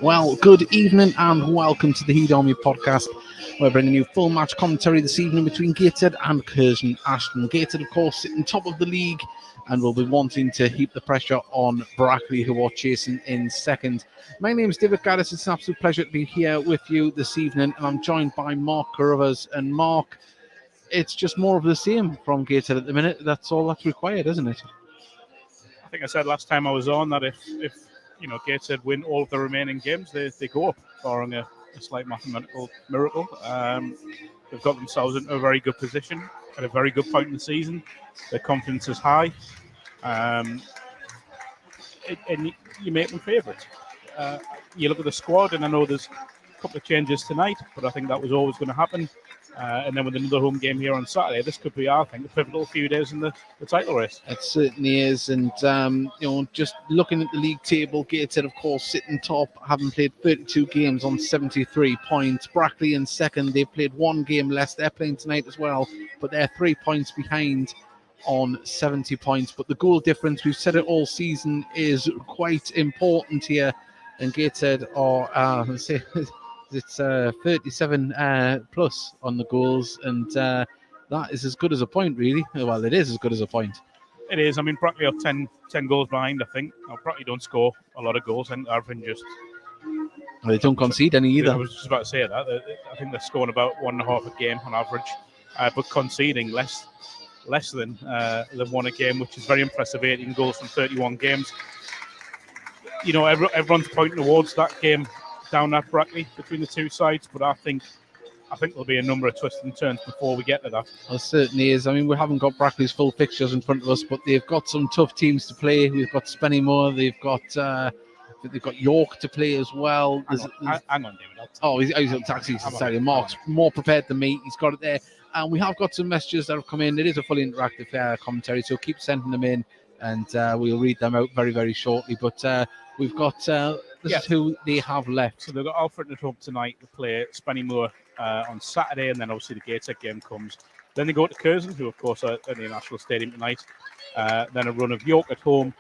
Well, good evening and welcome to the Heed Army podcast. We're bringing you full match commentary this evening between Gateshead and Curzon Ashton. Gateshead, of course, sitting top of the league and will be wanting to heap the pressure on Brackley, who are chasing in second. My name is David Gaddis. It's an absolute pleasure to be here with you this evening, and I'm joined by Mark Carruthers. And Mark, it's just more of the same from Gateshead at the minute. That's all that's required, isn't it? I think I said last time I was on that if Gateshead win all of the remaining games, they go up, barring a slight mathematical miracle. They've got themselves into a very good position at a very good point in the season. Their confidence is high, and you make them favourites. You look at the squad, and I know there's a couple of changes tonight, but I think that was always going to happen. And then with another home game here on Saturday, this could be, I think, a pivotal few days in the title race. It certainly is. And, just looking at the league table, Gateshead, of course, sitting top, having played 32 games on 73 points. Brackley in second, they've played one game less. They're playing tonight as well, but they're 3 points behind on 70 points. But the goal difference, we've said it all season, is quite important here. And Gateshead are, it's 37 plus on the goals, and that is as good as a point, really. Well, it is as good as a point. It is. I mean, Brackley are 10 goals behind, I think. Now, Brackley don't score a lot of goals, and averaging just... They don't concede any either. I was just about to say that. I think they're scoring about 1.5 a game on average, but conceding less than one a game, which is very impressive. 18 goals from 31 games. You know, everyone's pointing towards that game down at Brackley between the two sides, but I think there'll be a number of twists and turns before we get to that. Well, it certainly is. I mean, we haven't got Brackley's full fixtures in front of us, but they've got some tough teams to play. We've got Spennymoor, they've got York to play as well. Hang on, David. He's actually sorry, Mark's more prepared than me. He's got it there. And we have got some messages that have come in. It is a fully interactive commentary, so keep sending them in, and we'll read them out very, very shortly. But we've got... This is who they have left. So they've got Alfred at home tonight to play Spennymoor on Saturday, and then obviously the Gateshead game comes. Then they go to Curzon, who of course are at the National Stadium tonight. Then a run of York at home,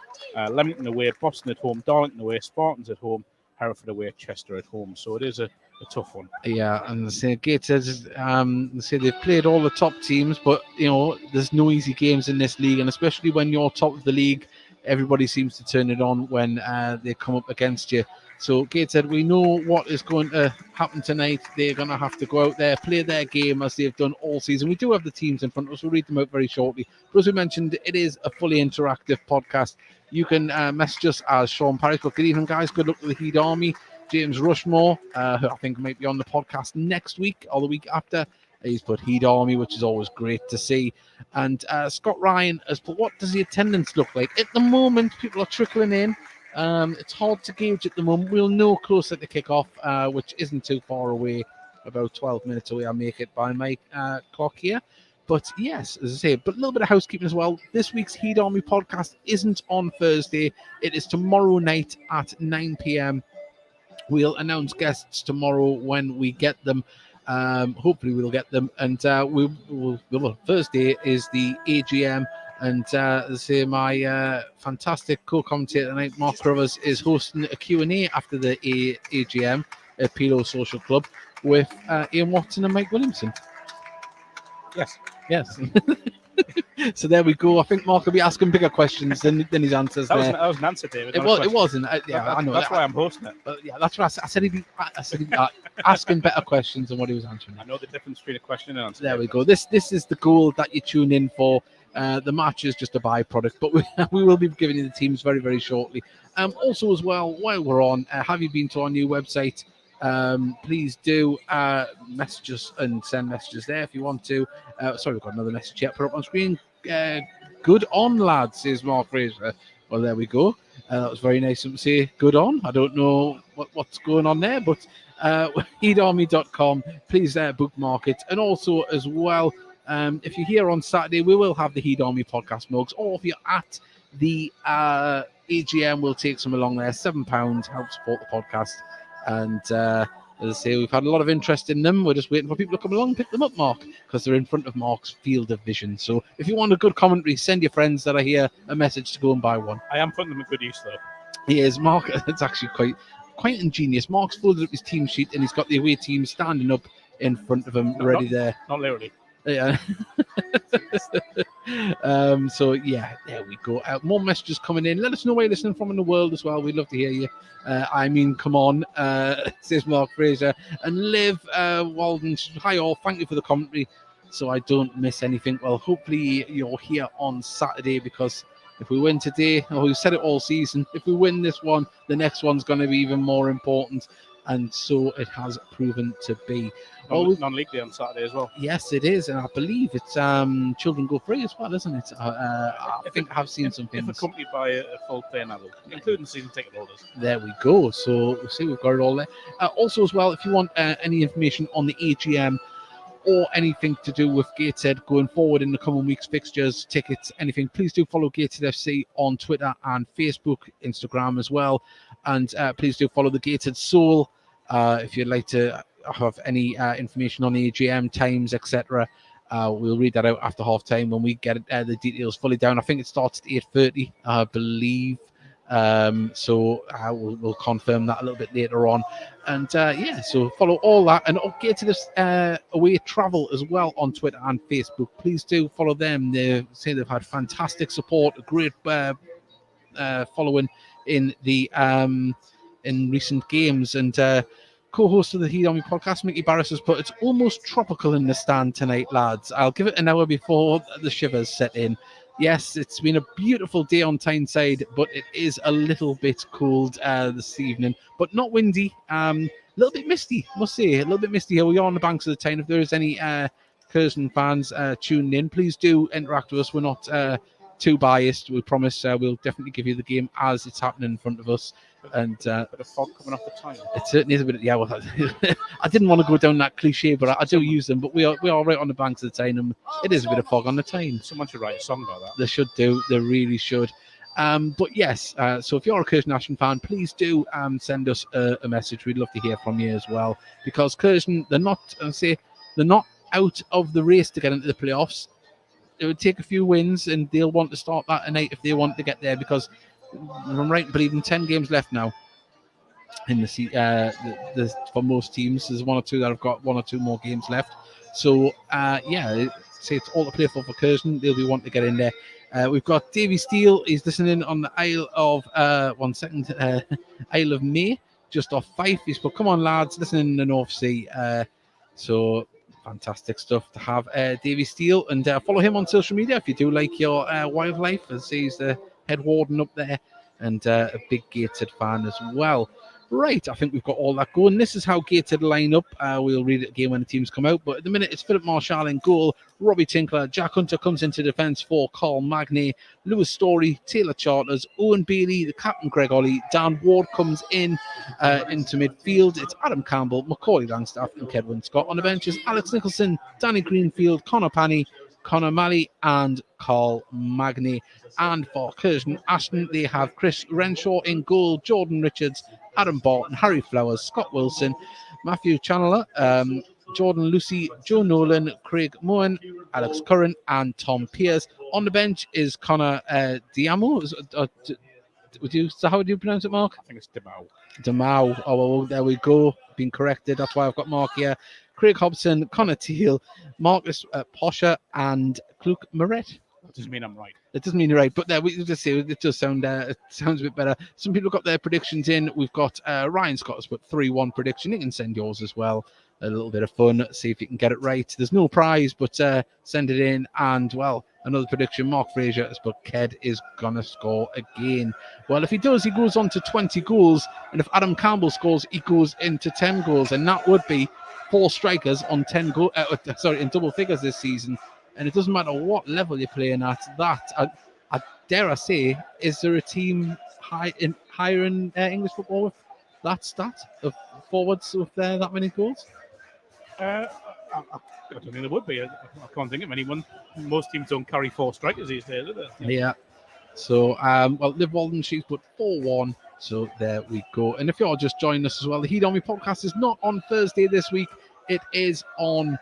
Leamington away, Boston at home, Darlington away, Spartans at home, Hereford away, Chester at home. So it is a tough one. Yeah, and they say Gateshead, they say they've played all the top teams, but there's no easy games in this league, and especially when you're top of the league, everybody seems to turn it on when they come up against you. So Gateshead, we know what is going to happen tonight. They're going to have to go out there, play their game as they've done all season. We do have the teams in front of us. We'll read them out very shortly. But as we mentioned, it is a fully interactive podcast. You can message us as Sean Parrish. Good evening, guys. Good luck to the Heed Army. James Rushmore, who I think might be on the podcast next week or the week after. He's put Heed Army, which is always great to see. And Scott Ryan has put, what does the attendance look like? At the moment, people are trickling in. It's hard to gauge at the moment. We'll know closer to kick-off, which isn't too far away, about 12 minutes away. I'll make it by my clock here. But yes, as I say, but a little bit of housekeeping as well. This week's Heed Army podcast isn't on Thursday. It is tomorrow night at 9 p.m. We'll announce guests tomorrow when we get them. Hopefully we'll get them, and Thursday is the AGM, and as I say, my fantastic co-commentator tonight, Mark Carruthers, is hosting a Q&A after the AGM at Pilo Social Club with Ian Watson and Mike Williamson. Yes. So there we go. I think Mark will be asking bigger questions than his answers. That was an answer, David. It wasn't. I know. That's why I'm hosting it. But yeah, that's what I said. He'd be asking better questions than what he was answering. I know the difference between a question and an answer. There we go. This is the goal that you tune in for. The match is just a byproduct, but we will be giving you the teams very, very shortly. Also, as well, while we're on, have you been to our new website? Please do message us and send messages there if you want to. Sorry, we've got another message yet. Put up on screen. Good on, lads, says Mark Fraser. Well, there we go. That was very nice of him to say good on. I don't know what's going on there, but heatarmy.com, please bookmark it. And also as well, if you're here on Saturday, we will have the Heat Army podcast mugs, or if you're at the AGM, we'll take some along there. £7, help support the podcast. And as I say, we've had a lot of interest in them. We're just waiting for people to come along and pick them up, Mark, because they're in front of Mark's field of vision. So if you want a good commentary, send your friends that are here a message to go and buy one. I am putting them in good use, though. He is, Mark. It's actually quite ingenious. Mark's folded up his team sheet and he's got the away team standing up in front of him, ready there. Not literally. Yeah. So yeah, there we go. More messages coming in. Let us know where you're listening from in the world as well. We'd love to hear you. Come on, says Mark Fraser. And Liv Walden, hi all, thank you for the commentary so I don't miss anything. Well, hopefully you're here on Saturday, because if we win today, we've said it all season, if we win this one, the next one's going to be even more important. And so it has proven to be. Non-league day on Saturday as well. Yes, it is, and I believe it's Children Go Free as well, isn't it? I think I have seen some things. If accompanied by a full playing adult, including season ticket holders. There we go. So we'll see, we've got it all there. Also, as well, if you want any information on the AGM or anything to do with Gateshead going forward in the coming weeks, fixtures, tickets, anything, please do follow Gateshead FC on Twitter and Facebook, Instagram as well. And please do follow the Gateshead Soul if you'd like to have any information on the AGM times, etc. We'll read that out after half time when we get the details fully down. I think it starts at 8:30, I believe. So we'll confirm that a little bit later on. And so follow all that, and get to this away travel as well on Twitter and Facebook. Please do follow them. They say they've had fantastic support, a great following in the in recent games. And co-host of the Heat Army podcast, Mickey Barris, has put, it's almost tropical in the stand tonight, lads. I'll give it an hour before the shivers set in. Yes, it's been a beautiful day on Tyneside, but it is a little bit cold this evening, but not windy. A little bit misty, must say. A little bit misty here. We are on the banks of the Tyne. If there is any Curzon fans tuning in, please do interact with us. We're not too biased. We promise we'll definitely give you the game as it's happening in front of us. And bit of fog coming off the Tyne. It certainly is a bit. Yeah, well, I didn't want to go down that cliche, but I do use them. But we are right on the banks of the Tyne, and it is a bit of fog on the Tyne. Someone should write a song about that. They should do. They really should. But yes, so if you're a Curzon Ashton fan, please do send us a message. We'd love to hear from you as well, because Curzon, they're not out of the race to get into the playoffs. It would take a few wins, and they'll want to start that tonight if they want to get there, because I'm right in believing 10 games left now in the for most teams. There's one or two that have got one or two more games left. So say it's all to play for Curzon. They'll be wanting to get in there. We've got Davy Steele. He's listening on the Isle of Isle of May, just off Fife. He's put, come on lads, listening in the North Sea. So fantastic stuff to have Davy Steele, and follow him on social media if you do like your wildlife, as he's the head warden up there, and a big Gateshead fan as well. Right, I think we've got all that going. This is how Gateshead line up. We'll read it again when the teams come out, but at the minute it's Philip Marshall in goal, Robbie Tinkler, Jack Hunter comes into defence for Carl Magny, Lewis Story, Taylor Charters, Owen Bailey, the captain Greg Ollie, Dan Ward comes in into midfield. It's Adam Campbell, Macaulay Langstaff and Kedwin Scott. On the benches, Alex Nicholson, Danny Greenfield, Connor Panny, Connor Malley and Carl Magny. And for Curzon Ashton, they have Chris Renshaw in goal, Jordan Richards, Adam Barton, Harry Flowers, Scott Wilson, Matthew Chandler, Jordan Lucy, Joe Nolan, Craig Mohan, Alex Curran and Tom Pierce. On the bench is Connor Diamo. How would you pronounce it, Mark? I think it's Demau. Demau. Oh, well, there we go. Been corrected. That's why I've got Mark here. Craig Hobson, Connor Teal, Marcus Posher, and Kluke Moret. That doesn't mean I'm right. It doesn't mean you're right, but there we just say it does sound. It sounds a bit better. Some people got their predictions in. We've got Ryan Scott has put 3-1 prediction. You can send yours as well. A little bit of fun. See if you can get it right. There's no prize, but send it in. And well, another prediction. Mark Fraser has put Ked is gonna score again. Well, if he does, he goes on to 20 goals, and if Adam Campbell scores, he goes into 10 goals, and that would be 4 strikers on 10 goal. In double figures this season. And it doesn't matter what level you're playing at. That I dare I say, is there a team higher in English football with that stat of forwards with that many goals? I don't think there would be. I can't think of anyone. Most teams don't carry 4 strikers these days, do they? Yeah. So, well, Liv Walden, she's put 4-1. So there we go. And if you're just joining us as well, the Heat On Me podcast is not on Thursday this week. It is on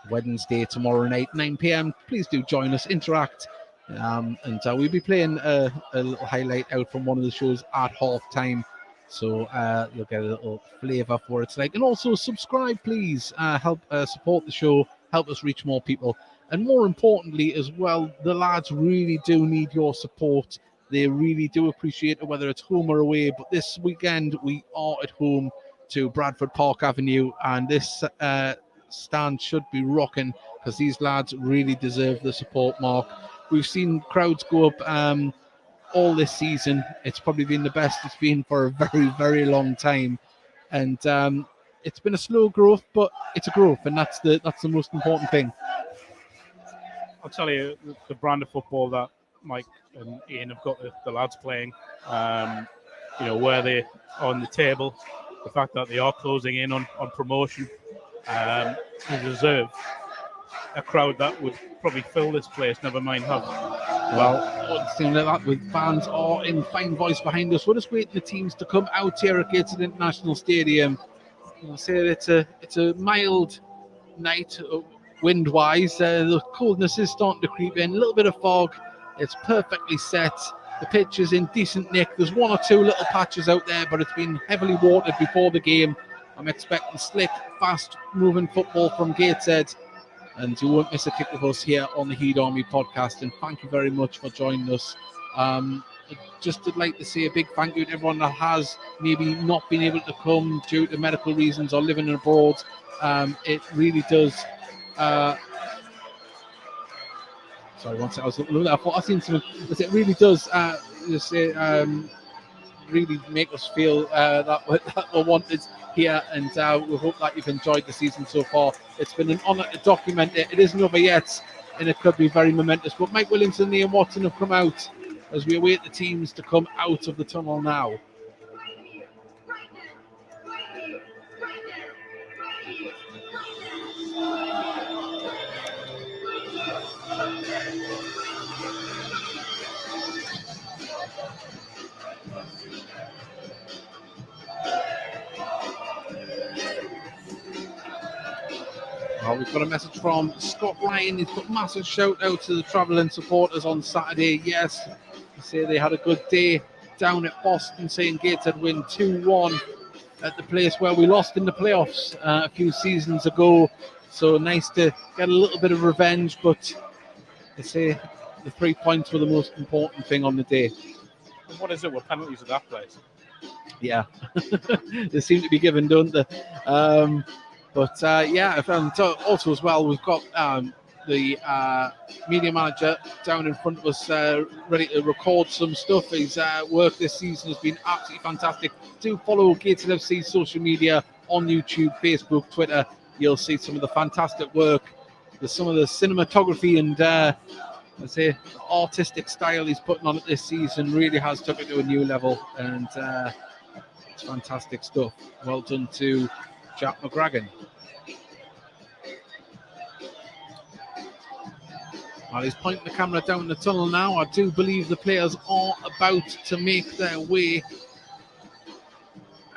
Wednesday tomorrow night, 9 p.m. Please do join us, interact. And we'll be playing a little highlight out from one of the shows at half time. So you'll get a little flavour for what it's like. And also subscribe, please. Help support the show, help us reach more people. And more importantly as well, the lads really do need your support. They really do appreciate it, whether it's home or away. But this weekend, we are at home to Bradford Park Avenue. And this stand should be rocking because these lads really deserve the support, Mark. We've seen crowds go up all this season. It's probably been the best it's been for a very, very long time. And it's been a slow growth, but it's a growth. And that's the most important thing. I'll tell you, the brand of football that Mike and Ian have got the lads playing, where they are on the table, the fact that they are closing in on promotion, they deserve a crowd that would probably fill this place, never mind have. Well, something like that with fans are in fine voice behind us. We're just waiting the teams to come out here at Gateshead International Stadium. I'll say it's a mild night. Wind-wise, the coldness is starting to creep in. A little bit of fog. It's perfectly set. The pitch is in decent nick. There's 1 or 2 little patches out there, but it's been heavily watered before the game. I'm expecting slick, fast-moving football from Gateshead. And you won't miss a kick with us here on the Heat Army podcast. And thank you very much for joining us. Just would like to say a big thank you to everyone that has maybe not been able to come due to medical reasons or living abroad. It really does... sorry, one second. I was looking at. I thought I seen something. It really does. Really make us feel that we're wanted here, and we hope that you've enjoyed the season so far. It's been an honour to document it. It isn't over yet, and it could be very momentous. But Mike Williamson and Ian Watson have come out as we await the teams to come out of the tunnel now. We've got a message from Scott Ryan. He's put massive shout out to the travelling supporters on Saturday. Yes, they say they had a good day down at Boston, saying Gateshead win 2-1 at the place where we lost in the playoffs a few seasons ago. So nice to get a little bit of revenge, but they say the 3 points were the most important thing on the day. And what is it with penalties at that place? Yeah, they seem to be given, don't they? Also as well, we've got the media manager down in front of us ready to record some stuff. His work this season has been absolutely fantastic. Do follow Gateshead FC's social media on YouTube, Facebook, Twitter. You'll see some of the fantastic work. There's some of the cinematography and artistic style he's putting on it this season really has took it to a new level, and it's fantastic stuff. Well done to Jack McGragan. Well, he's pointing the camera down the tunnel now. I do believe the players are about to make their way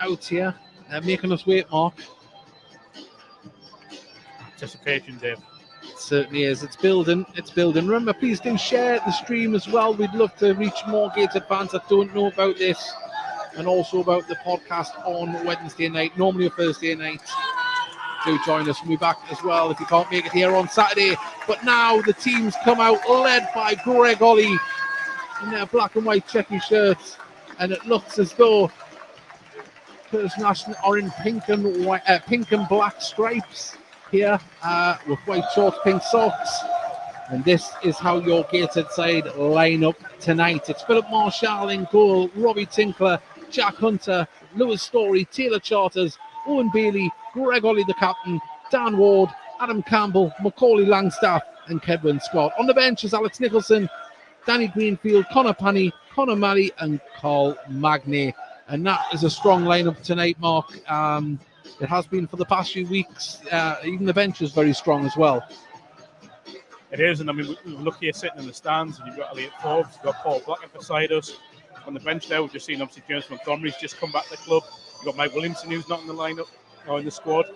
out here. They're making us wait, Mark. Anticipation, Dave. It certainly is. It's building. It's building. Remember, please do share the stream as well. We'd love to reach more Gateshead fans that don't know about this, and also about the podcast on Wednesday night, normally a Thursday night. Do join us. We'll be back as well if you can't make it here on Saturday. But now the teams come out led by Greg Ollie in their black and white checky shirts, and it looks as though Curzon Ashton are in pink and black stripes here with white shorts, pink socks. And this is how your Gateshead side line up tonight. It's Philip Marshall in goal, Robbie Tinkler, Jack Hunter, Lewis Story, Taylor Charters, Owen Bailey, Greg Ollie the captain, Dan Ward, Adam Campbell, Macaulay Langstaff and Kedwin Scott. On the bench is Alex Nicholson, Danny Greenfield, Connor Panny, Connor Malley, and Carl Magnay. And that is a strong lineup tonight, Mark. It has been for the past few weeks. Even the bench is very strong as well. It is, and I mean, we look here sitting in the stands, and you've got Elliot Forbes, you've got Paul Blackett beside us. On the bench there, we've just seen obviously James Montgomery's just come back to the club. You've got Mike Williamson, who's not in the lineup or in the squad.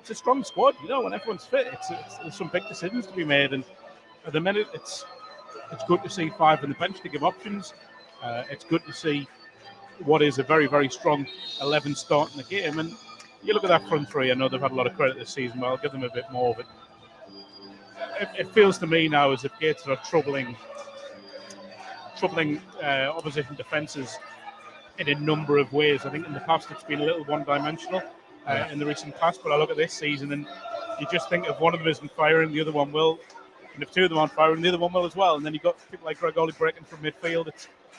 It's a strong squad, you know, when everyone's fit. There's some big decisions to be made, and at the minute, it's good to see 5 on the bench to give options. It's good to see what is a very, very strong 11 starting the game. And you look at that front three, I know they've had a lot of credit this season, but I'll give them a bit more of it. It feels to me now as if Gateshead are troubling opposition defences in a number of ways. I think in the past it's been a little one-dimensional in the recent past, but I look at this season and you just think if one of them isn't firing, the other one will. And if 2 of them aren't firing, the other one will as well. And then you've got people like Greg Ollie breaking from midfield.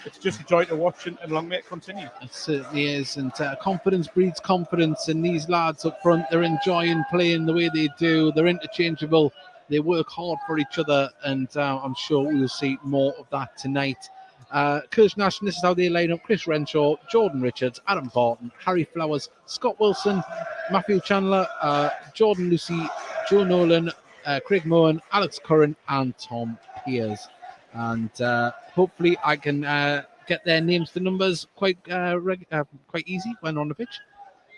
It's just a joy to watch and long may it continue. It certainly is. And confidence breeds confidence. And these lads up front, they're enjoying playing the way they do. They're interchangeable. They work hard for each other. And I'm sure we'll see more of that tonight. Curzon Ashton, this is how they line up. Chris Renshaw, Jordan Richards, Adam Barton, Harry Flowers, Scott Wilson, Matthew Chandler, Jordan Lucy, Joe Nolan, Craig Mohan, Alex Curran, and Tom Piers. And hopefully I can get their names to numbers quite easy when on the pitch.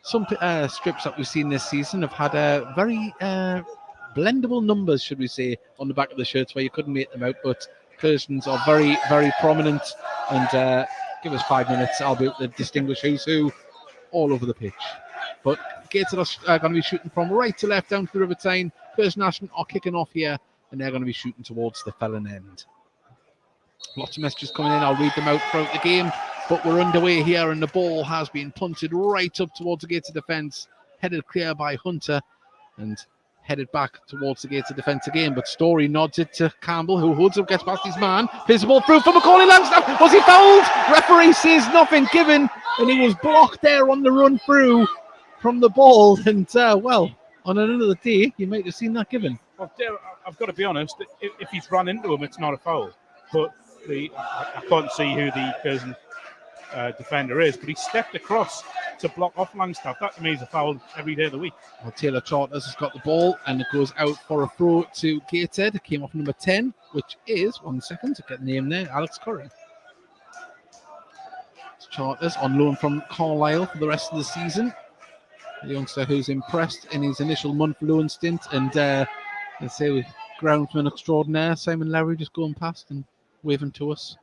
Some strips that we've seen this season have had very blendable numbers, should we say, on the back of the shirts where you couldn't make them out, but Curzons are very, very prominent. And give us 5 minutes, I'll be able to distinguish who's who all over the pitch. But Gateshead are going to be shooting from right to left down to the River Tyne. Curzon Ashton are kicking off here, and they're going to be shooting towards the Felon end. Lots of messages coming in. I'll read them out throughout the game. But we're underway here, and the ball has been punted right up towards the Gateshead defence. Headed clear by Hunter, and headed back towards the Gateshead defence again. But Story nods it to Campbell, who holds up, gets past his man. Plays the ball through for Macaulay Langstaff. Was he fouled? Referee says nothing given, and he was blocked there on the run through from the ball. And, well, on another day, you might have seen that given. Well, I've got to be honest, if he's run into him, it's not a foul. But I can't see who the Curzon defender is, but he stepped across to block off Langstaff. That to me is a foul every day of the week. Well, Taylor Charters has got the ball, and it goes out for a throw to Gateshead. It came off number 10, which is, 1 second to get the name there, Alex Curry. It's Charters on loan from Carlisle for the rest of the season. The youngster who's impressed in his initial month loan stint, and let's say groundsman extraordinaire Simon Lowry just going past and waving to us.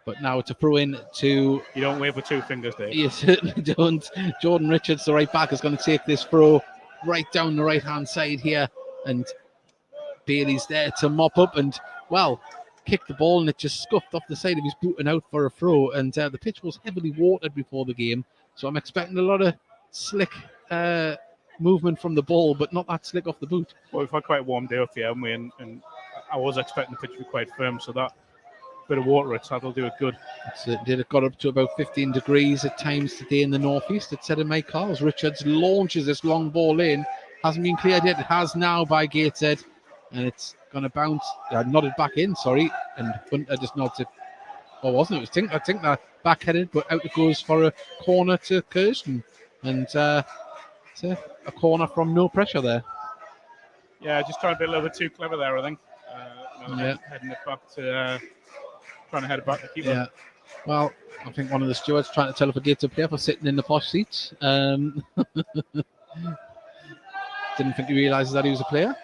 But now it's a throw in to... You don't wave with 2 fingers there. You certainly don't. Jordan Richards, the right back, is going to take this throw right down the right-hand side here. And Bailey's there to mop up and, well, kick the ball, and it just scuffed off the side of his boot and out for a throw. And the pitch was heavily watered before the game, so I'm expecting a lot of slick movement from the ball, but not that slick off the boot. Well, we've had quite a warm day up here, haven't we? And I was expecting the pitch to be quite firm, so that bit of water, that'll do it good. It got up to about 15 degrees at times today in the northeast. It said in my car as Richards launches this long ball in. Hasn't been cleared yet. It has now by Gateshead, and it's going to bounce. Nodded back in, sorry. And Hunter just nods it. Or wasn't it? I think that back-headed, but out it goes for a corner to Curzon. And it's a corner from no pressure there. Yeah, just trying to be a little bit too clever there, I think. Heading it back to... trying to head it back to keep Yeah. Well, I think one of the stewards trying to tell if a Gateshead player for sitting in the posh seats. Didn't think he realises that he was a player.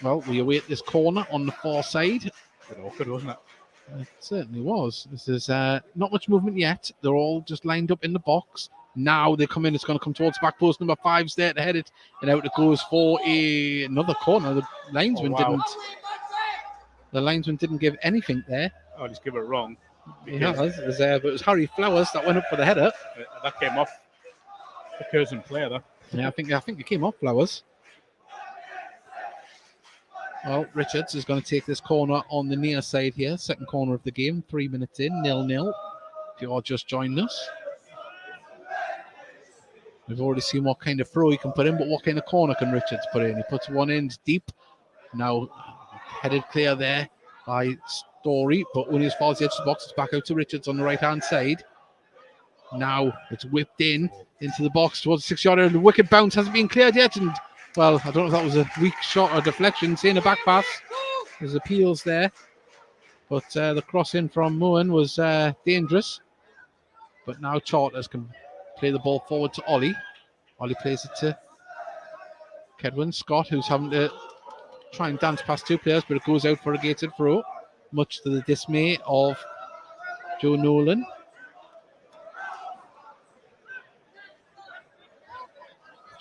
Well, we await this corner on the far side. A bit awkward, wasn't it? It certainly was. This is not much movement yet. They're all just lined up in the box. Now they come in. It's going to come towards back post. Number 5's there to head it. And out it goes for another corner. The linesman didn't. The linesman didn't give anything there. Oh, just give it wrong. Yeah, but it was Harry Flowers that went up for the header. That came off the Curzon player, though. Yeah, I think it came off Flowers. Well, Richards is going to take this corner on the near side here. Second corner of the game. 3 minutes in, 0-0. If you are just joining us. We've already seen what kind of throw he can put in, but what kind of corner can Richards put in? He puts one in deep, Now headed clear there by Story, but when he falls the edge of the box, it's back out to Richards on the right-hand side. Now it's whipped into the box towards the 6-yarder. The wicked bounce hasn't been cleared yet, and well, I don't know if that was a weak shot or deflection. Seeing a back pass, there's appeals there, but the cross in from Moen was dangerous. But now Charters can play the ball forward to Ollie. Ollie plays it to Kedwin Scott, who's having to try and dance past two players, but it goes out for a Gateshead throw, much to the dismay of Joe Nolan.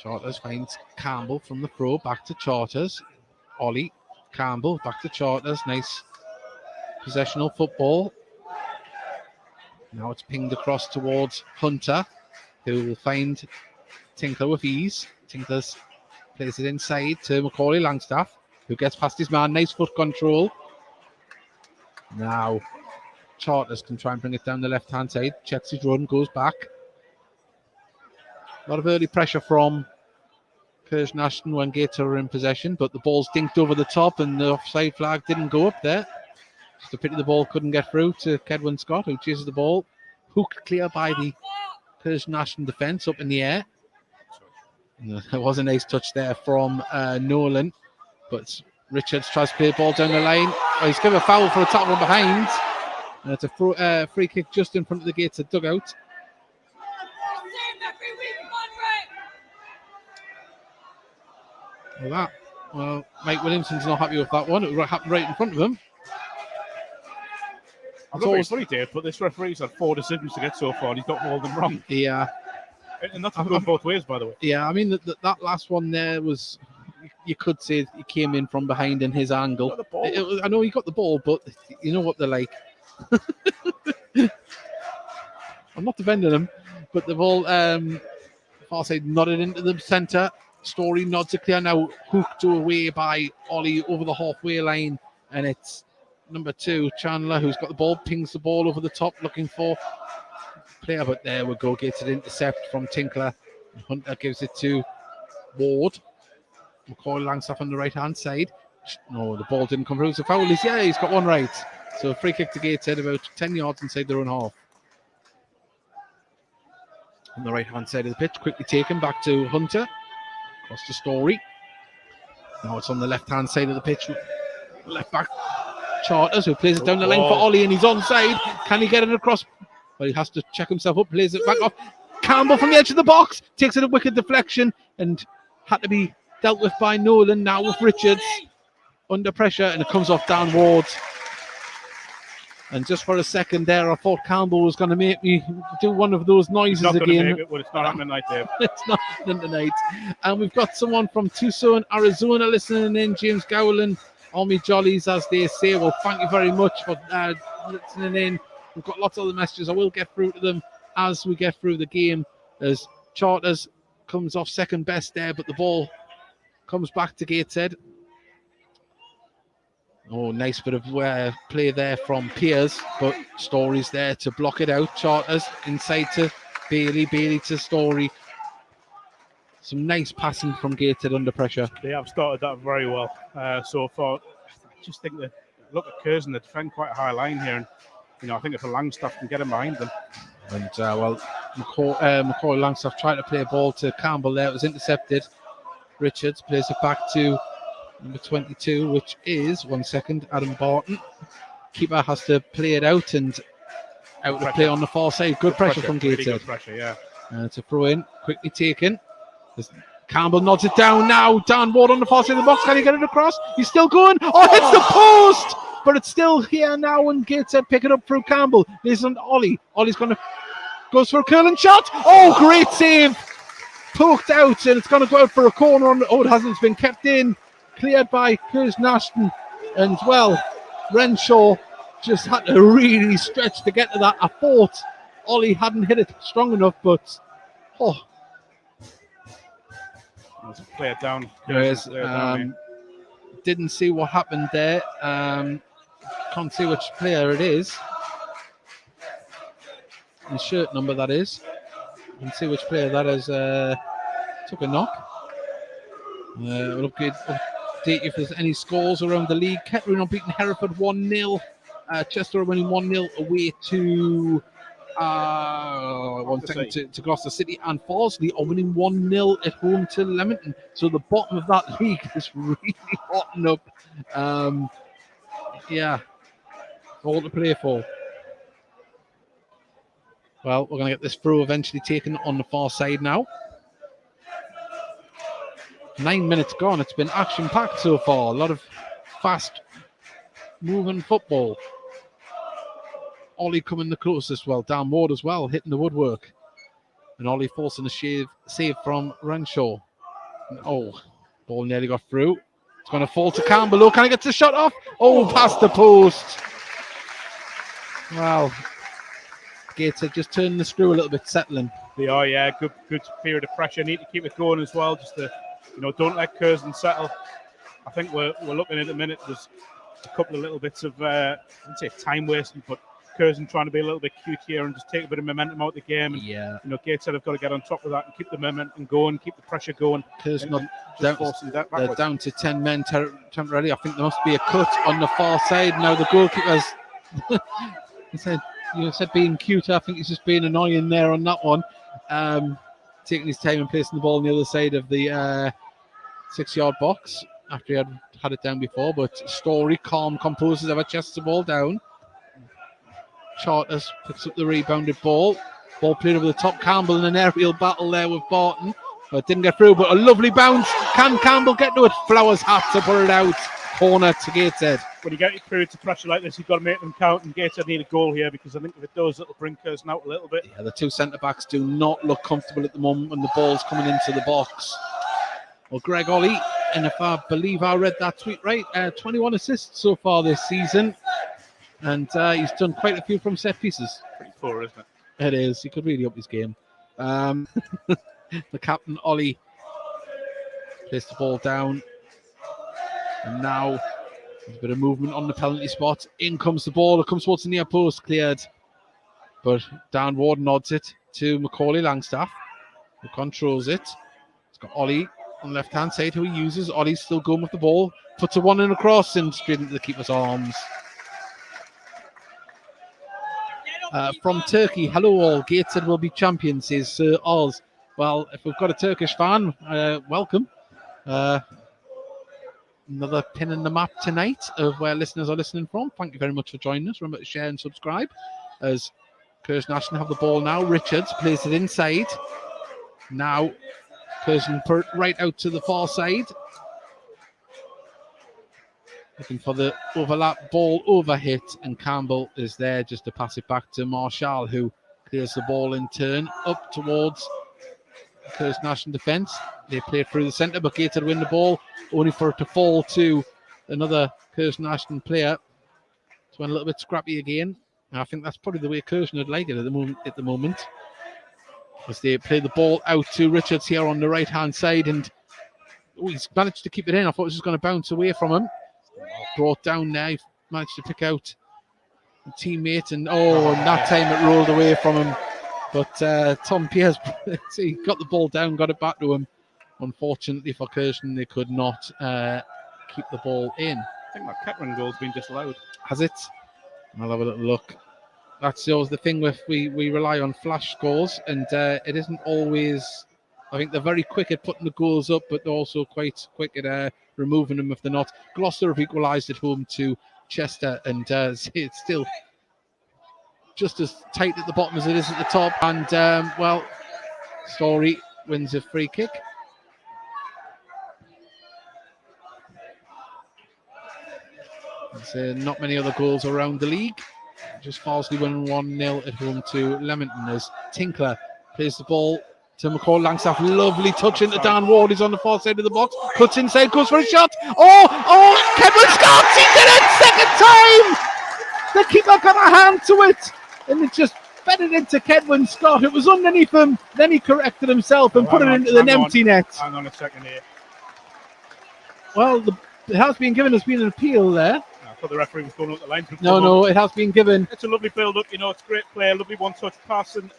Charters finds Campbell from the throw, back to Charters. Ollie, Campbell, back to Charters. Nice possessional football. Now it's pinged across towards Hunter, who will find Tinkler with ease. Tinkler's plays it inside to Macaulay Langstaff, who gets past his man. Nice foot control. Now Charters can try and bring it down the left-hand side. Checks his run, goes back. A lot of early pressure from Curzon Ashton when Gateshead are in possession, but the ball's dinked over the top and the offside flag didn't go up there. Just a pity the ball couldn't get through to Kedwin Scott, who chases the ball. Hooked clear by the Curzon Ashton defence up in the air. There was a nice touch there from Nolan, but Richards tries to play the ball down the line. Oh, he's given a foul for a tackle from behind. And it's a free kick just in front of the Gateshead dugout. Well, Mike Williamson's not happy with that one. It happened right in front of him. I'm not very funny, Dave, but this referee's had 4 decisions to get so far, and he's got all of them wrong. Yeah. And that's going both ways, by the way. Yeah, I mean, that last one there was, you could say he came in from behind in his angle. He got the ball. I know he got the ball, but you know what they're like. I'm not defending him, but the ball, far side nodded into the centre. Story nods it clear now, hooked away by Ollie over the halfway line, and it's number 2, Chandler, who's got the ball, pings the ball over the top, looking for player, but there we go, gets it intercept from Tinkler. Hunter gives it to Ward. McCoy Langstaff on the right-hand side. No, the ball didn't come through. It's a foul. He's got one right. So a free kick to Gateshead about 10 yards inside their own half. On the right-hand side of the pitch, quickly taken back to Hunter. Across the Story. Now it's on the left-hand side of the pitch. Left back Charters, who plays it down the line for Ollie, and he's onside. Can he get it across? Well, he has to check himself up, plays it back off. Campbell from the edge of the box, takes it a wicked deflection, and had to be dealt with by Nolan. Now with Richards under pressure, and it comes off Dan Ward. And just for a second there, I thought Campbell was going to make me do one of those noises again. Make it, well, it's not happening tonight, Dave. It's not happening tonight. And we've got someone from Tucson, Arizona listening in, James Gowland. All me jollies, as they say. Well, thank you very much for listening in. We've got lots of other messages. I will get through to them as we get through the game. As Charters comes off second best there, but the ball comes back to Gateshead. Oh, nice bit of play there from Piers, but Story's there to block it out. Charters inside to Bailey, Bailey to Story. Some nice passing from Gateshead under pressure. They have started that very well so far. I just think that, look at Curzon, they defend quite a high line here. And, I think if a Langstaff can get him behind them. And, McCoy Langstaff tried to play a ball to Campbell there. It was intercepted. Richards plays it back to number 22, which is, Adam Barton. Keeper has to play it out and out to play on the far side. Good pressure from Gateshead. Really good pressure, yeah. It's a throw in, quickly taken. Campbell nods it down now. Dan Ward on the far side of the box. Can he get it across? He's still going. Oh, hits the post! But it's still here now, and Gateshead pick it up through Campbell. This is on Ollie. Ollie's goes for a curling shot. Oh, great save! Poked out, and it's going to go out for a corner. It hasn't. It's been kept in. Cleared by Curzon Ashton. And, well, Renshaw just had to really stretch to get to that. I thought Ollie hadn't hit it strong enough, but, Let's play it down. Didn't see what happened there. Can't see which player it is. His shirt number, that is. Can see which player that is. Took a knock. We'll update update you if there's any scores around the league. Kettering are beating Hereford 1-0. Chester are winning 1-0 away to to Gloucester City, and Farsley are winning 1-0 at home to Leamington. So the bottom of that league is really hotting up. Yeah, all to play for. Well, we're going to get this throw eventually taken on the far side now. 9 minutes gone. It's been action-packed so far. A lot of fast-moving football. Ollie coming the closest. Well, Dan Ward as well, hitting the woodwork. And Ollie forcing a save from Renshaw. Oh, ball nearly got through. It's going to fall to Campbell. Oh, can I get the shot off? Oh, past the post. Well, Gateshead just turning the screw a little bit, settling. They are, yeah. Good period of pressure. Need to keep it going as well. Just to, don't let Curzon settle. I think we're looking at the minute. There's a couple of little bits of, I wouldn't say time wasting, but Curzon trying to be a little bit cute here and just take a bit of momentum out of the game. And, Gateshead have got to get on top of that and keep the momentum going, keep the pressure going. Curzon they're down to 10 men temporarily. I think there must be a cut on the far side. Now the goalkeeper's you said being cute. I think he's just being annoying there on that one. Taking his time and placing the ball on the other side of the 6-yard box after he had it down before. But Story, calm, composed, ever chests the ball down. Charters picks up the rebounded ball. Ball played over the top. Campbell in an aerial battle there with Barton. But didn't get through, but a lovely bounce. Can Campbell get to it? Flowers had to put it out. Corner to Gateshead. When you get periods of pressure like this, you've got to make them count, and Gateshead need a goal here, because I think if it does, it'll bring Curzon out a little bit. Yeah, the two centre-backs do not look comfortable at the moment when the ball's coming into the box. Well, Greg Ollie, and if I believe I read that tweet right, 21 assists so far this season, and he's done quite a few from set pieces. Pretty poor, isn't it? It is. He could really up his game. The captain, Ollie, placed the ball down. And now there's a bit of movement on the penalty spot. In comes the ball. It comes towards the near post. Cleared. But Dan Ward nods it to Macaulay Langstaff, who controls it. It's got Ollie on the left-hand side, who he uses. Ollie's still going with the ball. Puts a one in across and straight into the keeper's arms. From Turkey, hello all. Gateshead will be champions, says Sir Oz. Well, if we've got a Turkish fan, welcome. Another pin in the map tonight of where listeners are listening from. Thank you very much for joining us. Remember to share and subscribe. As Curzon Ashton have the ball now. Richards plays it inside. Now Curzon right out to the far side. Looking for the overlap, ball overhit, and Campbell is there just to pass it back to Marshall, who clears the ball in turn up towards Curzon Ashton defence. They play through the centre, but Gateshead win the ball, only for it to fall to another Curzon Ashton player. It's went a little bit scrappy again. And I think that's probably the way Curzon would like it at the moment. As they play the ball out to Richards here on the right-hand side, and he's managed to keep it in. I thought it was just going to bounce away from him. Brought down there, he managed to pick out a teammate, and that time it rolled away from him. But Tom Pierce, he got the ball down, got it back to him. Unfortunately for Curzon, they could not keep the ball in. I think that Kettering goal's been disallowed. Has it? I'll have a little look. That's always the thing with we rely on flash scores, and it isn't always. I think they're very quick at putting the goals up, but they're also quite quick at removing them if they're not. Gloucester have equalised at home to Chester, and it's still just as tight at the bottom as it is at the top. And Story wins a free kick. There's not many other goals around the league. Just Farsley winning 1-0 at home to Leamington as Tinkler plays the ball to McCall Langstaff. Lovely touch into Dan Ward. He's on the far side of the box. Cuts inside, goes for a shot. Kedwin Scott! He did it! Second time! The keeper got a hand to it. And it just fed it into Kedwin Scott. It was underneath him. Then he corrected himself and put it into the empty net. Hang on a second here. Well, it has been given. There's been an appeal there. I thought the referee was going up the line. No, it has been given. It's a lovely build-up. It's a great play. Lovely one-touch pass. And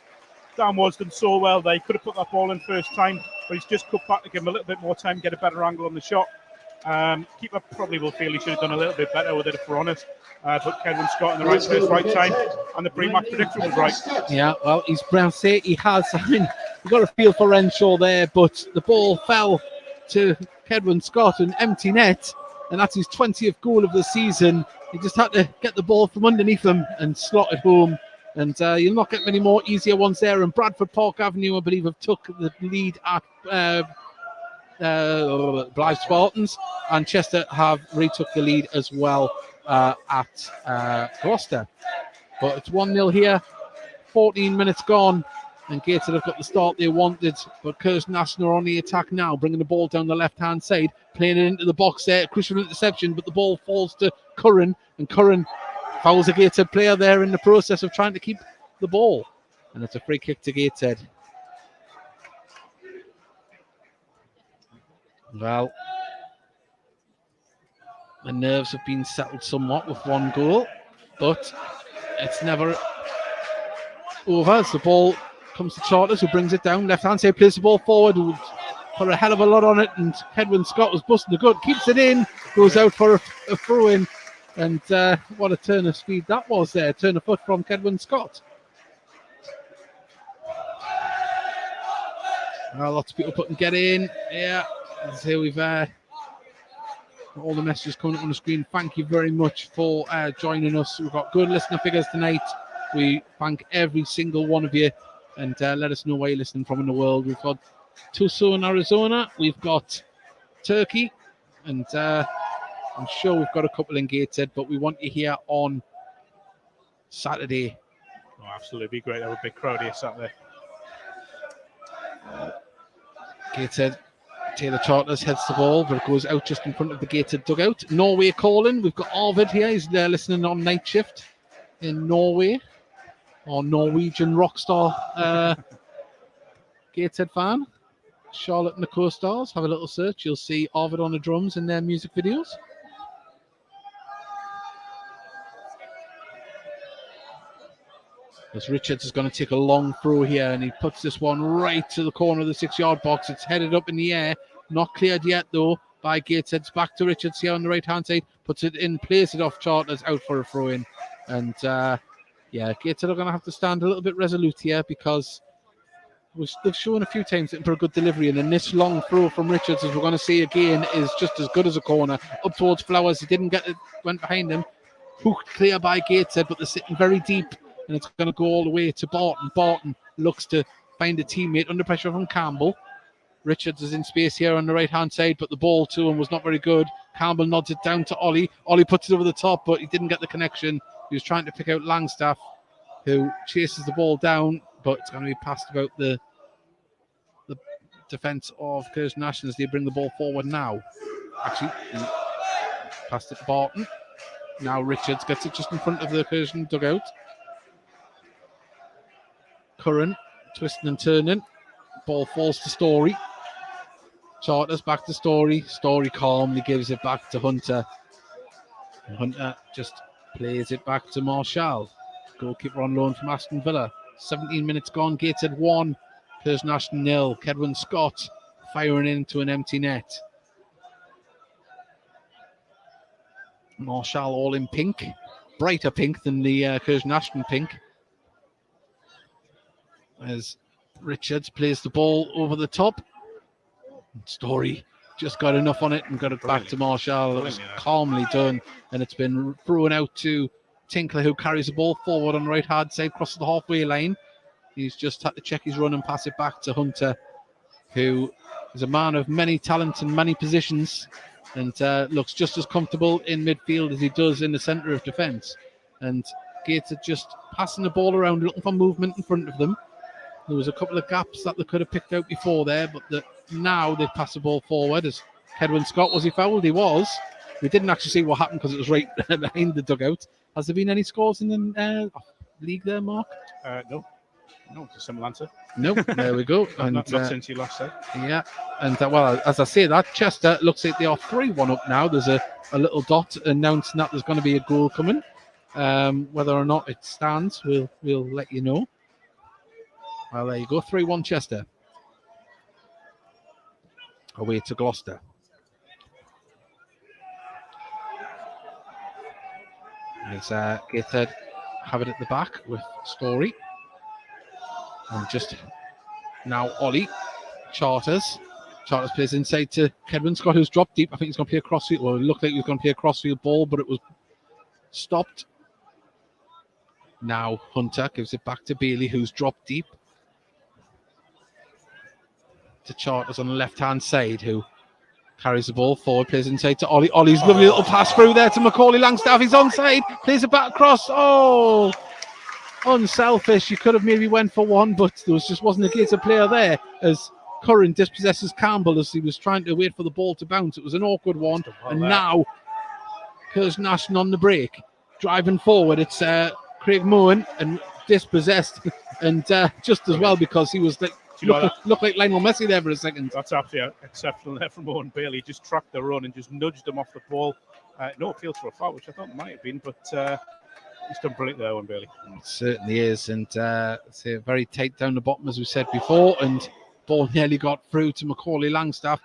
Dan Ward's done so well there. He could have put that ball in first time, but he's just cut back to give him a little bit more time, get a better angle on the shot. Keeper probably will feel he should have done a little bit better with it, if we're honest. But Kedwin Scott in the right place, right time, and the pre-match prediction was right. Yeah, well, he's Brown say he has. I mean, you've got a feel for Renshaw there, but the ball fell to Kedwin Scott, an empty net, and that's his 20th goal of the season. He just had to get the ball from underneath him and slot it home. And you'll not get many more easier ones there. And Bradford Park Avenue, I believe, have took the lead at Blythe Spartans, and Chester have retook the lead as well at Gloucester. But it's 1-0 here, 14 minutes gone, and Gateshead have got the start they wanted. But Curzon Ashton are on the attack now, bringing the ball down the left-hand side, playing it into the box there. Crucial interception, but the ball falls to Curran, and Curran fouls a Gateshead player there in the process of trying to keep the ball. And it's a free kick to Gateshead. Well, the nerves have been settled somewhat with one goal, but it's never over as the ball comes to Charters, who brings it down. Left hand side, plays the ball forward, who put a hell of a lot on it, and Kedwin Scott was busting the gut, keeps it in, goes out for a throw in, and what a turn of speed that was there, turn of foot from Kedwin Scott. Lots of people putting get in, yeah. So we've all the messages coming up on the screen. Thank you very much for joining us. We've got good listener figures tonight. We thank every single one of you, and let us know where you're listening from in the world. We've got Tucson, Arizona. We've got Turkey, and I'm sure we've got a couple in Gateshead, but we want you here on Saturday. Oh, absolutely. Be great to have a big crowd here Saturday. Gateshead. Taylor Charters heads the ball, but it goes out just in front of the Gateshead dugout. Norway calling. We've got Arvid here. He's listening on night shift in Norway. Or Norwegian rock star Gateshead fan. Charlotte and the Co-Stars. Have a little search. You'll see Arvid on the drums in their music videos. As Richards is going to take a long throw here, and he puts this one right to the corner of the 6-yard box. It's headed up in the air. Not cleared yet, though, by Gateshead. Back to Richards here on the right-hand side. Puts it in, plays it off Charters, out for a throw-in. And, Gateshead are going to have to stand a little bit resolute here, because they've shown a few times for a good delivery. And then this long throw from Richards, as we're going to see again, is just as good as a corner. Up towards Flowers. He didn't get it, went behind him. Hooked clear by Gateshead, but they're sitting very deep. And it's going to go all the way to Barton. Barton looks to find a teammate under pressure from Campbell. Richards is in space here on the right-hand side, but the ball to him was not very good. Campbell nods it down to Ollie. Ollie puts it over the top, but he didn't get the connection. He was trying to pick out Langstaff, who chases the ball down, but it's going to be passed about the defence of Curzon Ashton as they bring the ball forward now. Actually, passed it to Barton. Now Richards gets it just in front of the Curzon dugout. Curran twisting and turning. Ball falls to Story. Charters back to Story. Story calmly gives it back to Hunter. And Hunter just plays it back to Marshall. Goalkeeper on loan from Aston Villa. 17 minutes gone. Gateshead 1. Curzon Ashton 0. Kedwin Scott firing into an empty net. Marshall all in pink. Brighter pink than the Curzon Ashton pink. As Richards plays the ball over the top. Story just got enough on it and got it back to Marshall. It was calmly done, and it's been thrown out to Tinkler, who carries the ball forward on the right hand side, crosses the halfway line. He's just had to check his run and pass it back to Hunter, who is a man of many talents and many positions, and looks just as comfortable in midfield as he does in the centre of defence. And Gates are just passing the ball around, looking for movement in front of them. There was a couple of gaps that they could have picked out before there, but now they pass the ball forward. As Kedwin Scott, was he fouled? He was. We didn't actually see what happened because it was right behind the dugout. Has there been any scores in the league there, Mark? No, it's a simple answer. No, there we go. And not since you last said. Yeah, and well, as I say that, Chester looks like they are 3-1 up now. There's a little dot announcing that there's going to be a goal coming. Whether or not it stands, we'll let you know. Well, there you go, 3-1 Chester. Away to Gloucester. As Gateshead have it at the back with Story. And just now Ollie. Charters plays inside to Kedwin Scott, who's dropped deep. I think he's going to play a crossfield. Well, it looked like he was going to play a crossfield ball, but it was stopped. Now Hunter gives it back to Bailey, who's dropped deep. To Charters on the left-hand side, who carries the ball forward, plays inside to Ollie. Ollie's lovely little pass through there to Macaulay Langstaff. He's onside, plays it back across. Oh, unselfish. You could have maybe went for one, but there just wasn't a Gateshead player there as Curran dispossesses Campbell as he was trying to wait for the ball to bounce. It was an awkward one. And now Curzon Ashton on the break, driving forward. It's Craig Mohan and dispossessed, and just as well because he was looked like Lionel Messi there for a second. That's absolutely exceptional there from Owen Bailey. Just tracked the run and just nudged him off the ball. No appeal for a foul, which I thought might have been, but he's done brilliant there, Owen Bailey. It certainly is, and it's very tight down the bottom, as we said before, and ball nearly got through to Macaulay Langstaff.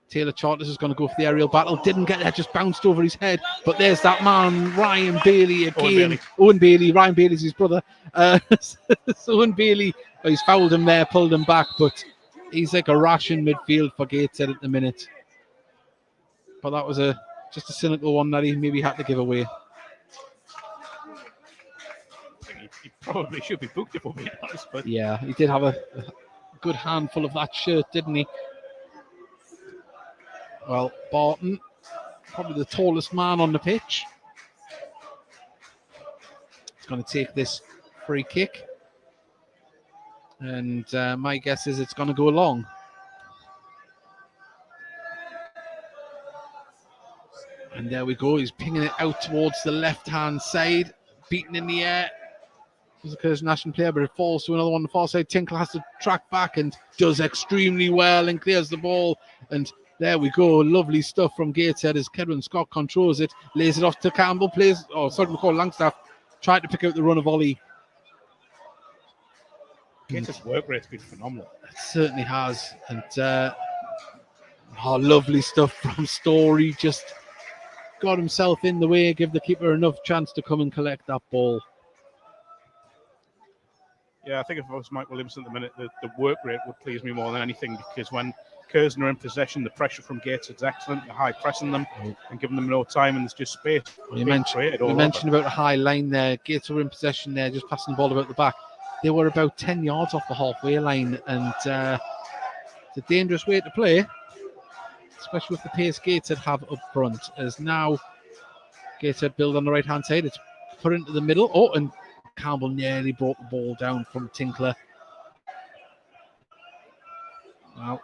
Taylor Charters is going to go for the aerial battle. Didn't get there, just bounced over his head. But there's that man, Ryan Bailey again. Owen Bailey. Ryan Bailey's his brother. So Owen Bailey, he's fouled him there, pulled him back. But he's like a rash in midfield for Gateshead at the minute. But that was just a cynical one that he maybe had to give away. He probably should be booked, if we're being honest. But yeah, he did have a good handful of that shirt, didn't he? Well, Barton, probably the tallest man on the pitch. He's going to take this free kick. And my guess is it's going to go long. And there we go. He's pinging it out towards the left-hand side. Beaten in the air. There's a Curzon Ashton player, but it falls to another one on the far side. Tinkle has to track back and does extremely well and clears the ball. And there we go. Lovely stuff from Gateshead as Kedwin Scott controls it. Lays it off to Campbell. Macaulay Langstaff tried to pick out the run of Ollie. Gateshead's work rate's been phenomenal. It certainly has. And lovely stuff from Story. Just got himself in the way, give the keeper enough chance to come and collect that ball. Yeah, I think if I was Mike Williamson at the minute, the work rate would please me more than anything, because when Curzon are in possession, the pressure from Gateshead's excellent. They're high pressing them and giving them no time, and there's just space. You mentioned about a high line there. Gateshead were in possession there, just passing the ball about the back. They were about 10 yards off the halfway line, and it's a dangerous way to play, especially with the pace Gateshead have up front. As now Gateshead build on the right-hand side. It's put into the middle. Oh, and Campbell nearly brought the ball down from Tinkler. Well,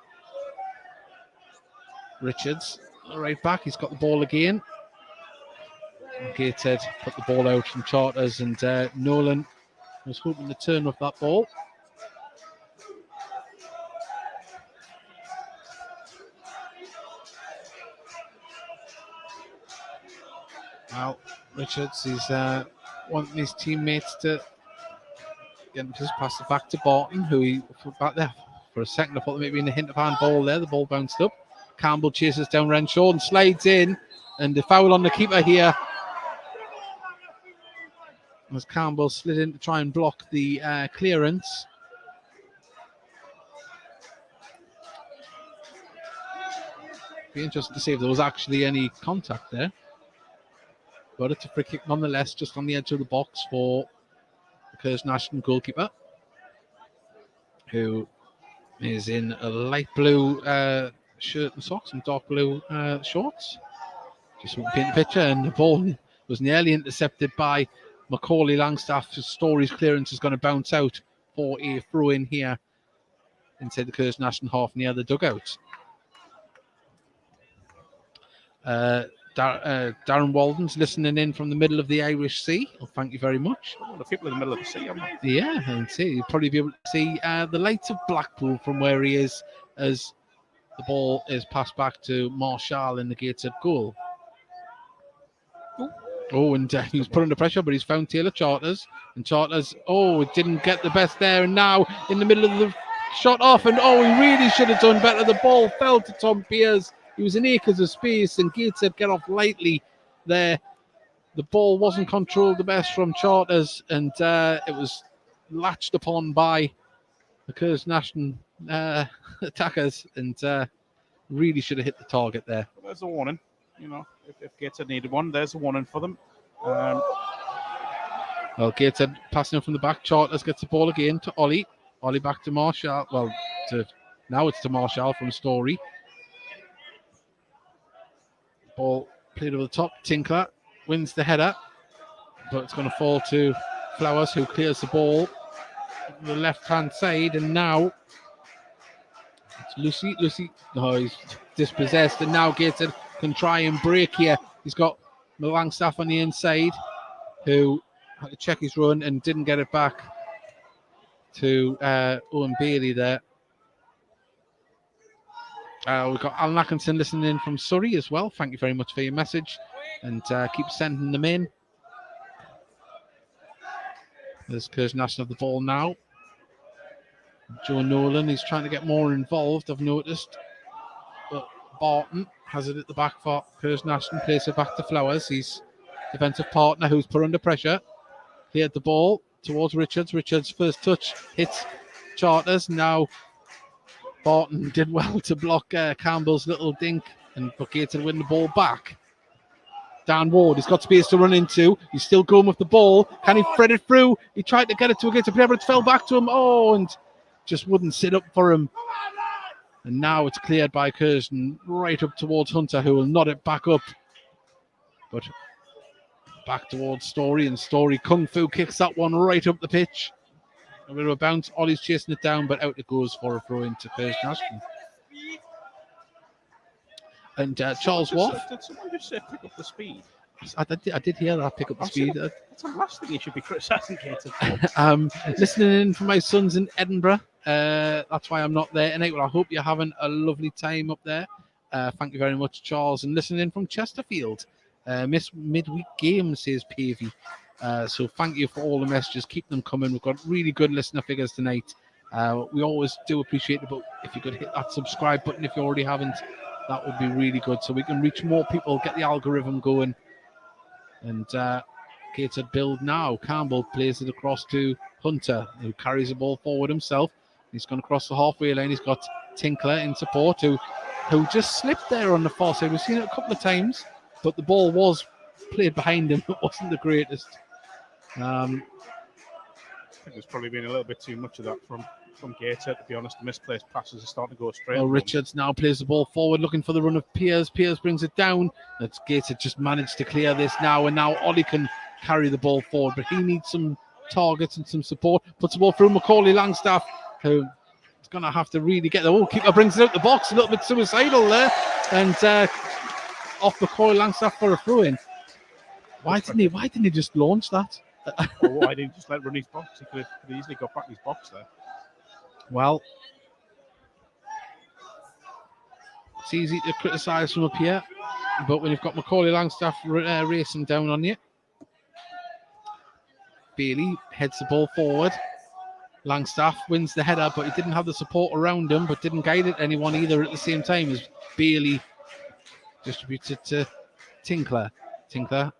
Richards, right back. He's got the ball again. Gateshead put the ball out from Charters, and Nolan was hoping to turn with that ball. Well, Richards, he's wanting his teammates to get him to pass it back to Barton, who he back there for a second. I thought there might be a hint of handball there. The ball bounced up. Campbell chases down Renshaw and slides in, and the foul on the keeper here. As Campbell slid in to try and block the clearance. Be interesting to see if there was actually any contact there. But it's a free kick nonetheless, just on the edge of the box for the Curzon Ashton goalkeeper, who is in a light blue shirt and socks and dark blue shorts. Just want to paint the picture, and the ball was nearly intercepted by Macaulay Langstaff. Story's clearance is going to bounce out for a throw in here inside the Curzon Ashton half near the dugout. Darren Walden's listening in from the middle of the Irish Sea. Well, thank you very much. Oh, the people in the middle of the sea, aren't they? Yeah, and see, you'll probably be able to see the lights of Blackpool from where he is as the ball is passed back to Marshall in the Gateshead goal. Oh, and he's put under pressure, but he's found Taylor Charters. And Charters, it didn't get the best there. And now in the middle of the shot off, and he really should have done better. The ball fell to Tom Pearce. He was in acres of space, and Gateshead get off lightly there. the ball wasn't controlled the best from Charters, and it was latched upon by the Curzon Ashton attackers, and really should have hit the target there. Well, there's a warning. If Gateshead needed one, there's a warning for them. Well, Gateshead passing from the back. Charters gets the ball again to Ollie. Ollie back to Marshall. Well, now it's to Marshall from Story. Ball played over the top. Tinkler wins the header, but it's going to fall to Flowers, who clears the ball on the left-hand side, and now it's Lucy. No, he's dispossessed, and now Gateshead can try and break here. He's got Langstaff on the inside, who had to check his run and didn't get it back to Owen Bailey there. We've got Alan Atkinson listening in from Surrey as well. Thank you very much for your message, and keep sending them in. There's Curzon Ashton of the ball now. Joe Nolan, he's trying to get more involved, I've noticed. But Barton has it at the back for Curzon Ashton, plays it back to Flowers. He's defensive partner who's put under pressure. Cleared the ball towards Richards. Richards' first touch hits Charters. Now Barton did well to block Campbell's little dink, and Bucket to win the ball back. Dan Ward, he's got space to run into. He's still going with the ball. Can he thread it through? He tried to get it to a Gateshead player, but it fell back to him. Oh, and just wouldn't sit up for him. And now it's cleared by Curzon right up towards Hunter, who will nod it back up. But back towards Story, and Story Kung Fu kicks that one right up the pitch. A bit of a bounce. Ollie's chasing it down, but out it goes for a throw into Curzon Ashton. And Charles Wolf. Did someone just say pick up the speed? I did hear that, pick up the speed. That's the last thing you should be criticising Gateshead for. Listening in from my sons in Edinburgh. That's why I'm not there tonight. Well, I hope you're having a lovely time up there. Thank you very much, Charles. And listening in from Chesterfield. Miss midweek game, says Pavey. So thank you for all the messages. Keep them coming. We've got really good listener figures tonight. We always do appreciate it, but if you could hit that subscribe button if you already haven't, that would be really good, so we can reach more people, get the algorithm going. And Gateshead build now. Campbell plays it across to Hunter, who carries the ball forward himself. He's going to cross the halfway line. He's got Tinkler in support, who just slipped there on the far side. We've seen it a couple of times, but the ball was played behind him. It wasn't the greatest. I think there's probably been a little bit too much of that from Gateshead, to be honest. The misplaced passes are starting to go straight. Well, Richards now plays the ball forward, looking for the run of Piers. Piers brings it down. That's Gateshead just managed to clear this now, and now Ollie can carry the ball forward, but he needs some targets and some support. Puts the ball through Macaulay Langstaff, who is going to have to really get the ball. Keeper brings it out the box, a little bit suicidal there, and off Macaulay Langstaff for a throw-in. Why didn't he just launch that? Or why didn't he just let run his box? He could have easily got back his box there. Well, it's easy to criticise from up here, but when you've got Macaulay Langstaff racing down on you, Bailey heads the ball forward. Langstaff wins the header, but he didn't have the support around him, but didn't guide it anyone either at the same time as Bailey distributes it to Tinkler. Tinkler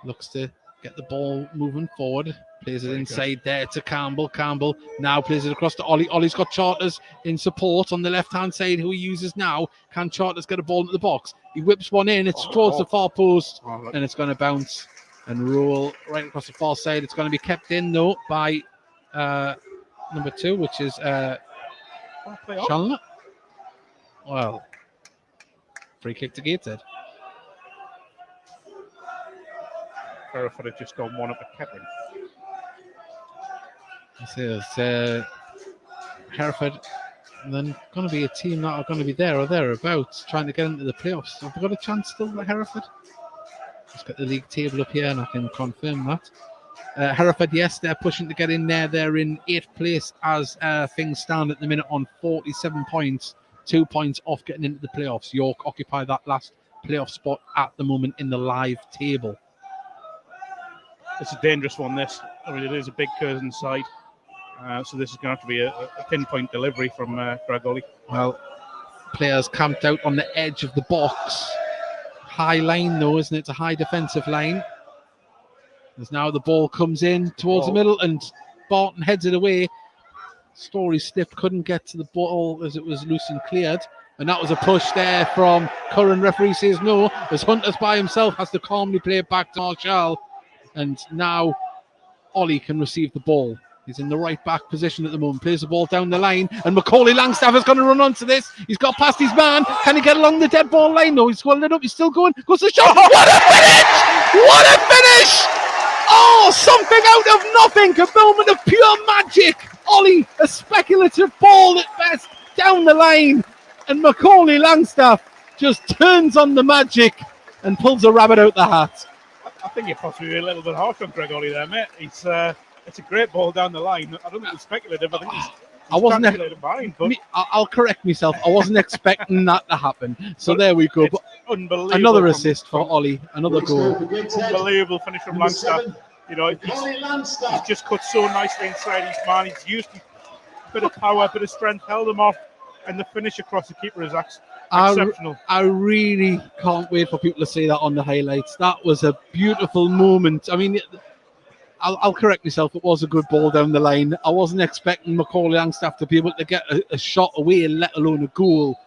looks to get the ball moving forward. Plays it inside there to Campbell. Campbell now plays it across to Ollie. Ollie's got Charters in support on the left-hand side, who he uses now. Can Charters get a ball into the box? He whips one in. It's towards the far post, and it's going to bounce and roll right across the far side. It's going to be kept in, though, by number 2, which is Chandler. Well, free kick to Gateshead. Hereford had just gone one up at Kettering. It's Hereford, and then going to be a team that are going to be there or thereabouts, trying to get into the playoffs. Have we got a chance still at Hereford? Let's get the league table up here, and I can confirm that. Hereford, yes, they're pushing to get in there. They're in 8th place as things stand at the minute on 47 points, 2 points off getting into the playoffs. York occupy that last playoff spot at the moment in the live table. It's a dangerous one, this. I mean, it is a big Curzon side. So this is going to have to be a pinpoint delivery from Greg Ollie. Well, players camped out on the edge of the box high line though, isn't it? It's a high defensive line. As now the ball comes in towards the middle and Barton heads it away. Story slipped, couldn't get to the ball as it was loose and cleared. And that was a push there from current referee says no, as Hunter's by himself, has to calmly play it back to Marshall. And now Ollie can receive the ball. He's in the right back position at the moment, plays the ball down the line, and Macaulay Langstaff is going to run onto this. He's got past his man. Can he get along the dead ball line? No, he's holding it up. He's still going. Goes to the shot. What a finish! What a finish! Oh, something out of nothing. A moment of pure magic. Ollie, a speculative ball at best, down the line. And Macaulay Langstaff just turns on the magic and pulls a rabbit out the hat. I think you're possibly a little bit harsh on Greg Ollie there, mate. It's a great ball down the line. I don't think it's speculative. I think I'll correct myself. I wasn't expecting that to happen. So there we go. But unbelievable. Another assist for Ollie. Another goal. Unbelievable finish from Langstaff. You know, he's just cut so nicely inside his man. He's used a bit of power, a bit of strength, held him off, and the finish across the keeper is exceptional. I really can't wait for people to see that on the highlights. That was a beautiful moment. I mean, I'll correct myself. It was a good ball down the line. I wasn't expecting Macaulay Langstaff to be able to get a shot away, let alone a goal.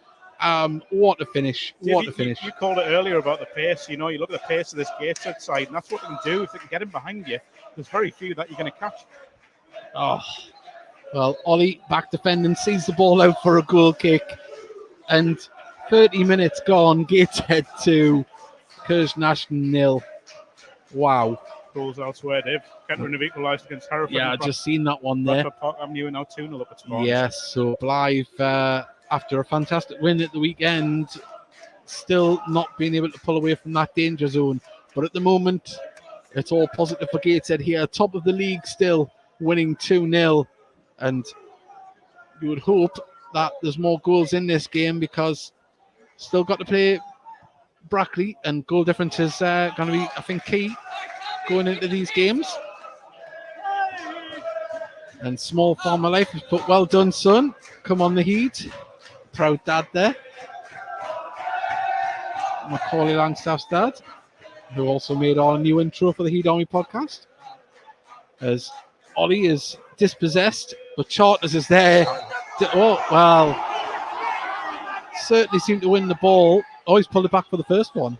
What a finish. What a finish. You called it earlier about the pace. You know, you look at the pace of this Gateshead side, and that's what they can do. If they can get him behind you, there's very few that you're going to catch. Oh, well, Ollie back defending, sees the ball out for a goal kick. And 30 minutes gone, Gateshead 2, Curzon Ashton 0. Wow. Goals elsewhere, Dave. Kettering have equalised against Hereford. Yeah, I just seen that one there. Park Avenue now 2-0 up at Sparks. Yes, so Blythe, after a fantastic win at the weekend, still not being able to pull away from that danger zone. But at the moment, it's all positive for Gateshead here. Top of the league still, winning 2-0. And you would hope that there's more goals in this game because still got to play Brackley, and goal difference is going to be, I think, key going into these games. And Small Farmer Life has put, well done, son. Come on the heat. Proud dad there. Macaulay Langstaff's dad, who also made our new intro for the Heat Army podcast. As Ollie is dispossessed, but Charters is there. Oh, well. Certainly seemed to win the ball. Oh, he's pulled it back for the first one,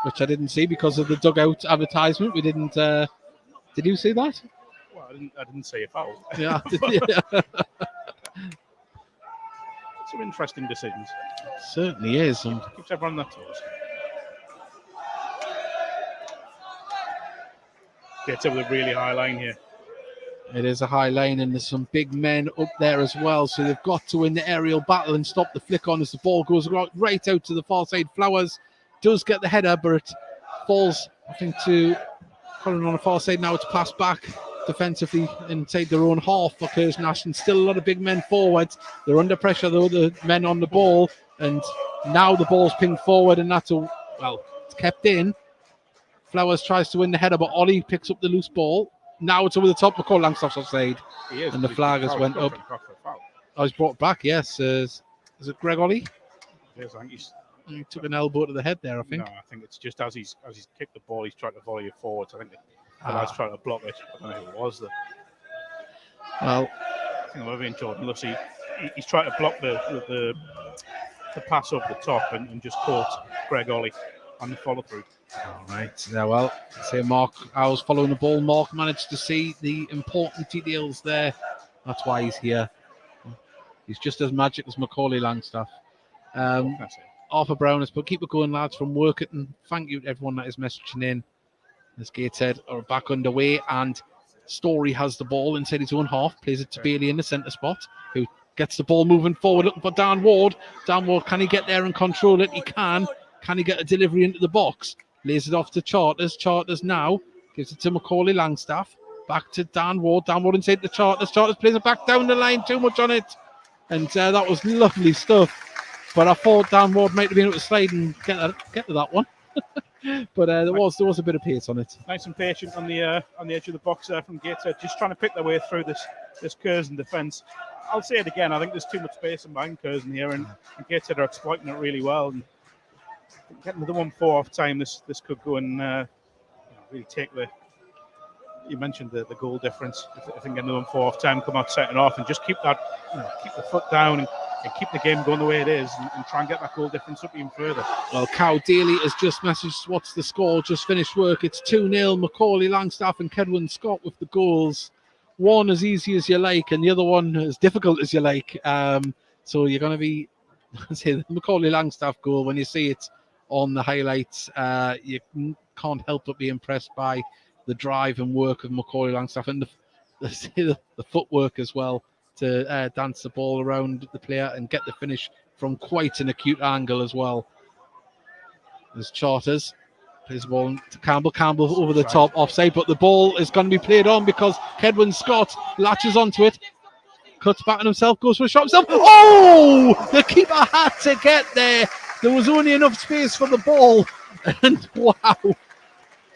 which I didn't see because of the dugout advertisement. We didn't. Did you see that? Well, I didn't see a foul. Yeah. Some interesting decisions. Certainly is. Keeps everyone on their toes. Gets up with a really high line here. It is a high line, and there's some big men up there as well. So they've got to win the aerial battle and stop the flick on as the ball goes right out to the far side. Flowers does get the header, but it falls, I think, to Colin on the far side. Now it's passed back defensively inside their own half for Curzon Ashton. Still a lot of big men forward. They're under pressure, though, the men on the ball. And now the ball's pinged forward, and that's it's kept in. Flowers tries to win the header, but Ollie picks up the loose ball. Now it's over the top. Macaulay Langstaff's offside. And the flag has went up. Oh, he's brought back, yes. Is it Greg Ollie? Yes, I think he took an elbow to the head there, I think. No, I think it's just as he's kicked the ball, he's tried to volley it forwards. I think the lad's trying to block it. I don't know who it was. Well, I think it might have been Jordan Lucy. He's trying to block the pass over the top and just caught Greg Ollie on the follow through. All right. Yeah, well, say Mark, I was following the ball. Mark managed to see the important details there. That's why he's here. He's just as magic as Macaulay Langstaff. Arthur Brown has put, keep it going, lads, from Workington. Thank you to everyone that is messaging in. As Gateshead are back underway, and Story has the ball inside his own half, plays it to Bailey in the centre spot, who gets the ball moving forward, looking for Dan Ward. Dan Ward, can he get there and control it? He can. Can he get a delivery into the box? Lays it off to Charters. Charters now gives it to Macaulay Langstaff. Back to Dan Ward. Dan Ward inside the Charters. Charters plays it back down the line. Too much on it. And that was lovely stuff. But I thought Dan Ward might have been able to slide and get to that one. But there was a bit of pace on it. Nice and patient on the edge of the box there from Gateshead, just trying to pick their way through this Curzon defence. I'll say it again. I think there's too much space behind Curzon here, and Gateshead are exploiting it really well. And Getting another 1-4 half time, this could go and really take the. You mentioned the goal difference. I think another 1-4 half time, come out second half, and just keep that, keep the foot down and keep the game going the way it is, and try and get that goal difference up even further. Well, Cow Daly has just messaged what's the score, just finished work. It's 2-0. Macaulay Langstaff and Kedwin Scott with the goals. One as easy as you like, and the other one as difficult as you like. So you're going to be, say, the Macaulay Langstaff goal, when you see it on the highlights, you can't help but be impressed by the drive and work of Macaulay Langstaff, and the footwork as well to dance the ball around the player and get the finish from quite an acute angle as well. There's Charters, plays the ball to Campbell. Campbell over the top, offside, but the ball is going to be played on because Kedwin Scott latches onto it, cuts back on himself, goes for a shot himself. Oh! The keeper had to get there. There was only enough space for the ball, and wow. So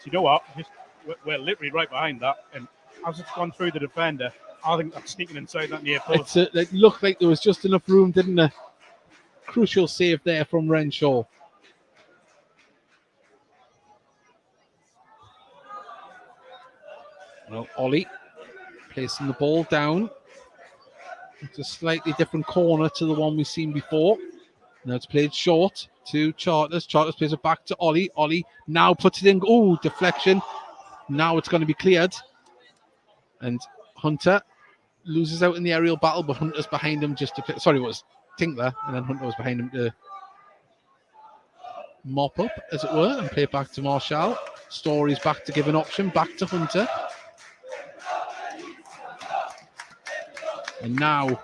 you know what? We're literally right behind that, and as it's gone through the defender, I think that's sneaking inside that near post. It looked like there was just enough room, didn't it? Crucial save there from Renshaw. Well, Ollie placing the ball down. It's a slightly different corner to the one we've seen before. Now it's played short to Charters. Charters plays it back to Ollie. Ollie now puts it in. Oh, deflection. Now it's going to be cleared. And Hunter loses out in the aerial battle, but Hunter's behind him just to play. Sorry, it was Tinkler, and then Hunter was behind him to mop up, as it were, and play it back to Marshall. Story's back to give an option, back to Hunter. And now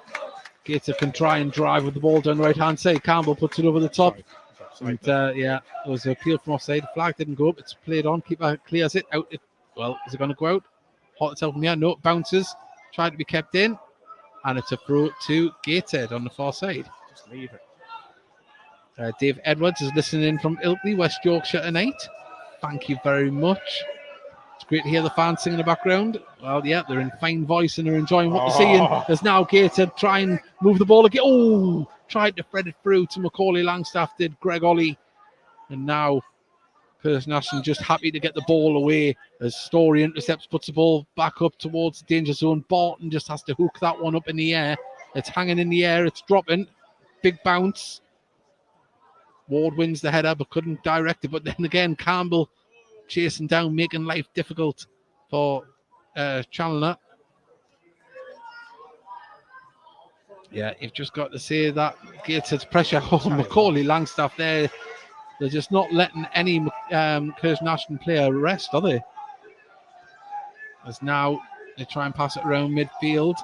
Gator can try and drive with the ball down the right-hand side. Campbell puts it over the top. And yeah, there was an appeal from offside. The flag didn't go up. It's played on. Keeper clears it out. Well, is it going to go out? Hot itself in the air. No, it bounces. Tried to be kept in. And it's a throw to Gateshead on the far side. Just leave it. Dave Edwards is listening in from Ilkley, West Yorkshire tonight. Thank you very much. It's great to hear the fans singing in the background. Well, yeah, they're in fine voice and they're enjoying what they're seeing. There's now Gateshead try and move the ball again. Oh, tried to thread it through to Macaulay Langstaff, did Greg Ollie. And now Curzon Ashton just happy to get the ball away as Story intercepts, puts the ball back up towards the danger zone. Barton just has to hook that one up in the air. It's hanging in the air. It's dropping. Big bounce. Ward wins the header but couldn't direct it. But then again, Campbell chasing down, making life difficult for Challoner. Yeah, you've just got to say that Gateshead's pressure on Macaulay Langstaff there. They're just not letting any Curzon Ashton player rest, are they? As now they try and pass it around midfield.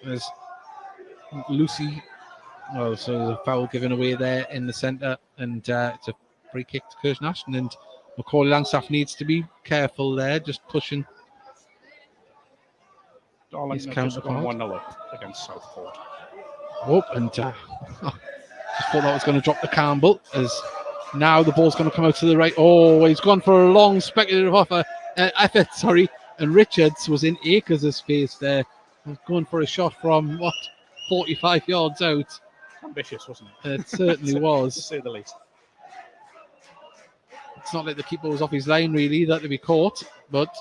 There's Lucy. Well, so there's a foul given away there in the centre, and it's a free kick to Curzon Ashton. And Macaulay Langstaff needs to be careful there, just pushing. Darlington just gone 1-0 against Southport. Oh, and just thought that was going to drop to Campbell, as now the ball's going to come out to the right. Oh, he's gone for a long speculative effort, and Richards was in Akers' face there. Going for a shot from, 45 yards out. Ambitious, wasn't it? It certainly was. To say the least. It's not like the keeper was off his line, really, that to be caught, but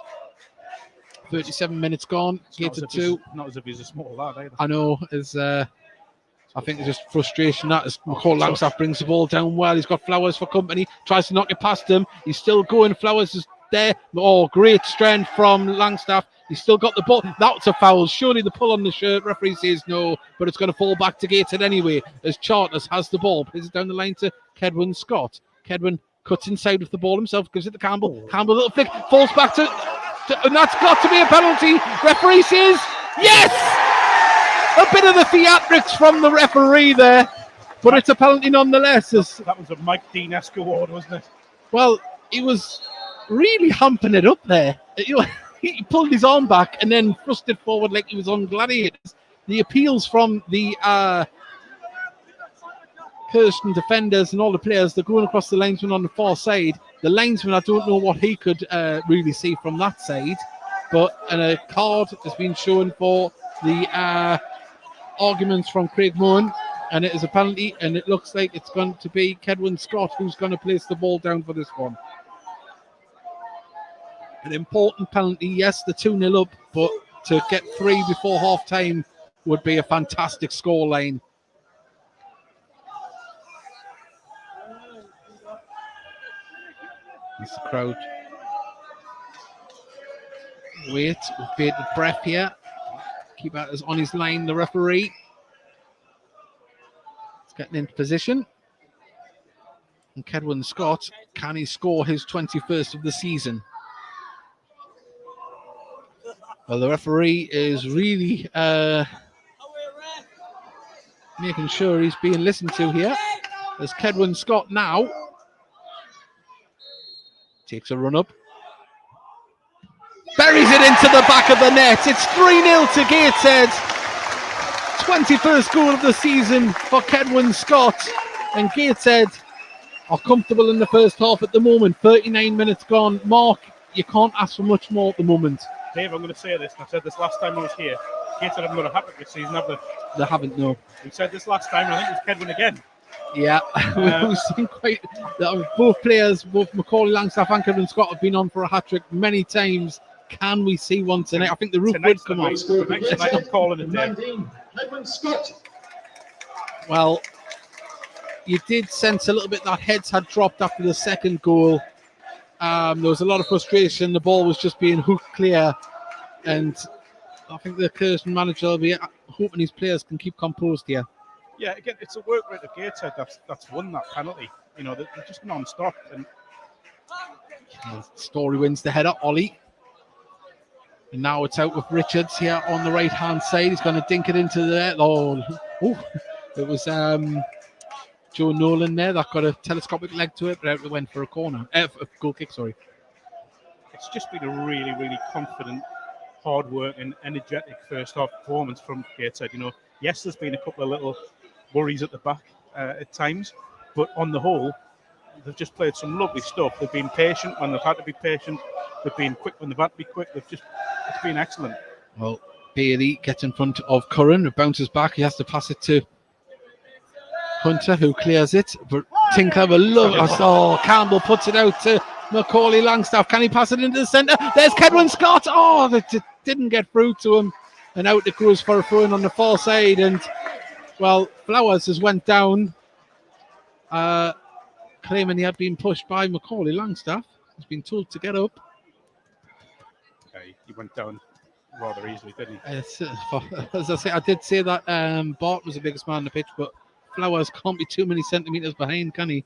37 minutes gone, Gator 2. Not as if he's a small lad either. I know, I think it's just frustration that as Macaulay Langstaff brings the ball down well. He's got Flowers for company, tries to knock it past him. He's still going. Flowers is there. Oh, great strength from Langstaff. He's still got the ball. That's a foul. Surely the pull on the shirt. Referee says no, but it's going to fall back to Gateshead anyway, as Charters has the ball. Plays it down the line to Kedwin Scott. Kedwin cuts inside with the ball himself, gives it to Campbell. Campbell, little flick, falls back to and that's got to be a penalty. Referee says yes! A bit of the theatrics from the referee there, but it's a penalty nonetheless. That was a Mike Dean-esque award, wasn't it? Well, he was really humping it up there. He pulled his arm back and then thrust it forward like he was on Gladiators. The appeals from the Curzon defenders and all the players, they're going across the linesman on the far side. The linesman, I don't know what he could really see from that side, but a card has been shown for the arguments from Craig Mohan. And it is a penalty, and it looks like it's going to be Kedwin Scott who's going to place the ball down for this one. An important penalty, yes, the 2-0 up, but to get 3 before half-time would be a fantastic scoreline. It's the crowd. Wait, with bated breath here. Keeper is on his line, the referee. It's getting into position. And Kedwin Scott, can he score his 21st of the season? Well, the referee is really making sure he's being listened to here. As Kedwin Scott now takes a run up. Buries it into the back of the net. It's 3-0 to Gateshead. 21st goal of the season for Kedwin Scott. And Gateshead are comfortable in the first half at the moment. 39 minutes gone. Mark, you can't ask for much more at the moment. Dave, I'm going to say this, and I said this last time I was here. Gateshead haven't got a hat-trick this season, have they? They haven't, no. We said this last time, and I think it was Kedwin again. Yeah, we've seen quite both players, both Macaulay Langstaff and Kedwin Scott, have been on for a hat-trick many times. Can we see one tonight? I think the roof would come off. Tonight I'm calling it, Dave. Well, you did sense a little bit that heads had dropped after the second goal. There was a lot of frustration. The ball was just being hooked clear. And I think the Curzon manager will be hoping his players can keep composed here. Yeah, again, it's a work rate of Gateshead that's won that penalty. You know, they're just non-stop. And Story wins the header, Ollie. And now it's out with Richards here on the right-hand side. He's going to dink it into the... it was Joe Nolan there that got a telescopic leg to it, but it went for a corner. A goal kick, sorry. It's just been a really, really confident, hard work and energetic first half performance from Gateshead. You know, yes, there's been a couple of little worries at the back at times, but on the whole, they've just played some lovely stuff. They've been patient when they've had to be patient. They've been quick when they've had to be quick. It's been excellent. Well, Bailey gets in front of Curran. It bounces back. He has to pass it to Hunter, who clears it. But Tinkler will love it. Oh, Campbell puts it out to Macaulay Langstaff. Can he pass it into the centre? There's Kedwin Scott. Oh, that didn't get through to him. And out it goes for a throw in on the far side. And, well, Flowers has went down, claiming he had been pushed by Macaulay Langstaff. He's been told to get up. He went down rather easily, didn't he? As I say, I did say that Bart was the biggest man on the pitch, but Flowers can't be too many centimetres behind, can he?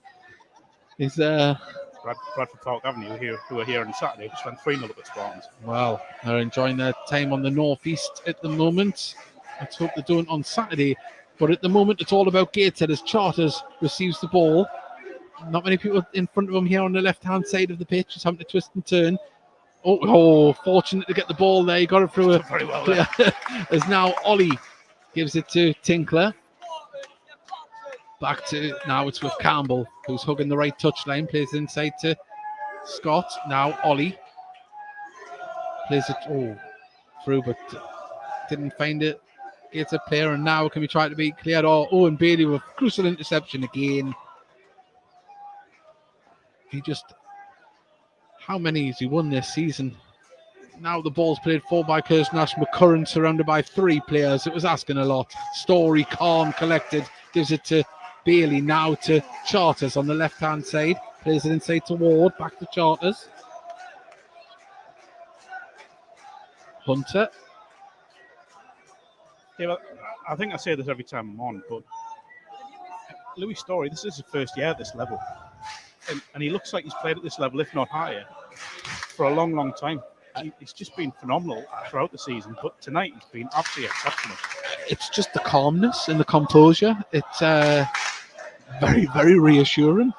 He's Bradford Park Avenue, who are here on Saturday, just went 3-0 up at Spartans. Well, they're enjoying their time on the northeast at the moment. Let's hope they don't on Saturday. But at the moment, it's all about Gateshead as Charters receives the ball. Not many people in front of him here on the left-hand side of the pitch. Just having to twist and turn. Oh, fortunate to get the ball there. He got it through very well there. As now Ollie gives it to Tinkler. Back to, now it's with Campbell, who's hugging the right touchline. Plays inside to Scott. Now Ollie plays it through, but didn't find it. Gets a player, and now can we try to be cleared? Owen Bailey with crucial interception again. How many has he won this season? Now the ball's played for by Curzon Ashton. McCurran surrounded by 3 players. It was asking a lot. Story, calm, collected. Gives it to Bailey, now to Charters on the left-hand side. Plays it inside to Ward. Back to Charters. Hunter. Yeah, well, I think I say this every time I'm on, but Louis Story, this is his first year at this level. And he looks like he's played at this level, if not higher, for a long, long time. He's just been phenomenal throughout the season, but tonight he's been absolutely exceptional. It's just the calmness and the composure. It's very, very reassuring.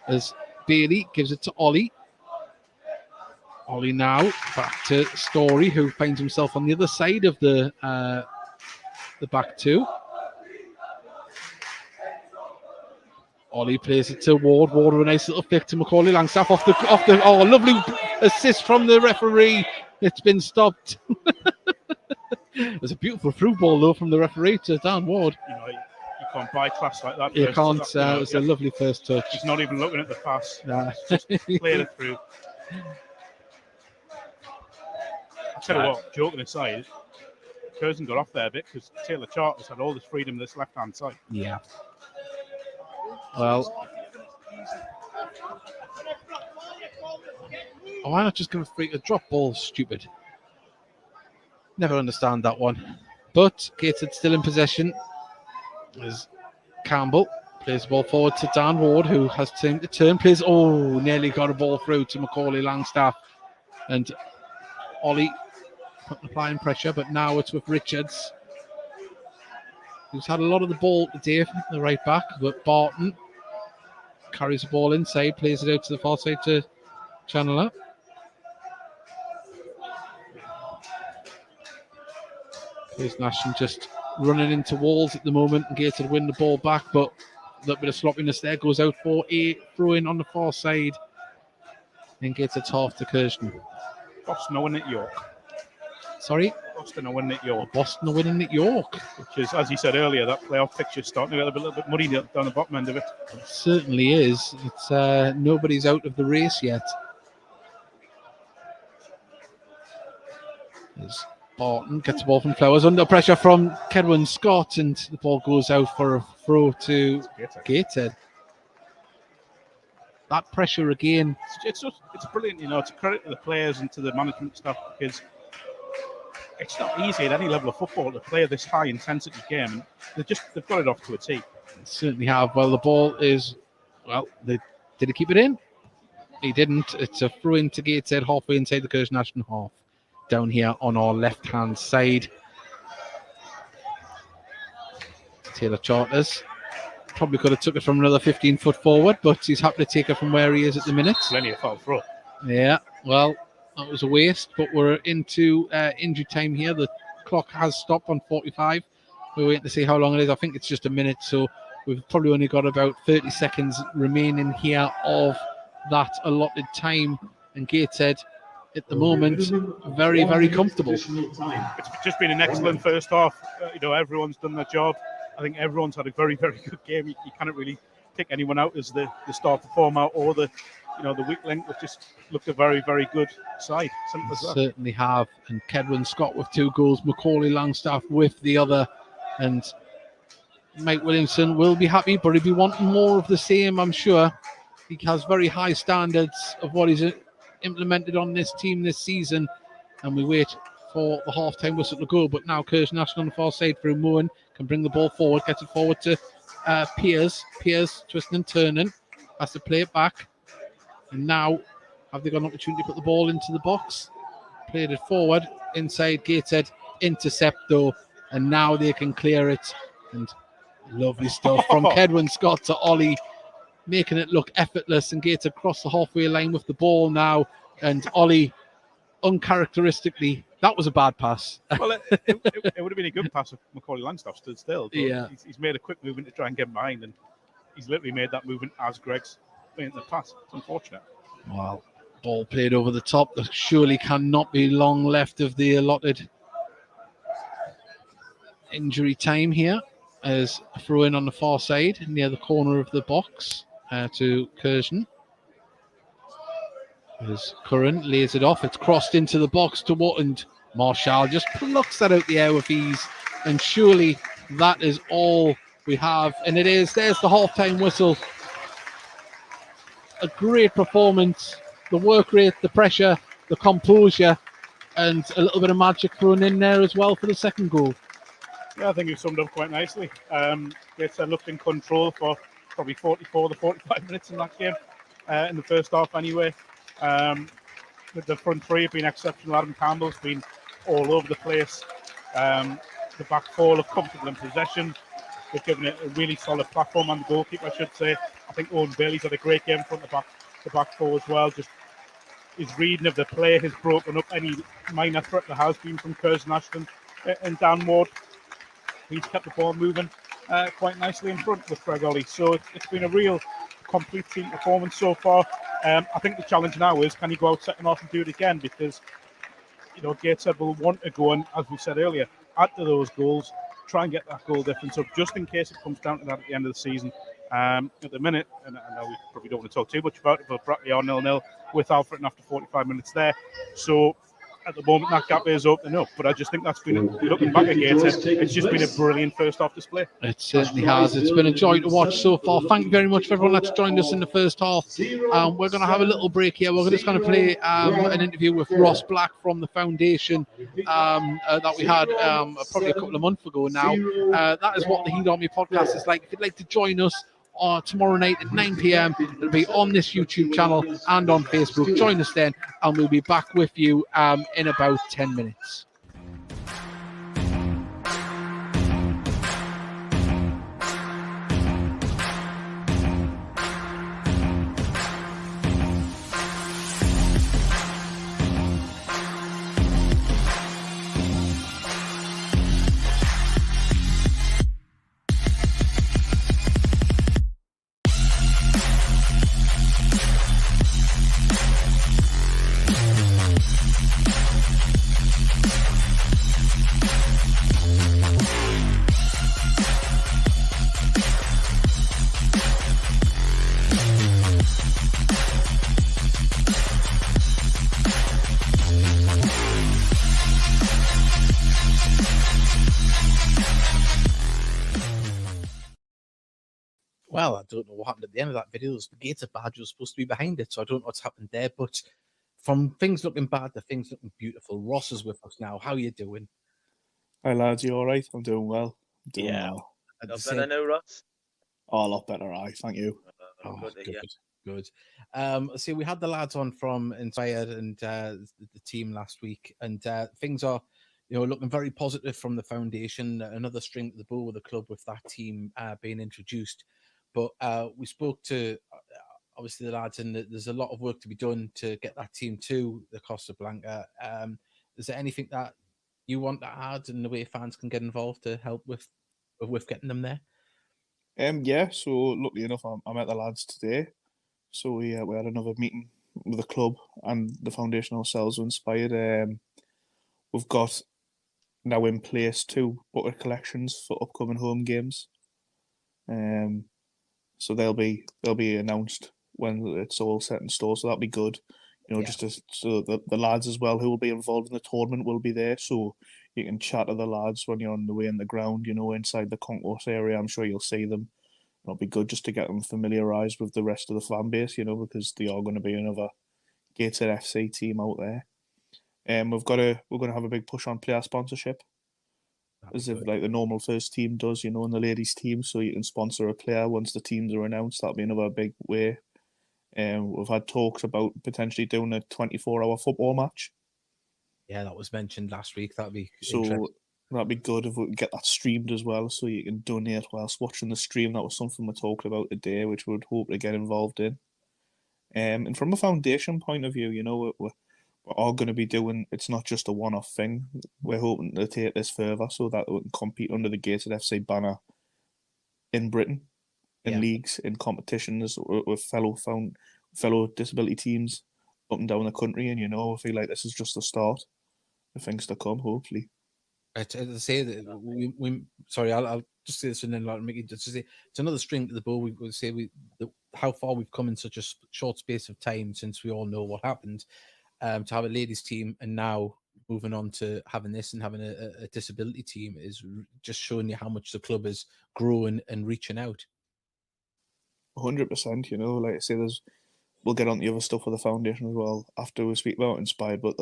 As Bailey gives it to Ollie. Ollie now back to Story, who finds himself on the other side of the back 2. Ollie plays it to Ward. Ward with a nice little flick to Macaulay Langstaff off the lovely assist from the referee. It's been stopped. There's a beautiful through ball though from the referee to Dan Ward. You know, You can't buy class like that. You first, can't. that, you know, It was a lovely first touch. He's not even looking at the pass. Nah. Just played it through. I tell you what, joking aside, Curzon got off there a bit because Taylor Charters had all this freedom this left-hand side. Yeah. Well, why not just give a drop ball? Stupid. Never understand that one. But Gateshead still in possession. As Campbell plays the ball forward to Dan Ward, who has time to turn. Nearly got a ball through to Macaulay Langstaff. And Ollie applying pressure, but now it's with Richards, who's had a lot of the ball today, the right back. But Barton carries the ball inside, plays it out to the far side to Chandler. Curzon Ashton just running into walls at the moment and Gateshead win the ball back, but a little bit of sloppiness there. Goes out for a throw in on the far side and Gateshead's half to Curzon. Boston are winning at York. Sorry? Boston are winning at York. Boston are winning at York. Which is, as you said earlier, that playoff picture is starting to get a little bit muddy down the bottom end of it. It certainly is. It's nobody's out of the race yet. As Barton gets the ball from Flowers under pressure from Kedwin Scott, and the ball goes out for a throw to Gateshead. That pressure again. It's brilliant, it's a credit to the players and to the management staff, because it's not easy at any level of football to play this high intensity game. And they've got it off to a T. They certainly have. Well, the ball is, did he keep it in? He didn't. It's a throw into Gateshead halfway inside the Curzon Ashton half. Down here on our left-hand side. Taylor Charters probably could have took it from another 15 foot forward, but he's happy to take it from where he is at the minute. Plenty of foul throw. Yeah, well, that was a waste, but we're into injury time here. The clock has stopped on 45. We're waiting to see how long it is. I think it's just a minute, so we've probably only got about 30 seconds remaining here of that allotted time. And Gateshead, at the moment, very, very comfortable. It's just been an excellent first half. Everyone's done their job. I think everyone's had a very, very good game. You cannot really pick anyone out as the star performer or the weak link. We've just looked a very, very good side. Simple as that. Certainly have. And Kedwin Scott with 2 goals, Macaulay Langstaff with the other. And Mike Williamson will be happy, but he'll be wanting more of the same, I'm sure. He has very high standards of what he's implemented on this team this season, and we wait for the half-time whistle to go. But now Curzon Ashton on the far side through Moen can bring the ball forward, gets it forward to Piers twisting and turning, has to play it back, and now have they got an opportunity to put the ball into the box? Played it forward inside Gateshead, intercept though, and now they can clear it. And lovely stuff from Kedwin Scott to Ollie, making it look effortless, and Gateshead across the halfway line with the ball now, and Ollie uncharacteristically, that was a bad pass. Well, it would have been a good pass if Macaulay Langstaff stood still. Yeah. He's made a quick movement to try and get behind, and he's literally made that movement as Greg's made the pass. It's unfortunate. Wow. Ball played over the top. There surely cannot be long left of the allotted injury time here, as a throw in on the far side near the corner of the box to Curzon. As Curran lays it off, it's crossed into the box to Watt, and Marshall just plucks that out the air with ease. And surely that is all we have. And it is. There's the half-time whistle. A great performance. The work rate, the pressure, the composure, and a little bit of magic thrown in there as well for the second goal. Yeah, I think you summed up quite nicely. Gateshead looked in control for probably 44 to 45 minutes in that game, in the first half anyway. The front three have been exceptional. Adam Campbell's been all over the place. The back four look comfortable in possession. They've given it a really solid platform, and the goalkeeper, I should say. I think Owen Bailey's had a great game from the back four as well. Just his reading of the play has broken up any minor threat there has been from Curzon Ashton. And Dan Ward, he's kept the ball moving quite nicely in front with Greg Ollie. So it's been a real complete team performance so far. I think the challenge now is, can you go out second half and do it again? Because Gateshead will want to go and, as we said earlier, add to those goals. try and get that goal difference up, just in case it comes down to that at the end of the season. At the minute, and I know we probably don't want to talk too much about it, but Brackley are 0-0 with Alfreton after 45 minutes there. So at the moment, that gap is opening up. But I just think that's been, looking back at Gateshead, it's just been a brilliant first half display. It certainly has. It's been a joy to watch so far. Thank you very much for everyone that's joined us in the first half. We're going to have a little break here. We're just going to play an interview with Ross Black from the foundation that we had probably a couple of months ago now. That is what the Heat Army podcast is like. If you'd like to join us tomorrow night at 9 p.m. It'll be on this YouTube channel and on Facebook. Join us then, and we'll be back with you in about 10 minutes. Well, I don't know what happened at the end of that video. The Gator badge was supposed to be behind it, so I don't know what's happened there. But from things looking bad to things looking beautiful, Ross is with us now. How are you doing? Hi, lads. You all right? I'm doing well. Well. Not better now, Ross? Oh, a lot better, thank you. Good. See, we had the lads on from Inspired and the team last week, and things are, looking very positive from the foundation. Another string to the bow with the club with that team being introduced. But we spoke to, obviously, the lads, and there's a lot of work to be done to get that team to the Costa Blanca. Is there anything that you want to add in the way fans can get involved to help with getting them there? Yeah, so luckily enough, I met the lads today. So we had another meeting with the club and the foundation ourselves, Inspired. We've got now in place 2 bucket collections for upcoming home games. So they'll be announced when it's all set in store. So that'll be good. So the lads as well who will be involved in the tournament will be there. So you can chat to the lads when you're on the way in the ground, inside the concourse area. I'm sure you'll see them. It'll be good just to get them familiarised with the rest of the fan base, because they are going to be another Gateshead FC team out there. We're going to have a big push on player sponsorship, as if like the normal first team does, and the ladies team. So you can sponsor a player once the teams are announced. That'll be another big way. We've had talks about potentially doing a 24-hour football match. Yeah, that was mentioned last week. That'd be good if we could get that streamed as well, so you can donate whilst watching the stream. That was something we talked about today, which we would hope to get involved in. And from a foundation point of view, we're all going to be doing. It's not just a one-off thing. We're hoping to take this further so that we can compete under the Gateshead FC banner in Britain, in leagues, in competitions with fellow disability teams up and down the country. And I feel like this is just the start of things to come, hopefully. To say that I'll just say this and then make it just say it's another string to the bow. We would say how far we've come in such a short space of time since we all know what happened. To have a ladies team and now moving on to having this and having a disability team is just showing you how much the club is growing and reaching out. 100%. Like I say, we'll get on the other stuff with the foundation as well after we speak about Inspired, but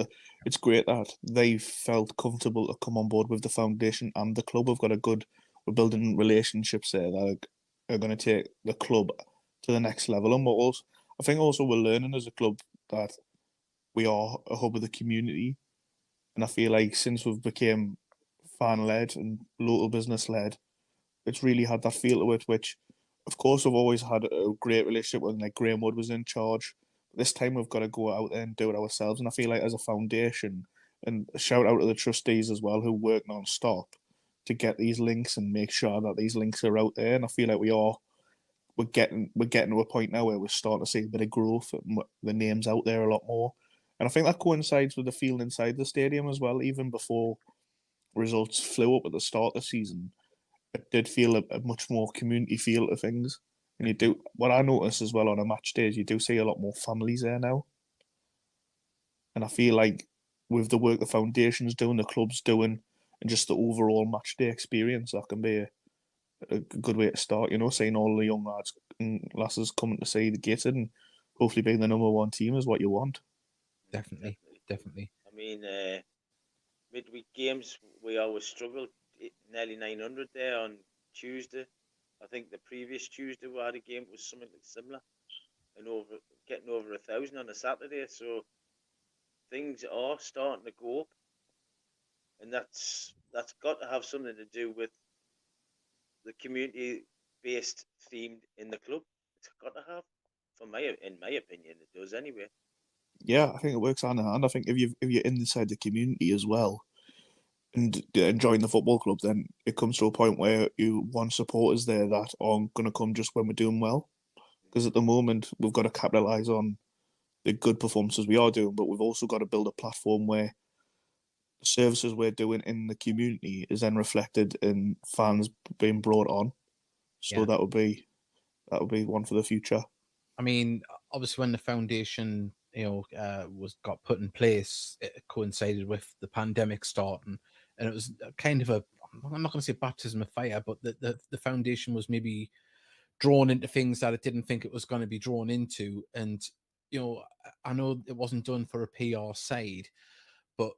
it's great that they felt comfortable to come on board with the foundation and the club. We're building relationships there that are going to take the club to the next level. And I think also we're learning as a club that we are a hub of the community. And I feel like since we've become fan-led and local business-led, it's really had that feel to it, which, of course, we've always had a great relationship when Graham Wood was in charge. This time we've got to go out there and do it ourselves. And I feel like as a foundation, and a shout out to the trustees as well who work non-stop to get these links and make sure that these links are out there. And I feel like we're getting to a point now where we're starting to see a bit of growth and the name's out there a lot more. And I think that coincides with the feeling inside the stadium as well, even before results flew up at the start of the season, it did feel a much more community feel to things. And you do, what I notice as well on a match day is you do see a lot more families there now. And I feel like with the work the foundation's doing, the club's doing, and just the overall match day experience, that can be a good way to start, seeing all the young lads and lasses coming to see the Gateshead and hopefully being the number one team is what you want. Definitely. I mean, midweek games, we always struggled. Nearly 900 there on Tuesday. I think the previous Tuesday we had a game was something similar, and getting over 1,000 on a Saturday. So things are starting to go up, and that's got to have something to do with the community-based theme in the club. It's got to have, in my opinion, it does anyway. Yeah, I think it works hand in hand. I think if you're inside the community as well and enjoying the football club, then it comes to a point where you want supporters there that aren't going to come just when we're doing well. Because at the moment, we've got to capitalise on the good performances we are doing, but we've also got to build a platform where the services we're doing in the community is then reflected in fans being brought on. So that would be one for the future. I mean, obviously, when the foundation, got put in place, it coincided with the pandemic starting, and it was kind of I'm not going to say baptism of fire, but the foundation was maybe drawn into things that it didn't think it was going to be drawn into. And I know it wasn't done for a PR side, but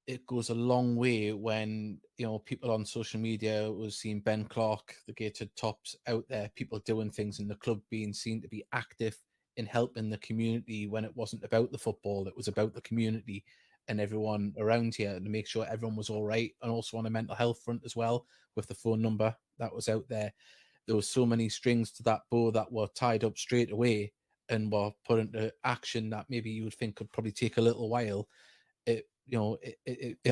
it goes a long way when people on social media was seeing Ben Clark, the Gateshead tops out there, people doing things in the club, being seen to be active in helping the community when it wasn't about the football, it was about the community and everyone around here, and to make sure everyone was all right. And also on a mental health front as well, with the phone number that was out there. There were so many strings to that bow that were tied up straight away and were put into action that maybe you would think could probably take a little while. I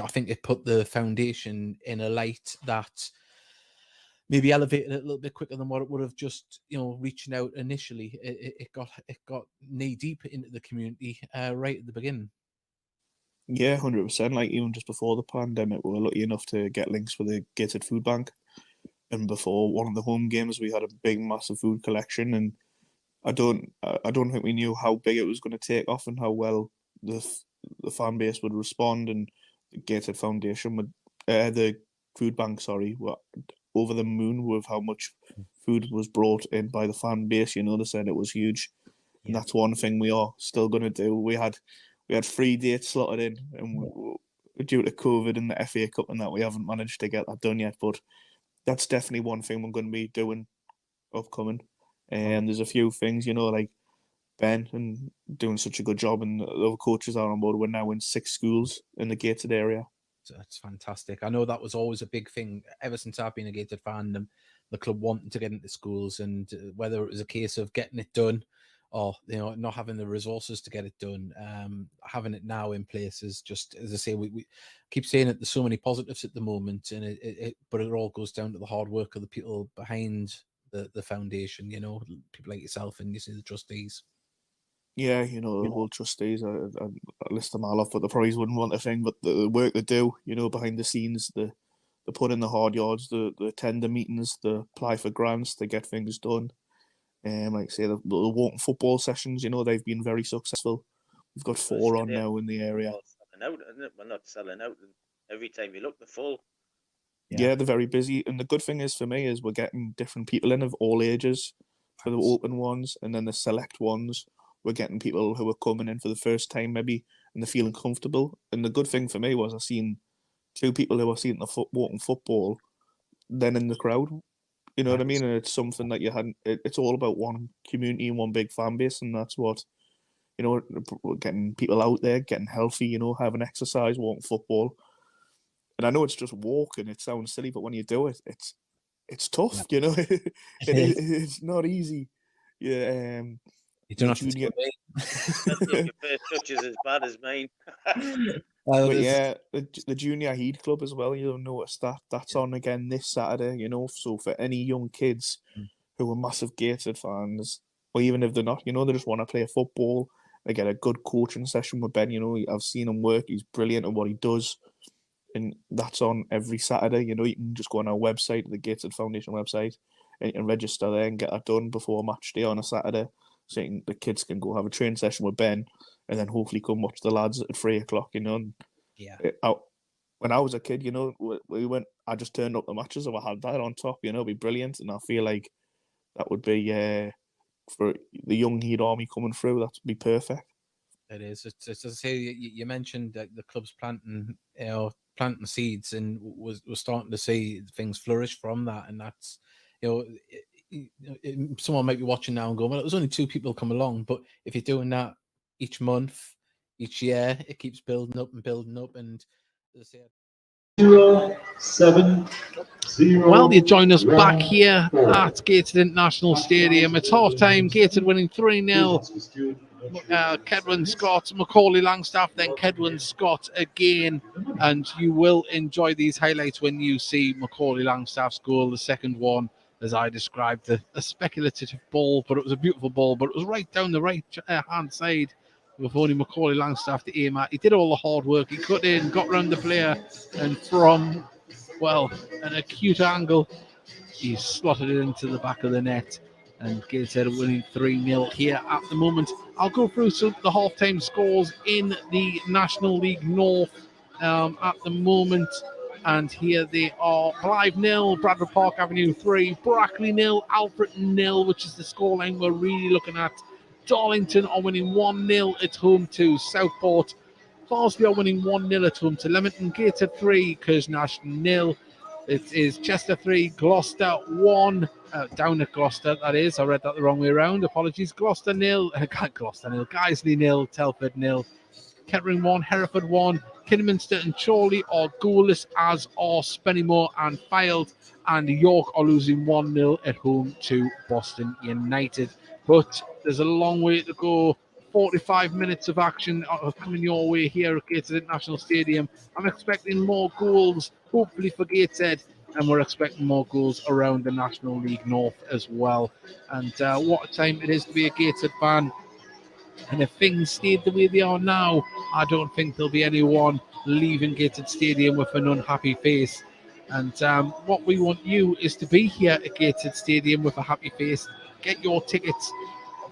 think it put the foundation in a light that maybe elevated it a little bit quicker than what it would have just, reaching out initially. It got knee deep into the community right at the beginning. Yeah, 100%. Like even just before the pandemic, we were lucky enough to get links with the Gateshead Food Bank. And before one of the home games, we had a big, massive food collection. And I don't think we knew how big it was going to take off and how well the fan base would respond. And the Gateshead Foundation would, the food bank, were over the moon with how much food was brought in by the fan base. They said it was huge. Yeah. And that's one thing we are still going to do. We had 3 dates slotted in, and due to COVID and the FA Cup and that, we haven't managed to get that done yet. But that's definitely one thing we're going to be doing upcoming. And there's a few things, like Ben and doing such a good job, and the other coaches are on board. We're now in 6 schools in the Gateshead area. So it's fantastic. I know that was always a big thing ever since I've been a Gateshead fan. The club wanting to get into schools, and whether it was a case of getting it done or not having the resources to get it done, having it now in place is just, as I say, we keep saying it. There's so many positives at the moment, and but it all goes down to the hard work of the people behind the foundation. People like yourself and the trustees. Yeah, the whole trustees, I list them all off, but they probably wouldn't want a thing, but the work they do, behind the scenes, they put in the hard yards, the tender meetings, they apply for grants, they get things done. Like say the walking football sessions, they've been very successful. We've got 4 on now in the area. We're not selling out. Every time you look, they're full. Yeah, they're very busy. And the good thing is for me is we're getting different people in of all ages for the open ones, and then the select ones, we're getting people who are coming in for the first time maybe, and they're feeling comfortable. And the good thing for me was I seen 2 people who were seeing the walking football then in the crowd. You know what I mean? And it's something that you hadn't. It's all about one community and one big fan base, and that's what getting people out there, getting healthy. Having exercise, walking football. And I know it's just walking. It sounds silly, but when you do it, it's tough. Yeah. It's not easy. Yeah. You don't have to your first touch is as bad as mine. But yeah, the Junior Heed Club as well, you'll notice that's on again this Saturday, so for any young kids who are massive Gateshead fans, or even if they're not, they just want to play football, they get a good coaching session with Ben, I've seen him work, he's brilliant at what he does, and that's on every Saturday. You know, you can just go on our website, the Gateshead Foundation website, and you can register there and get that done before match day on a Saturday. So the kids can go have a training session with Ben, and then hopefully come watch the lads at 3:00. You know, and Yeah. When I was a kid, you know, we went. I just turned up the matches, and I had that on top. You know, it'd be brilliant, and I feel like that would be for the young Heat Army coming through. That'd be perfect. It is. It's as I say, you mentioned that the club's planting seeds, and we're starting to see things flourish from that. And that's, someone might be watching now and going, well, it was only 2 people come along. But if you're doing that each month, each year, it keeps building up and building up. And as I say, 0-7-0. Well, you join us back here at Gateshead International Stadium. It's half time. Gateshead winning 3-0. Kedwin Scott, Macaulay Langstaff, then Kedwin Scott again. And you will enjoy these highlights when you see Macaulay Langstaff's goal, the second one, as I described, a speculative ball, but it was a beautiful ball, but it was right down the right hand side with only Macaulay Langstaff to aim at. He did all the hard work. He cut in, got round the player, and from, well, an acute angle, he slotted it into the back of the net. And Gateshead are winning 3-0 here at the moment. I'll go through some of the half-time scores in the National League North at the moment. And here they are: Blythe 0, Bradford Park Avenue 3, Brackley 0, Alfred 0, which is the scoreline we're really looking at. Darlington are winning 1-0 at home to Southport. Farsley are winning 1-0 at home to Leamington. Gateshead 3, Curzon Ashton 0. It is Chester 3, Gloucester 1. Down at Gloucester, that is. I read that the wrong way around. Apologies. Gloucester 0. Gloucester 0. Guiseley 0. Telford 0. Kettering 1. Hereford 1. Kidderminster and Chorley are goalless, as are Spennymoor and Fylde. And York are losing 1-0 at home to Boston United. But there's a long way to go. 45 minutes of action are coming your way here at Gateshead International Stadium. I'm expecting more goals, hopefully for Gateshead, and we're expecting more goals around the National League North as well. And what a time it is to be a Gateshead fan. And if things stayed the way they are now, I don't think there'll be anyone leaving Gateshead Stadium with an unhappy face. And what we want you is to be here at Gateshead Stadium with a happy face. Get your tickets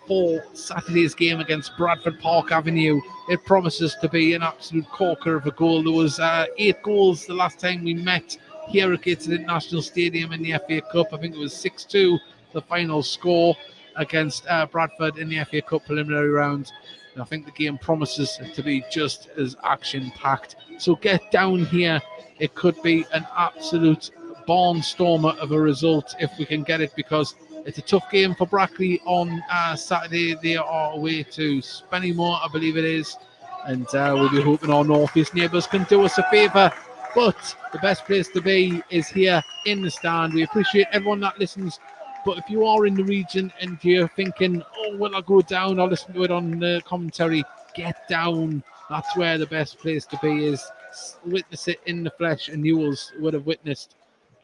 for Saturday's game against Bradford Park Avenue. It promises to be an absolute corker of a goal. There was 8 goals the last time we met here at Gateshead International Stadium in the FA Cup. I think it was 6-2, the final score against Bradford in the FA Cup preliminary round. And I think the game promises to be just as action-packed. So get down here. It could be an absolute barnstormer of a result if we can get it, because it's a tough game for Brackley on Saturday. They are away to Spennymoor, I believe it is. And we'll be hoping our North East neighbours can do us a favour. But the best place to be is here in the stand. We appreciate everyone that listens. But if you are in the region and you're thinking, oh, will I go down? I'll listen to it on the commentary. Get down. That's where the best place to be is. Witness it in the flesh, and you would have witnessed,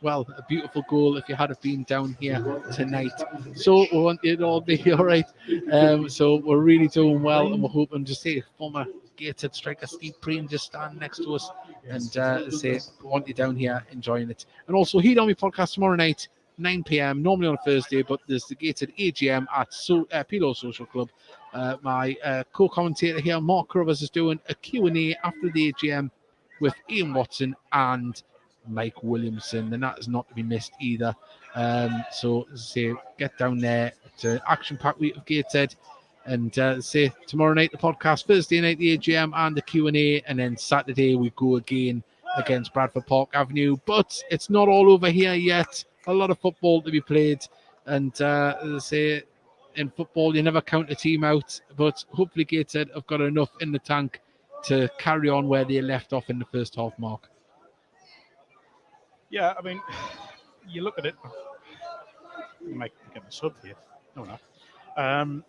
well, a beautiful goal if you had been down here tonight. So we want it all to be all right. So we're really doing well, and we're hoping to see former Gateshead striker Steve Preen just stand next to us and say, we want you down here enjoying it. And also, Heat Army podcast tomorrow night, 9 p.m, normally on a Thursday, but there's the Gateshead AGM at Pilo Social Club. My co-commentator here, Mark Crovers, is doing a Q&A after the AGM with Ian Watson and Mike Williamson, and that is not to be missed either. So say get down there to action-packed week of Gateshead, and say tomorrow night the podcast, Thursday night the AGM and the Q&A, and then Saturday we go again against Bradford Park Avenue. But it's not all over here yet. A lot of football to be played, and as I say, in football you never count a team out, but hopefully Gateshead have got enough in the tank to carry on where they left off in the first half, Mark. Yeah, I mean, you look at it. You might get a sub here. No.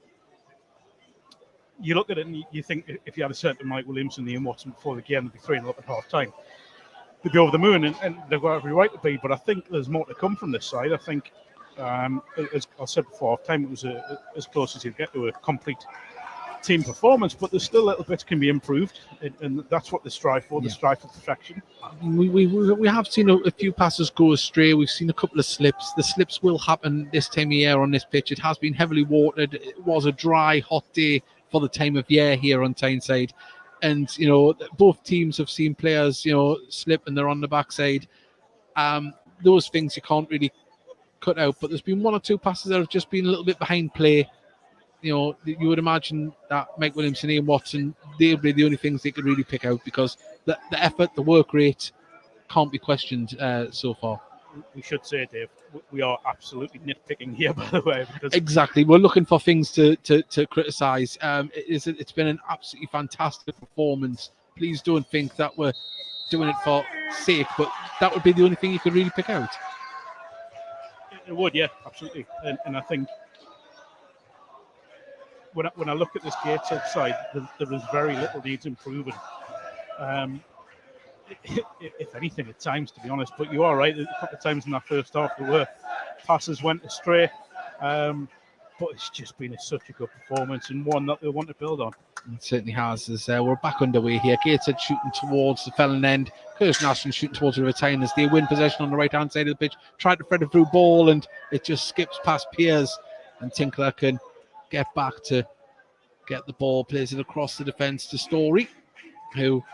You look at it and you think if you had a certain Mike Williamson and Ian Watson before the game, they'd be 3-0 up at half time. They'd be over the moon, and they've got every right to be. But I think there's more to come from this side. I think, as I said before, half time it was as close as you'd get to a complete team performance, but there's still little bits can be improved, and that's what they strive for. They Yeah. strive for perfection. We have seen a few passes go astray. We've seen a couple of slips. The slips will happen this time of year on this pitch. It has been heavily watered. It was a dry, hot day for the time of year here on Tyneside. And, both teams have seen players, slip and they're on the backside. Those things you can't really cut out. But there's been one or two passes that have just been a little bit behind play. You would imagine that Mike Williamson, Ian Watson, they'll be the only things they could really pick out, because the effort, the work rate can't be questioned so far. We should say, Dave, we are absolutely nitpicking here, by the way. Because Exactly. We're looking for things to criticise. It's been an absolutely fantastic performance. Please don't think that we're doing it for sake, but that would be the only thing you could really pick out. it would, yeah, absolutely. And I think when I look at this Gateshead side, there is very little needs improving. If anything, at times, to be honest. But you are right. A couple of times in that first half, there were passes went astray. But it's just been such a good performance, and one that they want to build on. It certainly has. As we're back underway here. Gateshead shooting towards the Felon end. Curzon Ashton shooting towards the retain as they win possession on the right-hand side of the pitch. Tried to thread it through ball, and it just skips past Piers. And Tinkler can get back to get the ball. Plays it across the defence to Story, who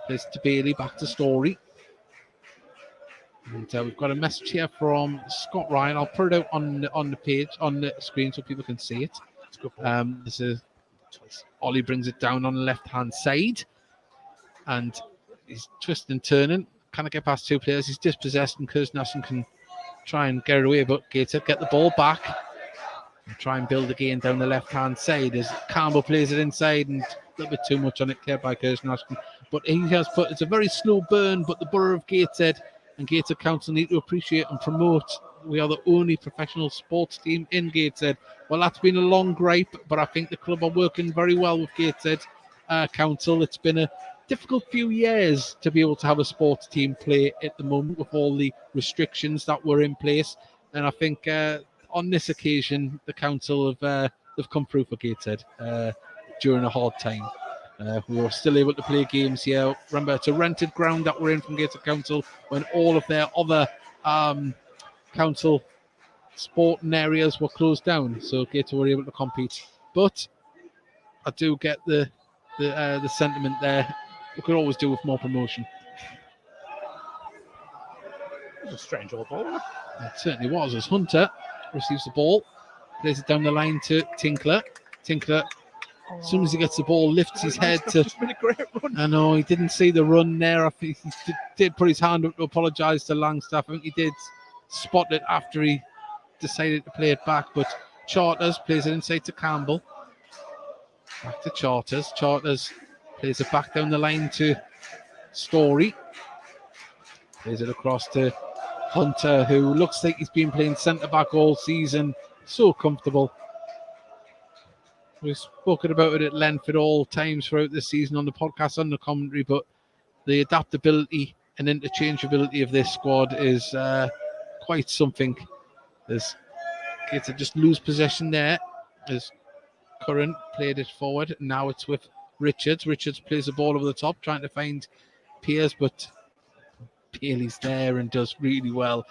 plays to Bailey, back to Story. And we've got a message here from Scott Ryan. I'll put it out on the page, on the screen, so people can see it. This is Ollie brings it down on the left-hand side, and he's twisting and turning. Can't get past two players. He's dispossessed, and Curzon Ashton can try and get it away, but Gateshead get the ball back and try and build again down the left-hand side as Campbell plays it inside, and a little bit too much on it, cleared by Curzon Ashton. But he has put, it's a very slow burn, but the borough of Gateshead and Gateshead Council need to appreciate and promote. We are the only professional sports team in Gateshead. Well, that's been a long gripe, but I think the club are working very well with Gateshead Council. It's been a difficult few years to be able to have a sports team play at the moment with all the restrictions that were in place. And I think on this occasion, the council have come through for Gateshead during a hard time. We were still able to play games here. Remember, it's a rented ground that we're in from Gateshead Council when all of their other council sporting areas were closed down. So Gateshead were able to compete. But I do get the sentiment there. We could always do with more promotion. It was a strange old ball, wasn't it? It certainly was, as Hunter receives the ball, plays it down the line to Tinkler. Tinkler, as soon as he gets the ball, lifts his head to... It's been a great run. I know, he didn't see the run there. I think he did put his hand up to apologise to Langstaff. I think he did spot it after he decided to play it back. But Charters plays it inside to Campbell. Back to Charters. Charters plays it back down the line to Story. Plays it across to Hunter, who looks like he's been playing centre-back all season. So comfortable. We've spoken about it at length at all times throughout the season on the podcast, on the commentary, but the adaptability and interchangeability of this squad is quite something. There's Gateshead just lose possession there as Curran played it forward. Now it's with Richards. Richards plays the ball over the top, trying to find Piers, but Bailey's there and does really well.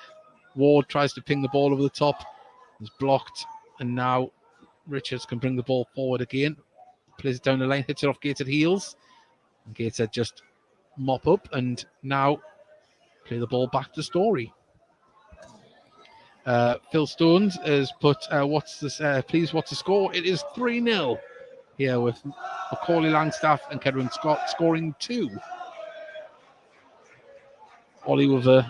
Ward tries to ping the ball over the top. It's blocked, and now Richards can bring the ball forward again. Plays it down the line, hits it off Gateshead heels. And Gateshead just mop up and now play the ball back to Story. Phil Stones has put, please, what's the score? It is 3-0 here with Macaulay Langstaff and Kedwin Scott scoring 2. Ollie with a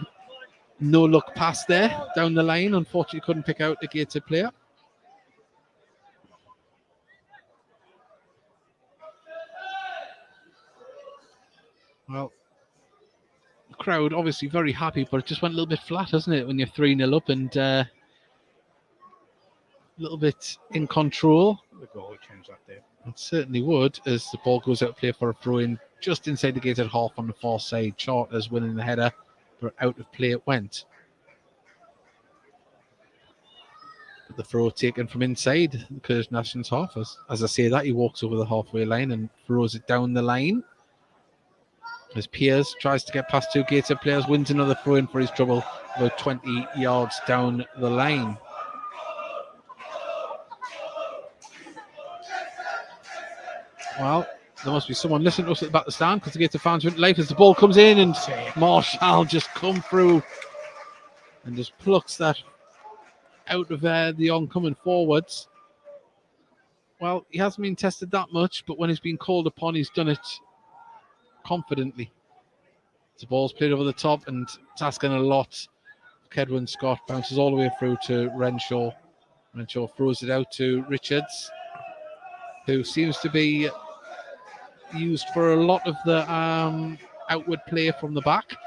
no-look pass there down the line. Unfortunately, couldn't pick out the Gateshead player. Well, the crowd obviously very happy, but it just went a little bit flat, hasn't it, when you're 3-0 up and a little bit in control. The goal would change that day. It certainly would, as the ball goes out of play for a throw-in just inside the Gateshead half on the far side. Charters winning the header, but out of play it went. The throw taken from inside Curzon Ashton's half. As I say that, he walks over the halfway line and throws it down the line. As Piers tries to get past two Gateshead players, wins another throw in for his trouble, about 20 yards down the line. Well, there must be someone listening to us at the back of the stand because the Gateshead fans went life as the ball comes in and Marshall just come through and just plucks that out of the oncoming forwards. Well, he hasn't been tested that much, but when he's been called upon, he's done it confidently. The ball's played over the top and it's asking a lot. Kedwin Scott bounces all the way through to Renshaw. Renshaw throws it out to Richards, who seems to be used for a lot of the outward play from the back.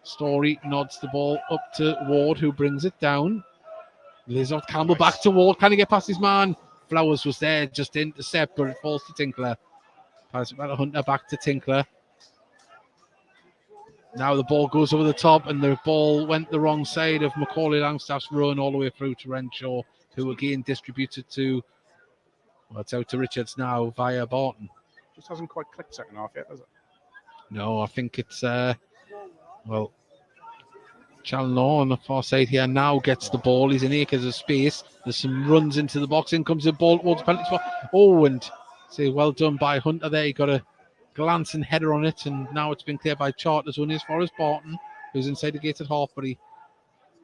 Story nods the ball up to Ward, who brings it down. Lizard Campbell back to Ward. Can he get past his man? Flowers was there just to intercept, but it falls to Tinkler. Pass it back to Hunter, back to Tinkler. Now the ball goes over the top, and the ball went the wrong side of Macaulay Langstaff's run all the way through to Renshaw, who again distributed to, well, it's out to Richards now via Barton. Just hasn't quite clicked second half yet, has it? No, I think it's, Challenor on the far side here now gets the ball. He's in acres of space. There's some runs into the box. In comes the ball towards the penalty spot. Oh, and say well done by Hunter there. He got a glancing header on it, and now it's been cleared by Charters only as far as Barton, who's inside the gated half, but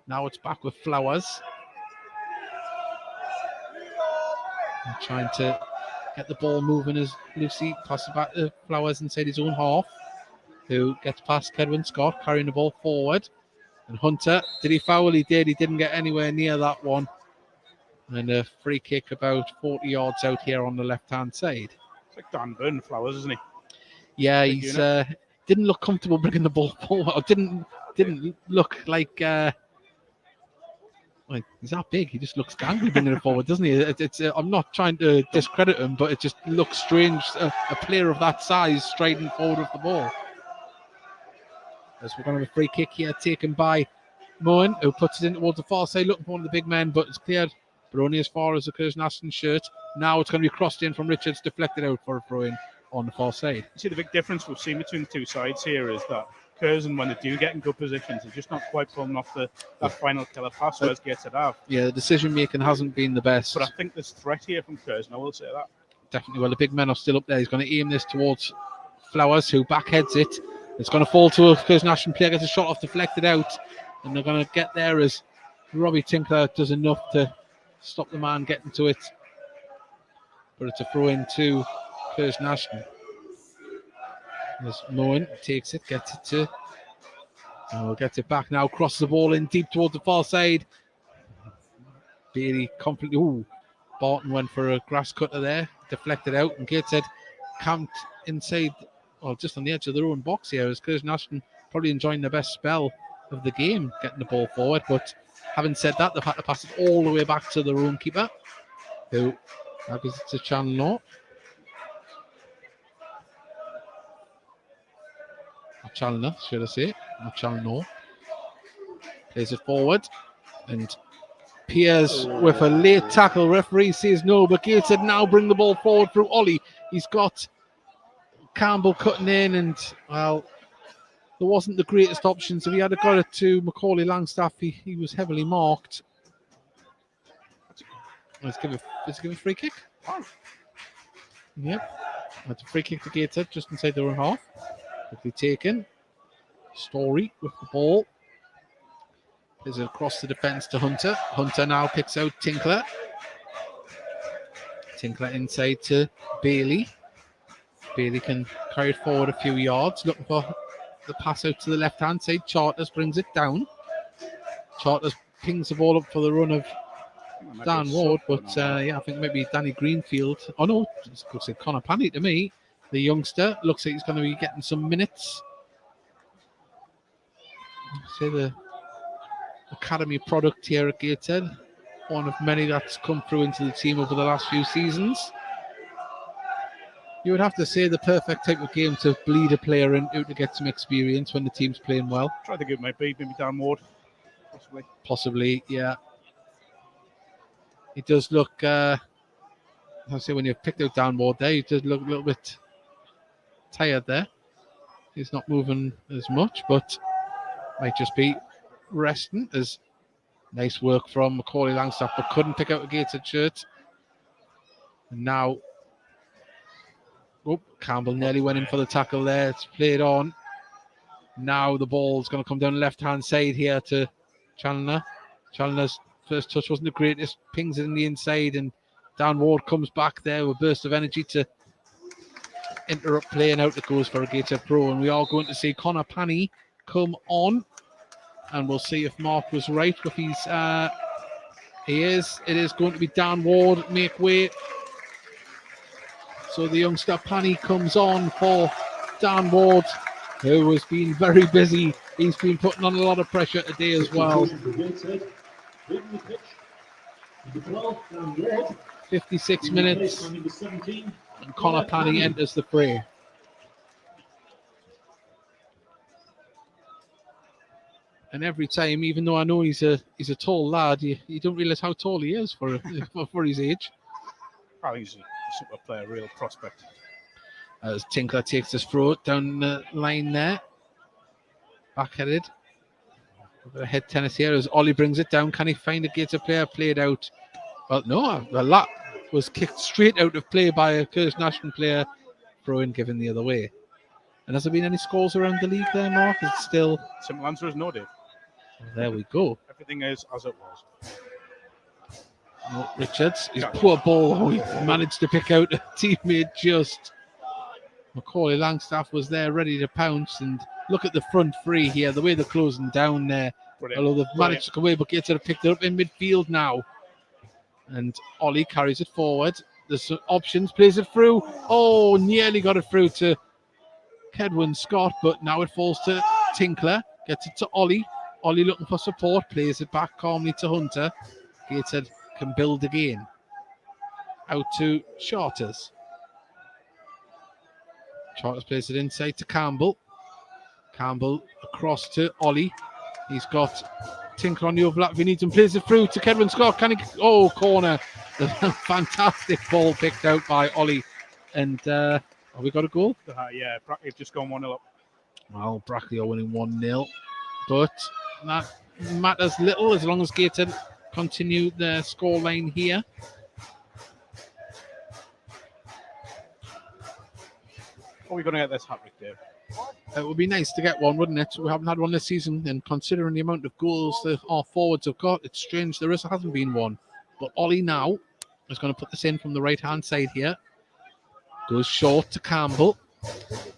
now it's back with Flowers. And trying to get the ball moving as Lucy passes back to Flowers inside his own half, who gets past Kedwin Scott, carrying the ball forward. And Hunter, did he foul? He did. He didn't get anywhere near that one. And a free kick about 40 yards out here on the left-hand side. It's like Dan Byrne Flowers, isn't he? Yeah, he's didn't look comfortable bringing the ball forward. Or didn't look like he's that big. He just looks gangly bringing it forward, doesn't he? It's I'm not trying to discredit him, but it just looks strange. A player of that size striding forward with the ball. As we're going to have a free kick here taken by Moen, who puts it in towards the far side, looking for one of the big men, but it's cleared, but only as far as the Curzon Ashton shirt. Now it's going to be crossed in from Richards, deflected out for a throw-in on the far side. You see, the big difference we've seen between the two sides here is that Curzon, when they do get in good positions, they're just not quite pulling off that final killer pass, whereas Gateshead have. Yeah, the decision-making hasn't been the best. But I think there's threat here from Curzon, I will say that. Definitely. Well, the big men are still up there. He's going to aim this towards Flowers, who backheads it. It's going to fall to a Curzon Ashton player, gets a shot off, deflected out, and they're going to get there as Robbie Tinkler does enough to stop the man getting to it. But it's a throw in to Curzon Ashton. As Moen takes it, gets it to, gets it back now, crosses the ball in deep towards the far side. Bailey confidently, Barton went for a grass cutter there, deflected out, and Gateshead camped inside, just on the edge of their own box here, as Curzon Ashton probably enjoying the best spell of the game, getting the ball forward. But having said that, they've had to pass it all the way back to their own keeper, who now gives it to Challenor. Challenger, should I say? Not Challenor. Plays it forward, and Piers with a late tackle. Referee says no, but Gateshead now bring the ball forward through Ollie. He's got Campbell cutting in, and well, there wasn't the greatest options. If he had got it to Macaulay Langstaff, he was heavily marked. Let's give a free kick. Yep, that's a free kick to Gateshead just inside their own half. Quickly taken. Story with the ball. Plays it across the defence to Hunter. Hunter now picks out Tinkler. Tinkler inside to Bailey. Bailey can carry it forward a few yards, looking for the pass out to the left-hand side. Charters brings it down. Charters pings the ball up for the run of Dan Ward, but I think maybe Danny Greenfield. Oh no, it looks like Connor Panny to me. The youngster looks like he's going to be getting some minutes. Say the academy product here at Gateshead, one of many that's come through into the team over the last few seasons. You would have to say the perfect type of game to bleed a player into to get some experience when the team's playing well. Try to think it might be maybe Dan Ward, possibly. Possibly, yeah. He does look, I say when you've picked out downward there, he does look a little bit tired there. He's not moving as much, but might just be resting. As nice work from Macaulay Langstaff, but couldn't pick out a Gateshead shirt. And now, Campbell nearly went in for the tackle there. It's played on. Now the ball's going to come down the left-hand side here to Chandler. Chandler's first touch wasn't the greatest. Pings it in the inside, and Dan Ward comes back there with a burst of energy to interrupt play, and out it goes for a Gateshead Pro. And we are going to see Connor Panny come on, and we'll see if Mark was right with his. He is. It is going to be Dan Ward make way. So the youngster Panny comes on for Dan Ward, who has been very busy. He's been putting on a lot of pressure today as well. 56 minutes, and Connor Panny enters the fray. And every time, even though I know he's a tall lad, you don't realise how tall he is for his age. I think he's a super player, real prospect. As Tinkler takes his throw down the line there. Back-headed. A bit of head tennis here as Ollie brings it down. Can he find a Gateshead player? Played out. Well, no, that was kicked straight out of play by a Curzon Ashton player. Throw-in given the other way. And has there been any scores around the league there, Mark? Is it still... Simple answer is no, Dave. Well, there we go. Everything is as it was. Oh, Richards, his poor ball. He managed to pick out a teammate just. Macaulay Langstaff was there ready to pounce, and look at the front three here, the way they're closing down there. Brilliant. Although they've managed to come away, but Gateshead have picked it up in midfield now. And Ollie carries it forward. There's some options, plays it through. Oh, nearly got it through to Kedwin Scott, but now it falls to Tinkler. Gets it to Ollie. Ollie looking for support, plays it back calmly to Hunter. Gateshead can build again. Out to Charters. Charters plays it inside to Campbell. Campbell across to Ollie. He's got Tinker on the overlap if he needs him. Plays it through to Kedwin Scott. Can he? Oh, corner. Fantastic ball picked out by Ollie. And have we got a goal? Yeah, Brackley have just gone 1-0 up. Well, Brackley are winning 1-0. But that matters little as long as Gateshead continue their scoreline here. Are we going to get this hat-trick, Dave? It would be nice to get one, wouldn't it? We haven't had one this season, and considering the amount of goals that our forwards have got, it's strange there hasn't been one. But Ollie now is going to put this in from the right-hand side here. Goes short to Campbell.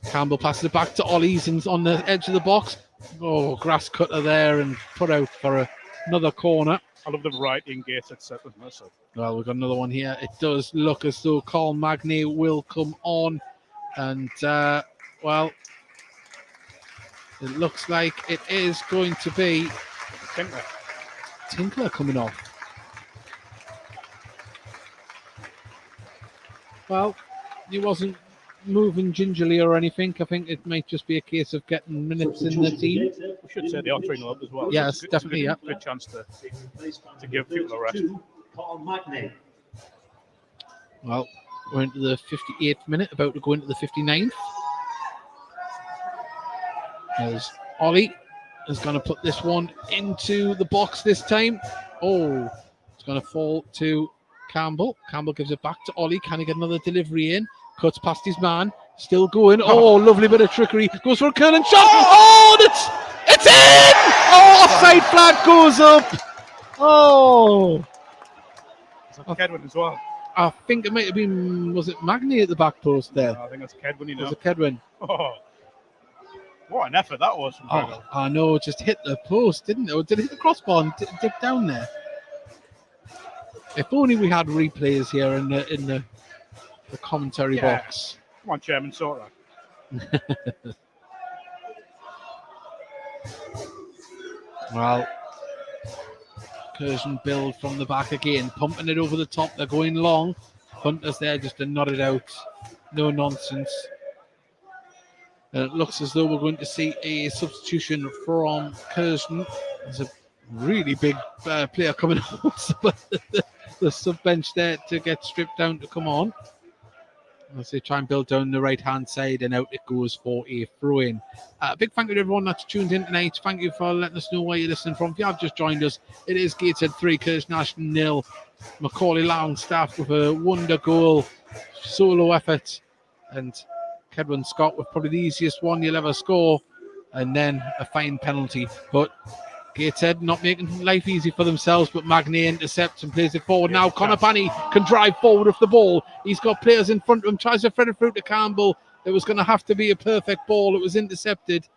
Campbell passes it back to Ollie. He's on the edge of the box. Oh, grass cutter there and put out for another corner. I love the variety in Gateshead set, doesn't it? So. Well, we've got another one here. It does look as though Carl Magny will come on. And, well, it looks like it is going to be Tinkler coming off. Well, he wasn't moving gingerly or anything. I think it might just be a case of getting minutes in the team. We should say they are 3-0 up as well. Yes, so definitely. It's a good chance to give people a rest. Well, we're into the 58th minute, about to go into the 59th. As Ollie is going to put this one into the box this time. Oh, it's going to fall to Campbell. Campbell gives it back to Ollie. Can he get another delivery in? Cuts past his man. Still going. Oh, lovely bit of trickery. Goes for a curling shot. Oh, it's in! Oh, offside flag goes up. Oh. Is that Kedwin as well? I think it might have been, was it Magny at the back post there? No, I think that's Kedwin, you know. Was it Kedwin? Oh, what an effort that was from Kedwin. I know, just hit the post, didn't it? Or did it hit the crossbar and dip down there? If only we had replays here in the commentary box. Come on, Chairman, sort that. Well, Curzon build from the back again, pumping it over the top. They're going long. Hunter's there just to nod it out. No nonsense. And it looks as though we're going to see a substitution from Curzon. There's a really big player coming out. the sub bench there to get stripped down to come on. As they try and build down the right-hand side, and out it goes for a throw-in. Big thank you to everyone that's tuned in tonight. Thank you for letting us know where you're listening from. If you have just joined us, it is Gateshead 3, Curzon Ashton 0. Macaulay Longstaff with a wonder goal, solo effort, and Kedwin Scott with probably the easiest one you'll ever score, and then a fine penalty. But Gateshead not making life easy for themselves, but Magnet intercepts and plays it forward. Now Conor Panny can drive forward with the ball. He's got players in front of him, tries to thread it through to Campbell. It was going to have to be a perfect ball. It was intercepted.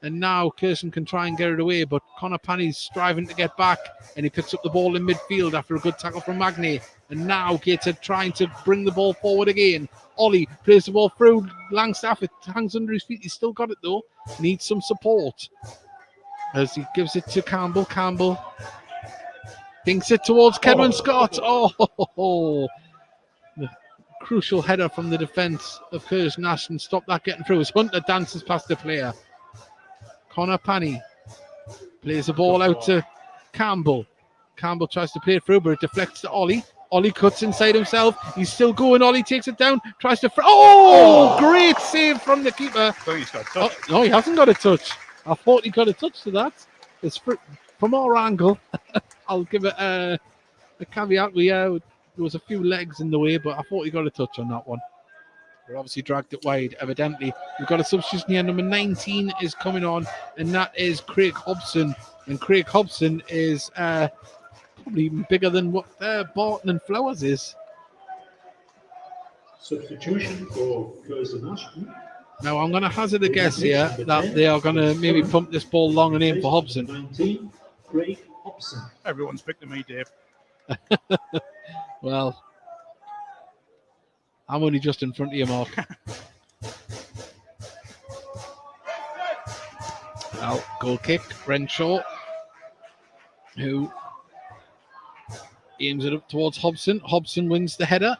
And now Curzon can try and get it away, but Conor Panny's striving to get back, and he picks up the ball in midfield after a good tackle from Magnet. And now Gateshead trying to bring the ball forward again. Ollie plays the ball through Langstaff. It hangs under his feet. He's still got it though. Needs some support. As he gives it to Campbell. Campbell thinks it towards Kedwin Scott. Oh, the crucial header from the defence of Curzon Ashton. Stop that getting through as Hunter dances past the player. Conor Panny plays the ball out to Campbell. Campbell tries to play it through, but it deflects to Ollie. Ollie cuts inside himself. He's still going. Ollie takes it down. Tries to... great save from the keeper. So he's got touch. No, he hasn't got a touch. I thought he got a touch to that. It's from our angle. I'll give it a caveat. There was a few legs in the way, but I thought he got a touch on that one. We're obviously dragged it wide, evidently. We've got a substitution here. Number 19 is coming on, and that is Craig Hobson. And Craig Hobson is probably even bigger than what Barton and Flowers is. Substitution for Curzon Ashton. Now, I'm going to hazard a guess here that they are going to maybe pump this ball long and aim for Hobson. 19, Craig Hobson. Everyone's picked me, Dave. Well, I'm only just in front of you, Mark. Well, goal kick, Renshaw, who aims it up towards Hobson. Hobson wins the header.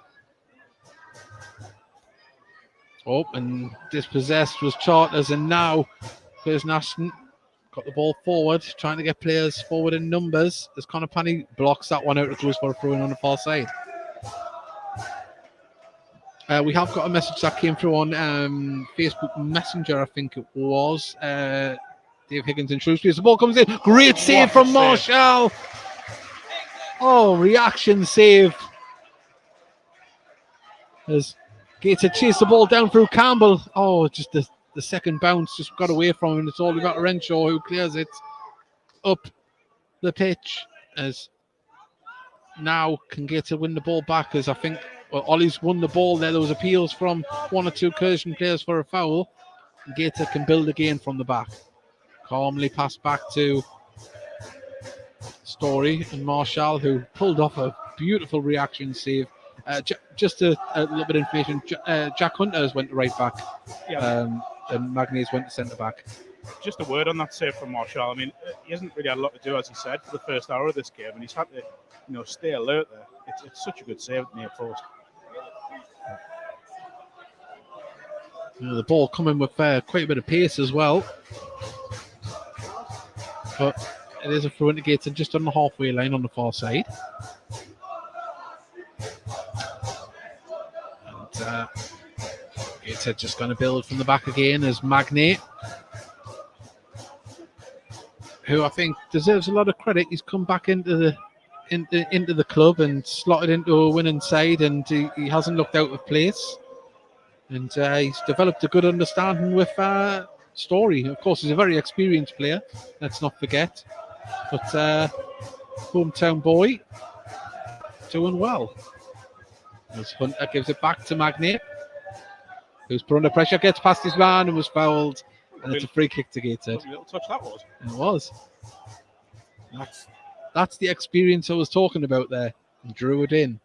Oh, and dispossessed was Charters, and now Curzon Ashton got the ball forward, trying to get players forward in numbers as Conor Panny blocks that one out. It goes for a throw-in on the far side. We have got a message that came through on Facebook Messenger, I think it was. Dave Higgins and Shrewsbury. The ball comes in. Great save from Marshall. Oh, reaction save. As Gateshead chased the ball down through Campbell. Oh, just the second bounce just got away from him. It's all about Renshaw who clears it up the pitch. As now can Gateshead win the ball back, as I think Ollie's won the ball there. There was appeals from one or two Curzon players for a foul. Gateshead can build again from the back. Calmly passed back to Story and Marshall, who pulled off a beautiful reaction save. Just a little bit of information. Jack Hunter's went to right back, and Magnus went to centre back. Just a word on that save from Marshall. I mean, he hasn't really had a lot to do, as he said, for the first hour of this game, and he's had to, stay alert there. It's such a good save near post. The ball coming with quite a bit of pace as well, but it is a throw into Gateshead just on the halfway line on the far side. And Gateshead just going to build from the back again as Magnet, who I think deserves a lot of credit. He's come back into the club and slotted into a winning side, and he hasn't looked out of place. And he's developed a good understanding with Story. Of course, he's a very experienced player, let's not forget. But hometown boy doing well. As Hunter gives it back to Magnet, who's put under pressure, gets past his man and was fouled. And it's a free kick to Gateshead. Little touch that was. It was. That's the experience I was talking about there. And drew it in.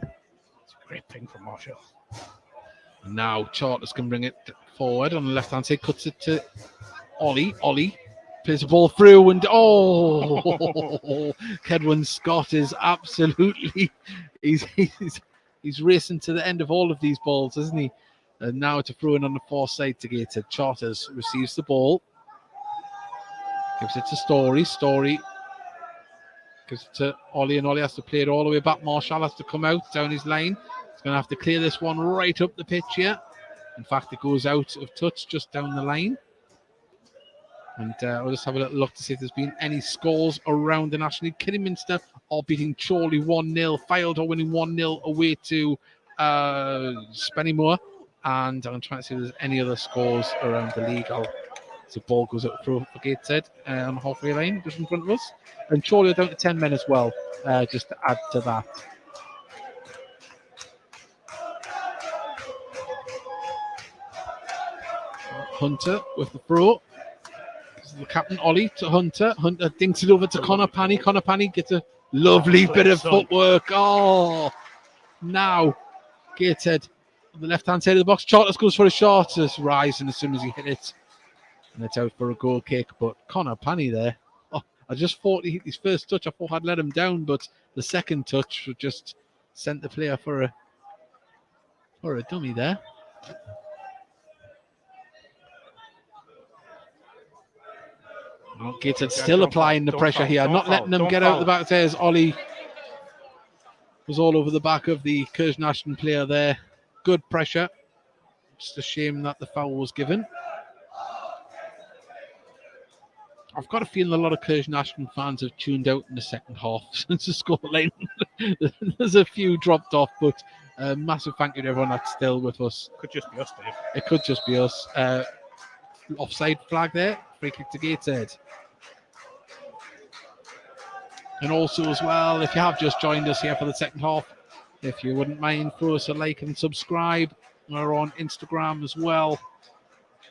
It's a great ping from Marshall. And now Charters can bring it forward on the left-hand side, cuts it to Ollie. Ollie plays the ball through, and Kedwin Scott is absolutely he's racing to the end of all of these balls, isn't he? And now it's a throw-in on the far side to Gateshead. Charters receives the ball, gives it to Story. Story Gives it to Ollie, and Ollie has to play it all the way back. Marshall has to come out down his line. He's going to have to clear this one right up the pitch here. In fact, it goes out of touch just down the line. And we'll just have a little look to see if there's been any scores around the National League. Kidderminster are beating Chorley 1-0. Fylde are winning 1-0 away to Spennymoor. And I'm trying to see if there's any other scores around the league. The ball goes up for Gateshead on the halfway line, just in front of us. And Chorley are down to 10 men as well, just to add to that. Hunter with the throw. The captain Ollie to Hunter. Hunter dinks it over to Connor Panny. Connor Panny gets a lovely bit of footwork. Oh, now Gateshead on the left-hand side of the box. Charters goes for a shot. It's rising as soon as he hit it. And it's out for a goal kick. But Connor Panny there. Oh, I just thought he hit his first touch. I thought I'd let him down, but the second touch just sent the player for a dummy there. Well, Gateshead still applying the pressure here, not letting them get out the back. There's Ollie. Was all over the back of the Curzon Ashton player there. Good pressure. Just a shame that the foul was given. I've got a feeling a lot of Curzon Ashton fans have tuned out in the second half since the scoreline. There's a few dropped off, but a massive thank you to everyone that's still with us. Could just be us, Dave. It could just be us. Offside flag there. Free kick to Gateshead. And also as well, if you have just joined us here for the second half, if you wouldn't mind, throw us a like and subscribe. We're on Instagram as well.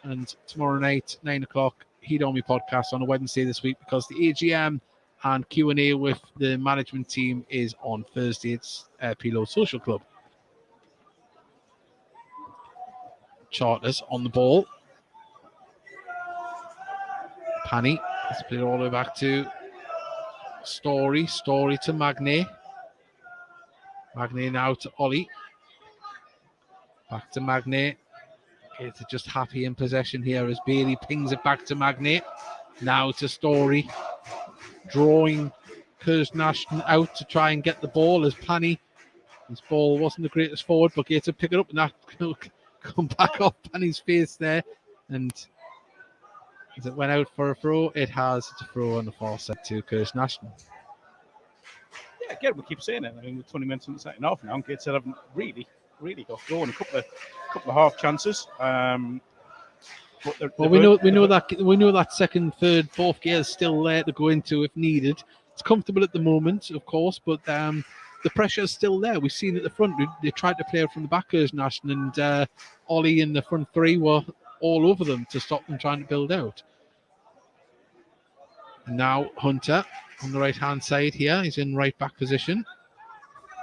And tomorrow night, 9 o'clock, Heat On Me podcast on a Wednesday this week, because the AGM and Q&A with the management team is on Thursday. It's Pilo Social Club. Charters on the ball. Panny has played all the way back to Story to Magne now to Ollie, back to Magne. It's just happy in possession here as Bailey pings it back to Magne, now to Story, drawing Curzon Ashton out to try and get the ball as Panny, his ball wasn't the greatest forward, but Gates to pick it up and that come back off Panny's face there. And as it went out for a throw, it has. It's a throw on the far side to Curzon Ashton. Yeah, again, we keep saying it. I mean, we're 20 minutes in the second half now, and Gateshead haven't really got going. A couple of half chances. But we know that second, third, fourth gear is still there to go into if needed. It's comfortable at the moment, of course, but the pressure is still there. We've seen at the front they tried to play it from the back, Curzon Ashton, and Ollie in the front three were all over them to stop them trying to build out. And now Hunter on the right-hand side here. He's in right-back position.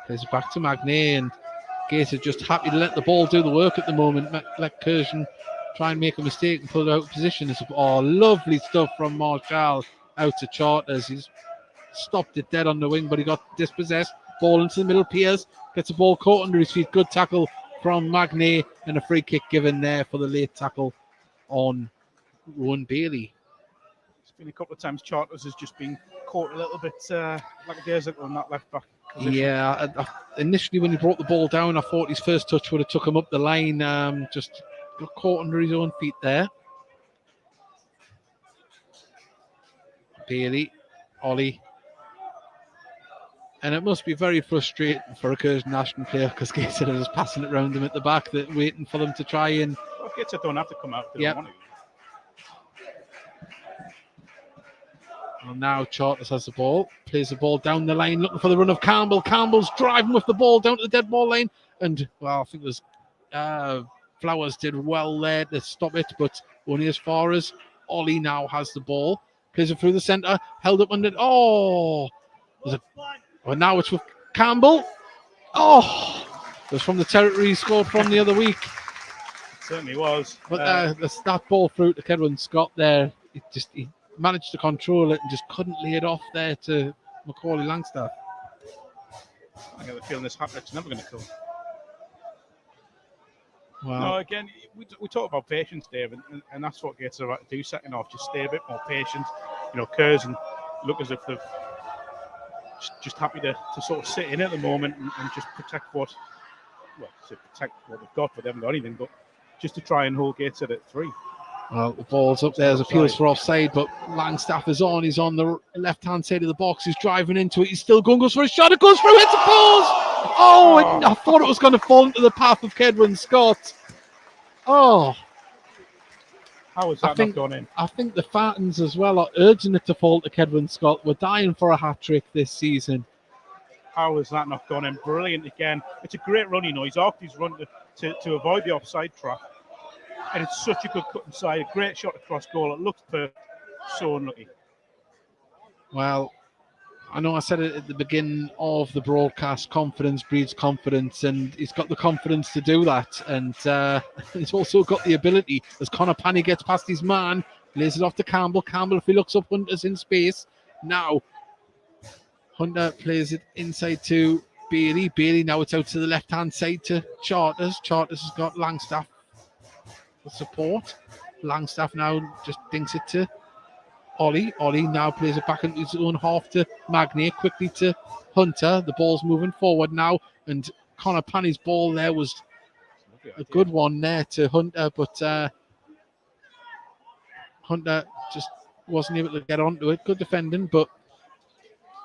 Plays it back to Magne, and Gates are just happy to let the ball do the work at the moment. Let Curzon try and make a mistake and pull it out of position. Oh, lovely stuff from Marshall out to Charters. He's stopped it dead on the wing, but he got dispossessed. Ball into the middle. Piers gets the ball caught under his feet. Good tackle from Magne, and a free kick given there for the late tackle on Rowan Bailey. It's been a couple of times Charters has just been caught a little bit like a days on that left back position. Yeah, initially when he brought the ball down, I thought his first touch would have took him up the line. Just got caught under his own feet there. Bailey, Ollie. And it must be very frustrating for a Curzon Ashton player, because Gateshead is passing it around them at the back, that waiting for them to try and... Well, Gateshead don't have to come out. They don't want to. Well, now Charters has the ball, plays the ball down the line, looking for the run of Campbell. Campbell's driving with the ball down to the dead ball line, and well, I think there's Flowers did well there to stop it, but only as far as Ollie now has the ball. Plays it through the centre, held up under. Well, now it's with Campbell. It was from the territory he scored from the other week. It certainly was. But that ball through to Kedwin Scott there, he managed to control it and just couldn't lay it off there to Macaulay Langstaff. I get the feeling this hat-trick's never going to come. Well, No, again, we talk about patience, David, and that's what Gateshead are about to do second half. Just stay a bit more patient. You know, Curzon look as if they've just happy to sort of sit in at the moment and just protect what they've got, but they haven't got anything, but just to try and hold Gateshead at 3. Well, the ball's up there. There's appeals for offside, but Langstaff is on. He's on the left-hand side of the box. He's driving into it. He's still going, goes for a shot. It goes through. It's a post. Oh, I thought it was going to fall into the path of Kedwin Scott. Oh. How has that not gone in? I think the Fartons as well are urging it to fall to Kedwin Scott. We're dying for a hat-trick this season. How has that not gone in? Brilliant again. It's a great run, He's arced his run to avoid the offside trap. And it's such a good cut inside. A great shot across goal. It looks perfect. So unlucky. Well, I know I said it at the beginning of the broadcast, confidence breeds confidence, and he's got the confidence to do that. And he's also got the ability, as Connor Panny gets past his man, lays it off to Campbell. Campbell, if he looks up, Hunter's in space. Now, Hunter plays it inside to Bailey. Bailey, now it's out to the left-hand side to Charters. Charters has got Langstaff for support. Langstaff now just dinks it to Ollie. Ollie now plays it back into his own half to Magnier, quickly to Hunter. The ball's moving forward now, and Connor Panny's ball there was a good one there to Hunter, but Hunter just wasn't able to get onto it. Good defending, but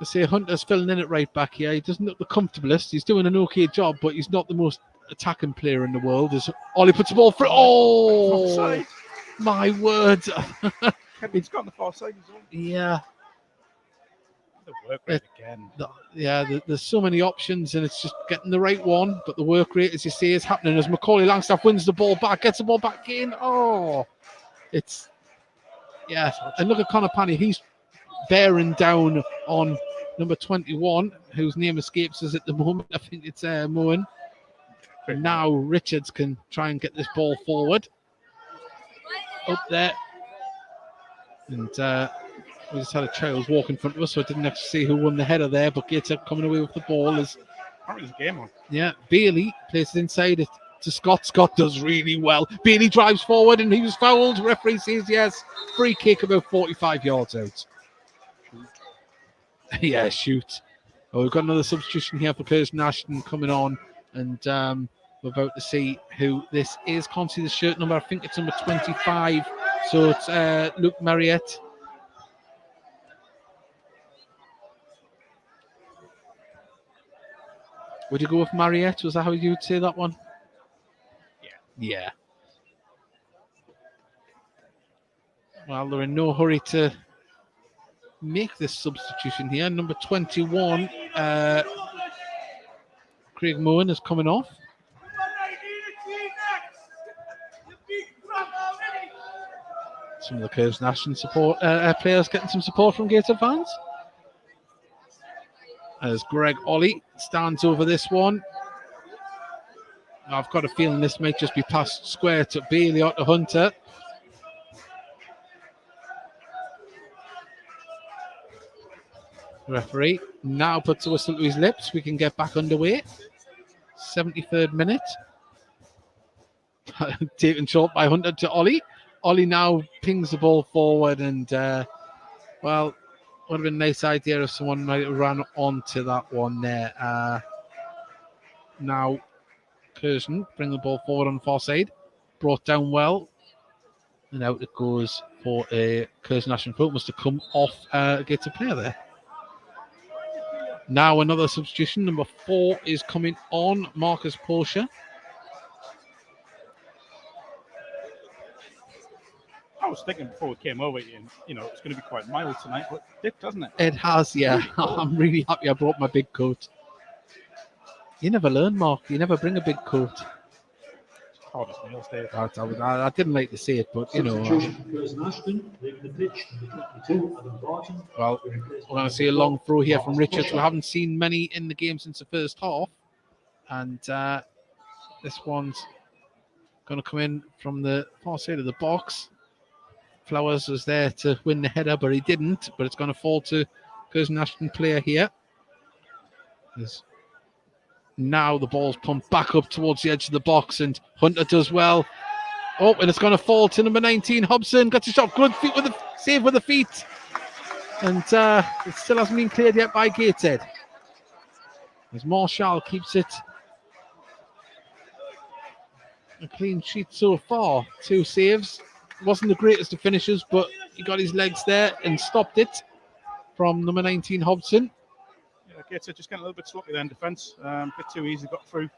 I say Hunter's filling in at right back here. He doesn't look the comfortablest. He's doing an okay job, but he's not the most attacking player in the world. As Ollie puts the ball through. Oh, offside. My word. He's got the far side as well. Yeah. The work rate again. There's so many options, and it's just getting the right one. But the work rate, as you say, is happening as Macaulay Langstaff wins the ball back, gets the ball back in. Oh, it's and look at Connor Panny. He's bearing down on number 21, whose name escapes us at the moment. I think it's Moen. And now Richards can try and get this ball forward. Up there. And we just had a child walk in front of us, so I didn't actually see who won the header there, but Gateshead coming away with the ball. Apparently there's a game on. Yeah, Bailey plays it inside it to Scott. Scott does really well. Bailey drives forward and he was fouled. Referee says yes. Free kick about 45 yards out. Yeah, shoot. Oh, we've got another substitution here for Curzon Ashton coming on, and we're about to see who this is. Can't see the shirt number. I think it's number 25. So it's Luke Marriott. Would you go with Marriott? Was that how you'd say that one? Yeah. Well, they're in no hurry to make this substitution here. Number 21, Craig Moen is coming off. Some of the Curzon Ashton support players getting some support from Gateshead fans. As Greg Ollie stands over this one. I've got a feeling this might just be passed square to Bailey or to Hunter. The referee now puts a whistle to his lips. We can get back underway. 73rd minute. Taken short by Hunter to Ollie. Ollie now pings the ball forward, and well, would have been a nice idea if someone might have ran onto that one there. Now Curzon bring the ball forward on the far side, brought down well, and out it goes for a Curzon Ashton foot. Must have come off gets a player there. Now another substitution. Number 4 is coming on, Marcus Porsche. I was thinking before we came over, it's going to be quite mild tonight, but it dipped, doesn't it? It has, yeah. I'm really happy I brought my big coat. You never learn, Mark. You never bring a big coat. Hard as nails, Dave. I didn't like to see it, but Substitution for Curzon Ashton, leaving the pitch, number 22, Adam Barton. Well, we're going to see a long throw here from Richards. We haven't seen many in the game since the first half. And this one's going to come in from the far side of the box. Flowers was there to win the header, but he didn't. But it's going to fall to Curzon Ashton player here. Now the ball's pumped back up towards the edge of the box, and Hunter does well. Oh, and it's going to fall to number 19, Hobson. Got to shot. Good feet with the save with the feet. And it still hasn't been cleared yet by Gateshead. As Marshall keeps it a clean sheet so far. 2 saves. Wasn't the greatest of finishes, but he got his legs there and stopped it from number 19, Hobson. Yeah, Gateshead just getting a little bit sloppy there in defence. A bit too easy, got through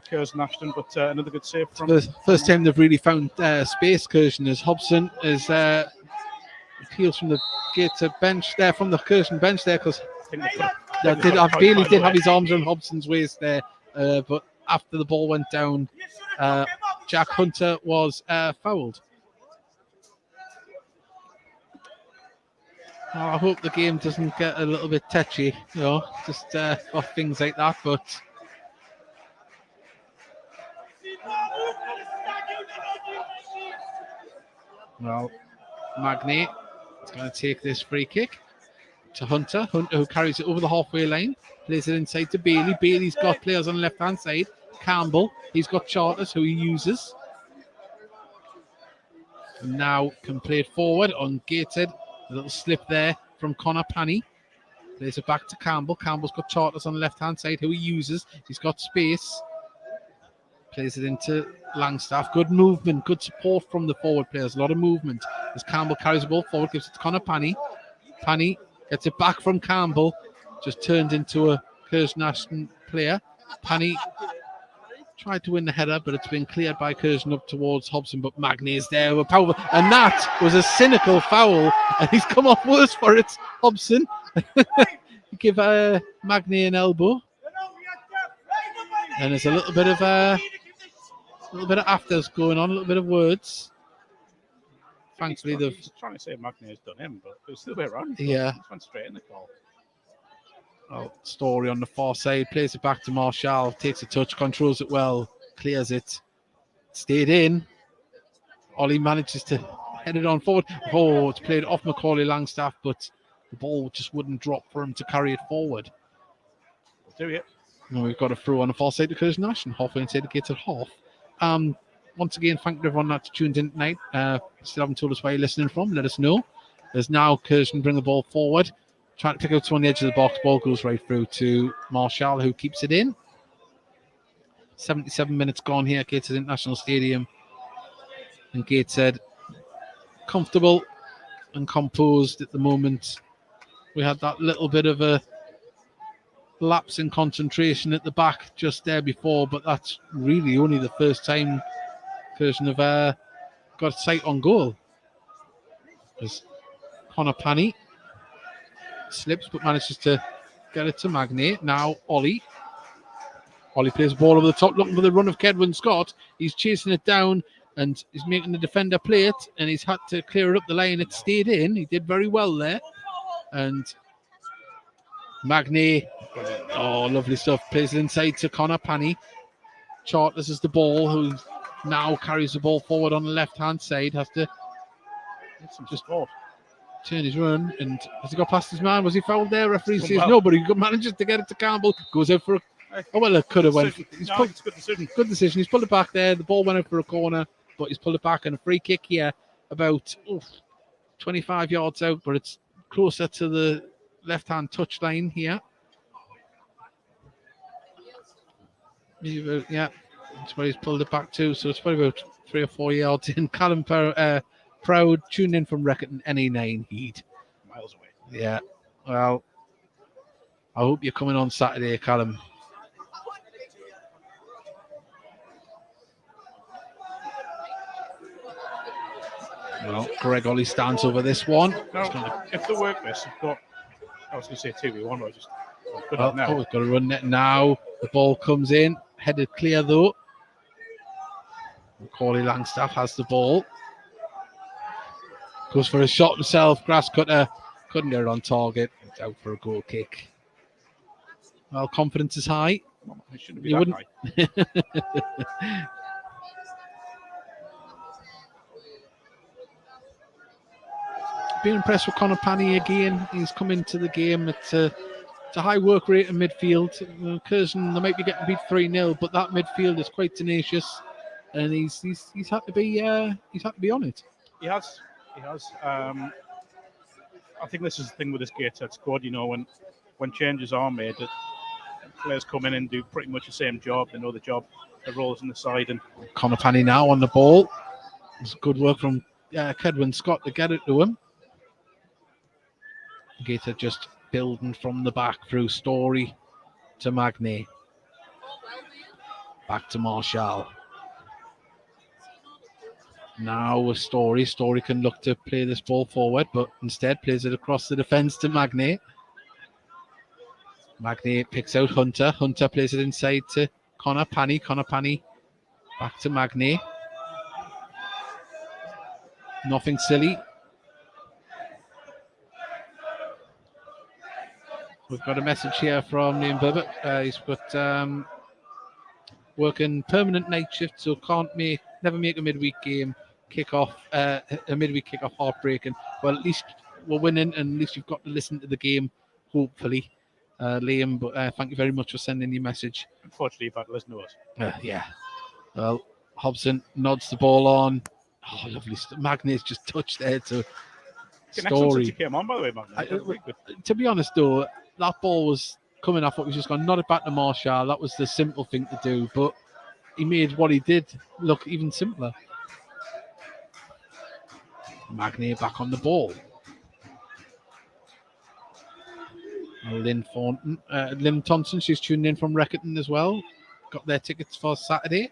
Curzon Ashton, but another good save from... First time they've really found space, Curzon, as Hobson is appeals from the Gateshead bench there, from the Curzon bench there, because Bailey did have his arms around Hobson's waist there, but after the ball went down, Jack Hunter was fouled. I hope the game doesn't get a little bit touchy, just off things like that, but well, Magny is going to take this free kick to Hunter. Hunter, who carries it over the halfway line, plays it inside to Bailey. Bailey's got players on the left-hand side. Campbell, he's got Charters, who he uses. And now can play it forward on Gateshead. A little slip there from Connor Panny. Plays it back to Campbell. Campbell's got Charters on the left-hand side, who he uses. He's got space. Plays it into Langstaff. Good movement, good support from the forward players. A lot of movement as Campbell carries the ball forward, gives it to Connor Panny. Panny gets it back from Campbell. Just turned into a Curzon Ashton player. Panny tried to win the header, but it's been cleared by Curzon up towards Hobson. But Magny is there with power. And that was a cynical foul. And he's come off worse for it, Hobson. Give Magny an elbow. And there's a little bit of afters going on, a little bit of words. Thankfully, he's trying to say Magny has done him, but it was the way around. Yeah. He went straight in the call. Well, Story on the far side, plays it back to Marshall, takes a touch, controls it well, clears it, stayed in. Ollie manages to head it on forward. Oh, it's played off Macaulay Langstaff, but the ball just wouldn't drop for him to carry it forward. Do it. Now we've got a throw on the far side to Curzon Ashton, halfway inside the Gateshead half. Once again, thank everyone that's tuned in tonight. Still haven't told us where you're listening from. Let us know. There's now Curzon bring the ball forward. Trying to pick out on the edge of the box. Ball goes right through to Marshall, who keeps it in. 77 minutes gone here at Gateshead International Stadium. And Gateshead comfortable and composed at the moment. We had that little bit of a lapse in concentration at the back just there before, but that's really only the first time Curzon have got sight on goal. As Connor Panny slips but manages to get it to Magny. Now Ollie plays the ball over the top, looking for the run of Kedwin Scott. He's chasing it down and he's making the defender play it, and he's had to clear it up the line. It stayed in. He did very well there. And Magny, oh, lovely stuff. Plays it inside to Connor Panny. Charters is the ball, who now carries the ball forward on the left-hand side. Has to just turn his run. And has he got past his man? Was he fouled there? Referee says no, but he manages to get it to Campbell. Goes out for a... Oh, well, it could have went. It's a good decision. Good decision. He's pulled it back there. The ball went out for a corner, but he's pulled it back. And a free kick here about 25 yards out, but it's closer to the left-hand touchline here. Yeah, that's where he's pulled it back to. So it's probably about 3 or 4 yards in. Callum Proud, tuned in from Reckitt NE9 Heat. Miles away. Yeah, well, I hope you're coming on Saturday, Callum. Well, Greg Ollie stands over this one. Now, if they work this, I was going to say 2v1, but I just put Well, it now. we've got to run it now. The ball comes in, headed clear though. Macaulay Langstaff has the ball. Goes for a shot himself. Grass cutter couldn't get it on target. It's out for a goal kick. Well, confidence is high. It shouldn't be that high. Been impressed with Connor Panny again. He's come into the game at a high work rate in midfield. Curzon, they might be getting beat 3-0, but that midfield is quite tenacious, and he's had to be on it. He has. I think this is the thing with this Gateshead squad. When changes are made, that players come in and do pretty much the same job. They know the job, the roles in the side. And Conor Panny now on the ball. It's good work from Kedwin Scott to get it to him. Gateshead just building from the back through Story to Magny. Back to Marshall. Now with Story. Story can look to play this ball forward, but instead plays it across the defence to Magny. Magny picks out Hunter. Hunter plays it inside to Conor Panny. Conor Panny back to Magny. Nothing silly. We've got a message here from Liam Burbett. He's got working permanent night shift, so never make a midweek game kickoff. A midweek kickoff heartbreaking. Well, at least we're winning, and at least you've got to listen to the game. Hopefully, Liam. But thank you very much for sending your message. Unfortunately, you've had to listen to us. Yeah. Well, Hobson nods the ball on. Oh, lovely. Magnet's just touched there to Story. He came on, by the way, Magnet. To be honest, though, that ball was coming. I thought he was just going to nod it back to Marshall. That was the simple thing to do, but he made what he did look even simpler. Magnet back on the ball. Lynn Thornton, Lynn Thompson, she's tuning in from Reckitt as well. Got their tickets for Saturday.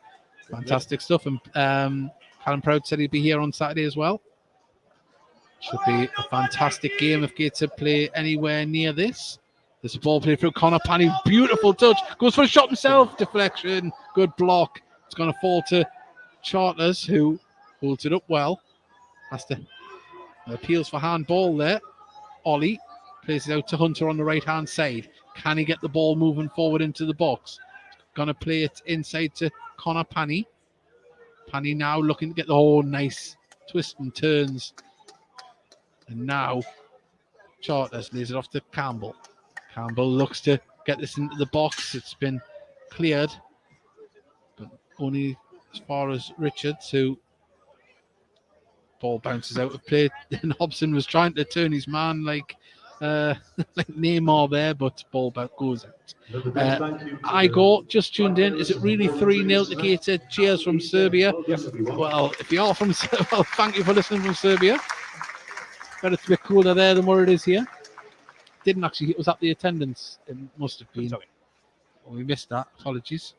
Fantastic stuff. And Callum Proud said he'd be here on Saturday as well. Should be a fantastic game if Gateshead play anywhere near this. There's a ball play through Conor Panny. Beautiful touch. Goes for a shot himself. Deflection. Good block. It's going to fall to Charters, who holds it up well. Has to appeals for handball there. Ollie plays it out to Hunter on the right-hand side. Can he get the ball moving forward into the box? Going to play it inside to Conor Panny. Panny now looking to get the nice twist and turns. And now Charters lays it off to Campbell. Campbell looks to get this into the box. It's been cleared, but only as far as Richards, who ball bounces out of play. And Hobson was trying to turn his man like Neymar there, but ball back goes out. Igor just tuned in. Is it really 3-0 to Gateshead? Cheers from Serbia. Well, if you are from Serbia, well, thank you for listening from Serbia. But it's a bit cooler there than what it is here. Didn't actually, it was at the attendance. It must have been. Oh, we missed that. Apologies.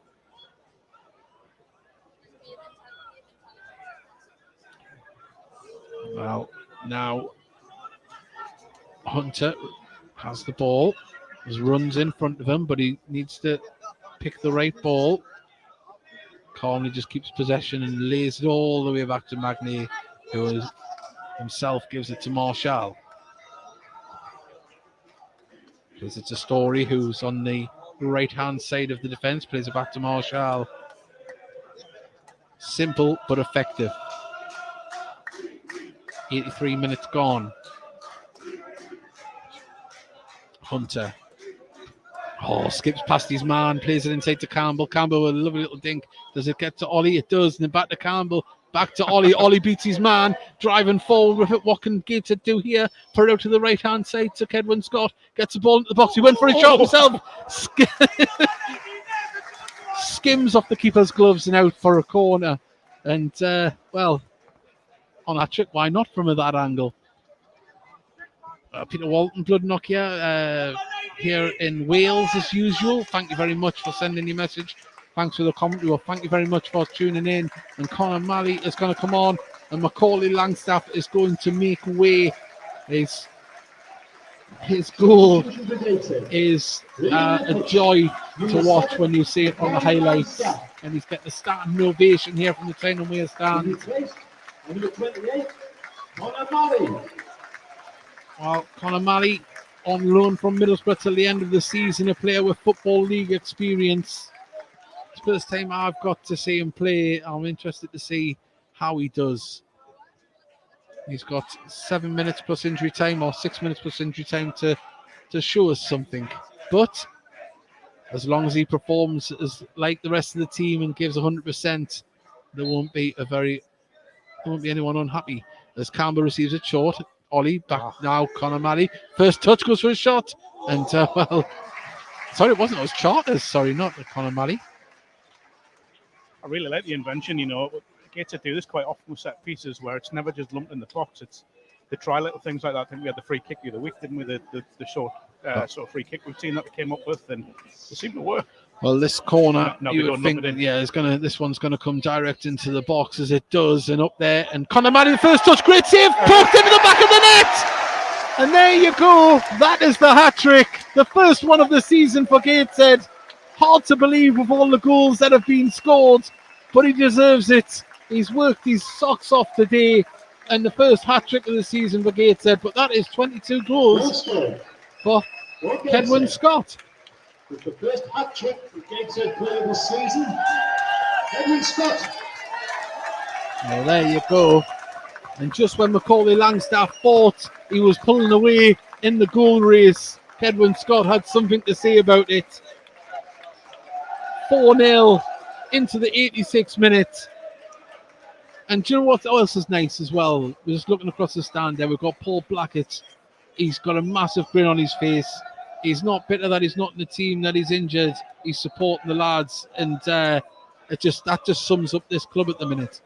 Well, now Hunter has the ball. Just runs in front of him, but he needs to pick the right ball. Calmly just keeps possession and lays it all the way back to Magny, who is himself gives it to Marshall. Plays it to Story, who's on the right-hand side of the defence. Plays it back to Marshall. Simple but effective. 83 minutes gone. Hunter. Skips past his man. Plays it inside to Campbell. Campbell with a lovely little dink. Does it get to Ollie? It does. And then back to Campbell. Back to Ollie. Ollie beats his man. Driving forward with it. What can Gateshead do here? Put it out to the right-hand side to Kedwin Scott. Gets the ball into the box. He went for a shot himself. Skims off the keeper's gloves and out for a corner. And, well, on that trick, why not from that angle? Peter Walton, Bloodknock here in Wales as usual. Thank you very much for sending your message. Thanks for the commentary. Well, thank you very much for tuning in. And Conor Malley is going to come on, and Macaulay Langstaff is going to make way. His goal is a joy to watch when you see it on the highlights. And he's getting a standing ovation here from the Tyne and Wear stand. Number 28, Conor Malley. Well, Conor Malley on loan from Middlesbrough till the end of the season, a player with Football League experience. It's the first time I've got to see him play. I'm interested to see how he does. He's got 7 minutes plus injury time, or 6 minutes plus injury time to show us something. But as long as he performs as like the rest of the team and gives 100%, there won't be anyone unhappy. As Campbell receives it short, Ollie back now. Conor Malley. First touch goes for a shot. And, sorry, it wasn't. It was Charters. Sorry, not Conor Malley. I really like the invention, Gateshead do this quite often with set pieces where it's never just lumped in the box. They try little things like that. I think we had the free kick the other week, didn't we? The short sort of free kick routine that we came up with, and it seemed to work. Well, this corner, No, you we would don't think, lump it in. this one's gonna come direct into the box as it does, and up there, and Conor Malley, the first touch, great save, poked into the back of the net, and there you go. That is the hat trick, the first one of the season for Gateshead. Hard to believe with all the goals that have been scored, but he deserves it. He's worked his socks off today, and the first hat trick of the season for Gateshead. But that is 22 goals for Kedwin Scott. With the first hat trick for Gateshead player this season, Kedwin Scott. Well, there you go. And just when Macaulay Langstaff thought he was pulling away in the goal race, Kedwin Scott had something to say about it. 4-0 into the 86th minute. And do you know what else is nice as well? We're just looking across the stand there. We've got Paul Blackett. He's got a massive grin on his face. He's not bitter that he's not in the team, that he's injured. He's supporting the lads. And that just sums up this club at the minute.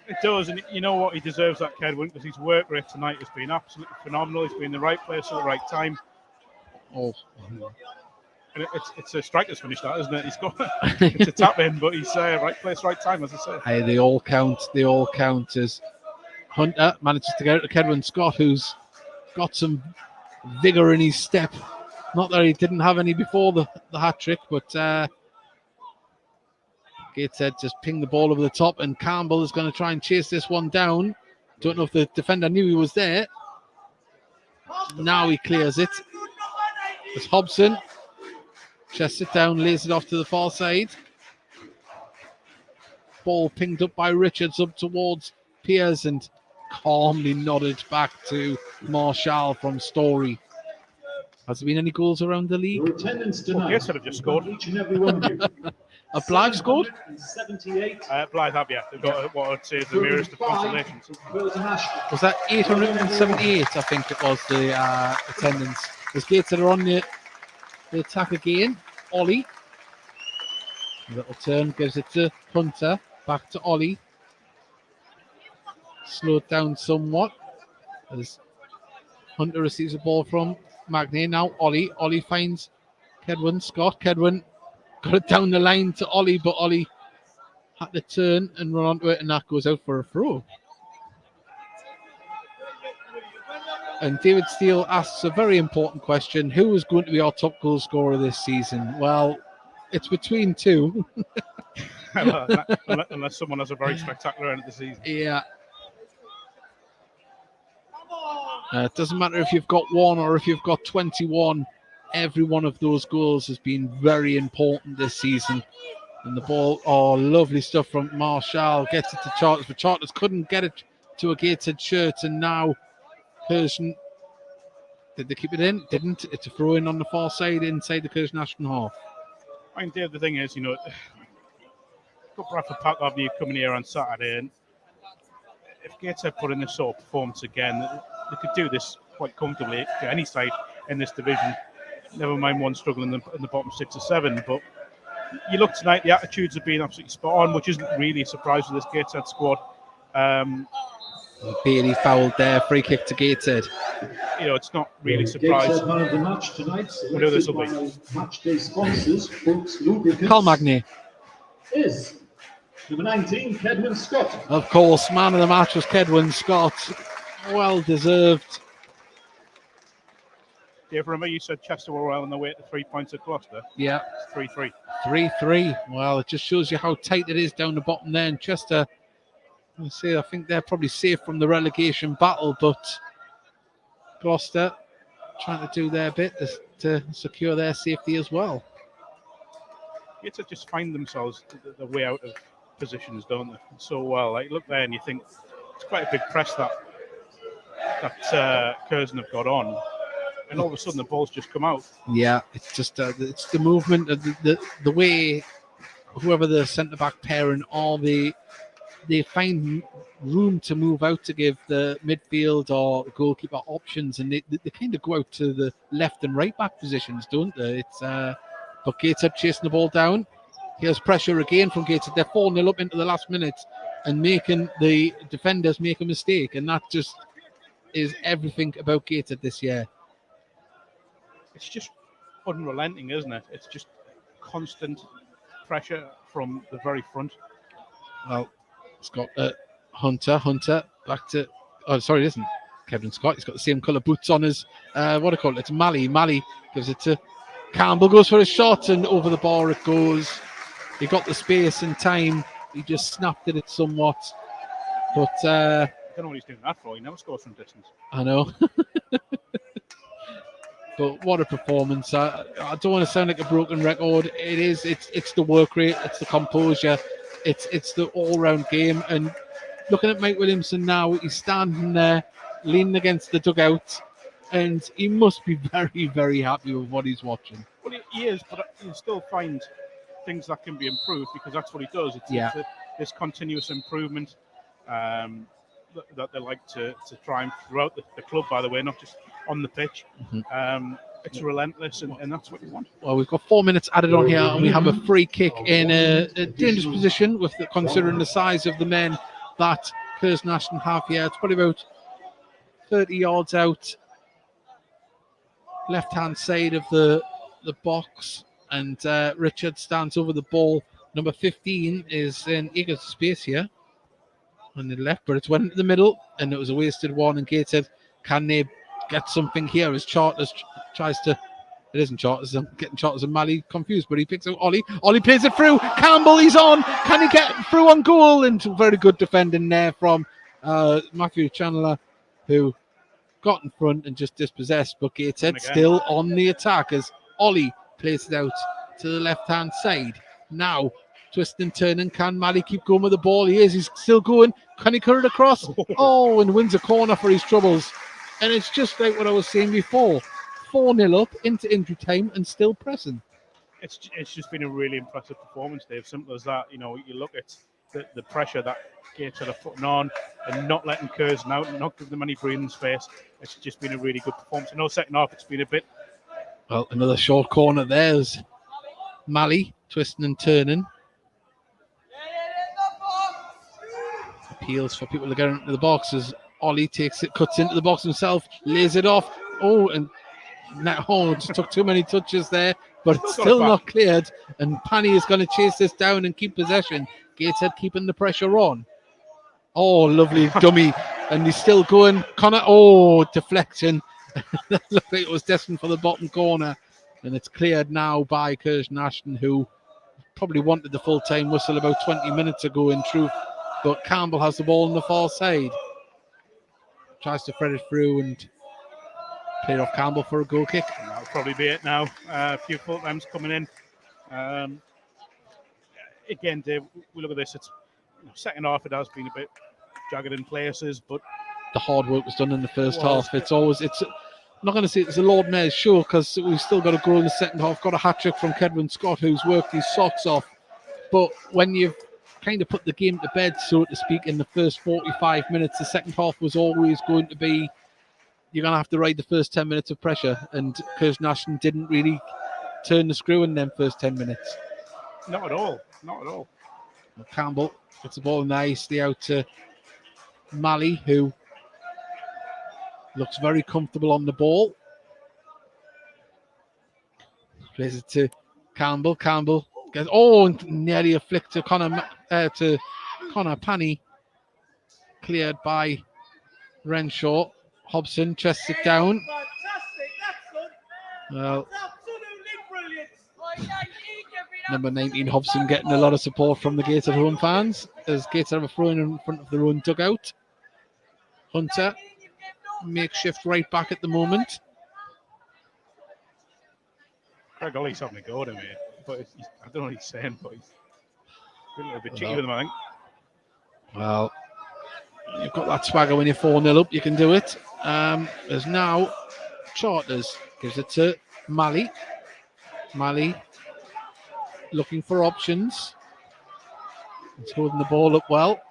It does, and you know what? He deserves that, Kedwin, because his work rate tonight has been absolutely phenomenal. He's been in the right place at the right time. Oh. And it's a striker's finish, that, isn't it? He's got it's a tap in, but he's right place, right time, as I say. Hey, they all count. They all count. As Hunter manages to get out to Kedwin Scott, who's got some vigor in his step. Not that he didn't have any before the hat trick, but Gateshead just pinged the ball over the top, and Campbell is going to try and chase this one down. Don't know if the defender knew he was there. Now he clears it. It's Hobson. Chests it down, lays it off to the far side. Ball pinged up by Richards up towards Piers and calmly nodded back to Marshall from Story. Has there been any goals around the league? Your attendance tonight. Gateshead have just scored. Each and every one of you. A Blythe scored? 78. Blythe have, yeah. They've got what I'd say is the merest of consolations. Curzon Ashton. Was that 878? I think it was the attendance. As Gateshead are on the attack again. Ollie. A little turn, gives it to Hunter. Back to Ollie. Slowed down somewhat. As Hunter receives the ball from Magny. Now Ollie. Ollie finds Kedwin Scott. Kedwin got it down the line to Ollie, but Ollie had to turn and run onto it, and that goes out for a throw. And David Steele asks a very important question. Who is going to be our top goal scorer this season? Well, it's between two. Unless someone has a very spectacular end of the season. Yeah. It doesn't matter if you've got one or if you've got 21. Every one of those goals has been very important this season. And the ball, lovely stuff from Marshall. Gets it to Charters, but Charters couldn't get it to a Gateshead shirt. And now Curzon, did they keep it in? Didn't. It's a throw in on the far side inside the Curzon Ashton half. I mean, Dave, the thing is, got Bradford Park Avenue coming here on Saturday, and if Gateshead put in this sort of performance again, they could do this quite comfortably to any side in this division. Never mind one struggling in the bottom 6 or 7. But you look tonight, the attitudes have been absolutely spot on, which isn't really a surprise with this Gateshead squad. Bailey fouled there, free kick to Gateshead. It's not really surprising. Gateshead man of the match tonight, know this selected will be. by match day sponsors, Brooks Lubricants, Carl Magny. is number 19, Kedwin Scott. Of course, man of the match was Kedwin Scott. Well deserved. Dave, remember you said Chester were well on the way to 3 points at Gloucester? Yeah. It's 3-3. 3-3. Well, it just shows you how tight it is down the bottom there. And Chester, I think they're probably safe from the relegation battle, but Gloucester trying to do their bit to secure their safety as well. Gateshead just find themselves the way out of positions, don't they? So well. Like, look there and you think it's quite a big press that Curzon have got on. And all of a sudden the ball's just come out. Yeah, it's just it's the movement of the way whoever the centre back pairing or the they find room to move out to give the midfield or the goalkeeper options, and they kind of go out to the left and right back positions, don't they? It's but Gateshead chasing the ball down. Here's pressure again from Gateshead. They're 4-0 up into the last minute and making the defenders make a mistake, and that just is everything about Gateshead this year. It's just unrelenting, isn't it? It's just constant pressure from the very front. Well, it's got Hunter back to. Oh, sorry, it isn't Kevin Scott. He's got the same colour boots on as what do I call it? It's Mally. Mally gives it to Campbell. Goes for a shot and over the bar it goes. He got the space and time. He just snapped at it somewhat, but I don't know what he's doing that for. He never scores from distance. I know. But what a performance! I don't want to sound like a broken record. It is. It's the work rate. It's the composure. It's the all-round game. And looking at Mike Williamson now, he's standing there, leaning against the dugout, and he must be very, very happy with what he's watching. Well, he is, but you still find things that can be improved because that's what he does. It's this continuous improvement that they like to try and throughout the club, by the way, not just on the pitch. Mm-hmm. It's relentless, and that's what you want. Well, we've got 4 minutes added on here, and we have a free kick in a dangerous position with considering the size of the men that Curzon Ashton have here. It's probably about 30 yards out, left-hand side of the box, and Richard stands over the ball. Number 15 is in eager space here on the left, but it's went into the middle, and it was a wasted one. And Gateshead, can they get something here as Charters tries to? It isn't Charters. I'm getting Charters and Mally confused, but he picks out Ollie. Ollie plays it through. Campbell, he's on. Can he get through on goal? And very good defending there from Matthew Chandler, who got in front and just dispossessed. But Gateshead still on the attack as Ollie plays it out to the left-hand side. Now, twisting and turning. Can Mally keep going with the ball? He is. He's still going. Can he cut it across? Oh, and wins a corner for his troubles. And it's just like what I was saying before. 4-0 up into injury time and still pressing. It's just been a really impressive performance, Dave. Simple as that. You know, you look at the pressure that Gateshead are putting on and not letting Curzon out and not giving them any breathing space. It's just been a really good performance. I know second half it's been a bit. Well, another short corner. There's Mally twisting and turning. Appeals for people to get into the box as Ollie takes it, cuts into the box himself, lays it off. Oh, and just took too many touches there, but it's still not cleared. And Panny is going to chase this down and keep possession. Gateshead keeping the pressure on. Oh, lovely dummy. And he's still going. Connor, deflection. That looked like it was destined for the bottom corner. And it's cleared now by Curzon Ashton, who probably wanted the full-time whistle about 20 minutes ago in truth. But Campbell has the ball on the far side. Tries to thread it through and played off Campbell for a goal kick. And that'll probably be it now. A few full times coming in. Again, Dave, we look at this. It's second half. It has been a bit jagged in places, but the hard work was done in the first half. I'm not going to say it's a Lord Mayor's show because we've still got to grow in the second half. Got a hat trick from Kedwin Scott, who's worked his socks off. But when you've kind of put the game to bed, so to speak, in the first 45 minutes, the second half was always going to be, you're going to have to ride the first 10 minutes of pressure. And Curzon Ashton didn't really turn the screw in them first 10 minutes. Not at all. Not at all. Well, Campbell puts the ball nicely out to Mally, who looks very comfortable on the ball. Plays it to Campbell. Campbell gets, nearly a flick to Connor Panny. Cleared by Renshaw. Hobson chests it down. Well, number 19 Hobson getting a lot of support from the Gateshead home fans as Gateshead have a throw in front of their own dugout. Hunter, makeshift right back at the moment. Craig Ollie's having a go at him here, but I don't know what he's saying, but he's a little bit cheeky with him, I think. Well, you've got that swagger when you're 4-0 up, you can do it. There's now Charters, gives it to Mally. Mally looking for options. He's holding the ball up well.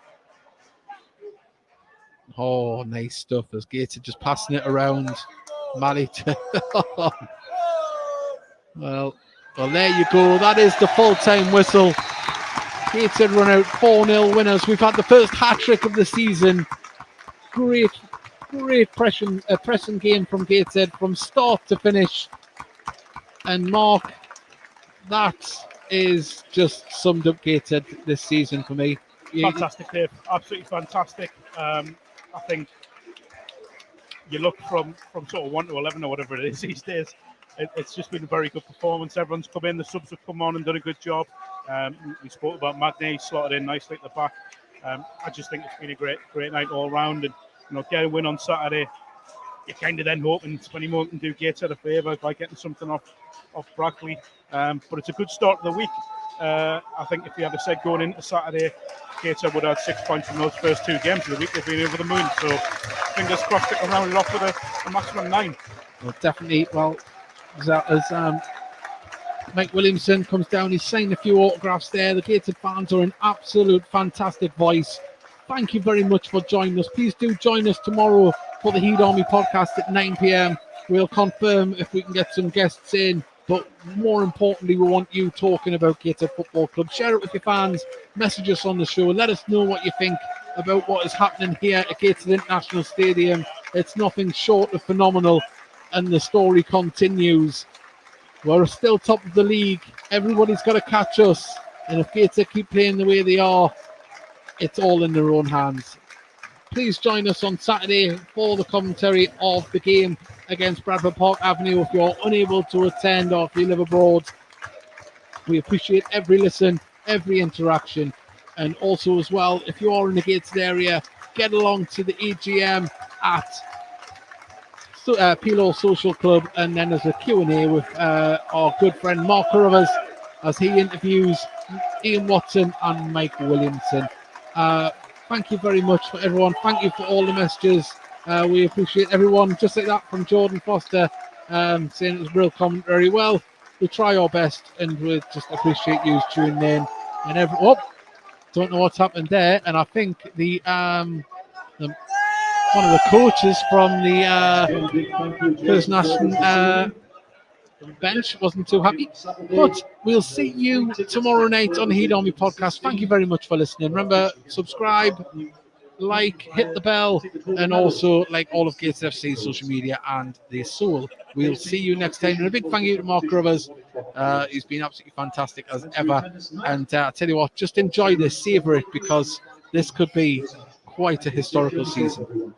Oh, nice stuff. As Gateshead just passing it around. Mally. Well, there you go. That is the full-time whistle. Gateshead run out 4-0 winners. We've had the first hat-trick of the season. Great pressing game from Gateshead from start to finish. And Mark, that is just summed up Gateshead this season for me. Fantastic, Dave. Absolutely fantastic. I think you look from sort of 1 to 11 or whatever it is these days. It's just been a very good performance. Everyone's come in, the subs have come on and done a good job. We spoke about Magny, slotted in nicely at the back. I just think it's been a great night all round, and get a win on Saturday. You're kind of then hoping Spennymoor can do Gateshead a favour by getting something off Brackley. But it's a good start to the week. I think if you had said going into Saturday, Gateshead would have had 6 points from those first 2 games of the week. They've been over the moon. So fingers crossed they can round it off with a maximum 9. Well, definitely. Well, as Mike Williamson comes down, he's signed a few autographs there. The Gateshead fans are an absolute fantastic voice. Thank you very much for joining us. Please do join us tomorrow for the Heed Army podcast at 9 p.m. We'll confirm if we can get some guests in, but more importantly, we want you talking about Gateshead Football Club. Share it with your fans, message us on the show, let us know what you think about what is happening here at Gateshead International Stadium. It's nothing short of phenomenal, and the story continues. We're still top of the league. Everybody's got to catch us, and if Gateshead keep playing the way they are, it's all in their own hands. Please join us on Saturday for the commentary of the game against Bradford Park Avenue if you're unable to attend or if you live abroad. We appreciate every listen, every interaction, and also as well, if you are in the Gateshead area, get along to the EGM at Pilo Social Club, and then there's a Q&A with our good friend Mark Carruthers as he interviews Ian Watson and Mike Williamson. Thank you very much for everyone. Thank you for all the messages. We appreciate everyone, just like that from Jordan Foster, saying it was real commentary. Well, we try our best, and we just appreciate you tuning in. And don't know what's happened there. And I think the one of the coaches from the Curzon Ashton bench wasn't too happy. But we'll see you tomorrow night on the Heed Army podcast. Thank you very much for listening. Remember, subscribe, like, hit the bell, and also like all of Gateshead FC's social media and the Soul. We'll see you next time. And a big thank you to Mark Carruthers. He's been absolutely fantastic as ever. And I tell you what, just enjoy this, savour it, because this could be quite a historical season.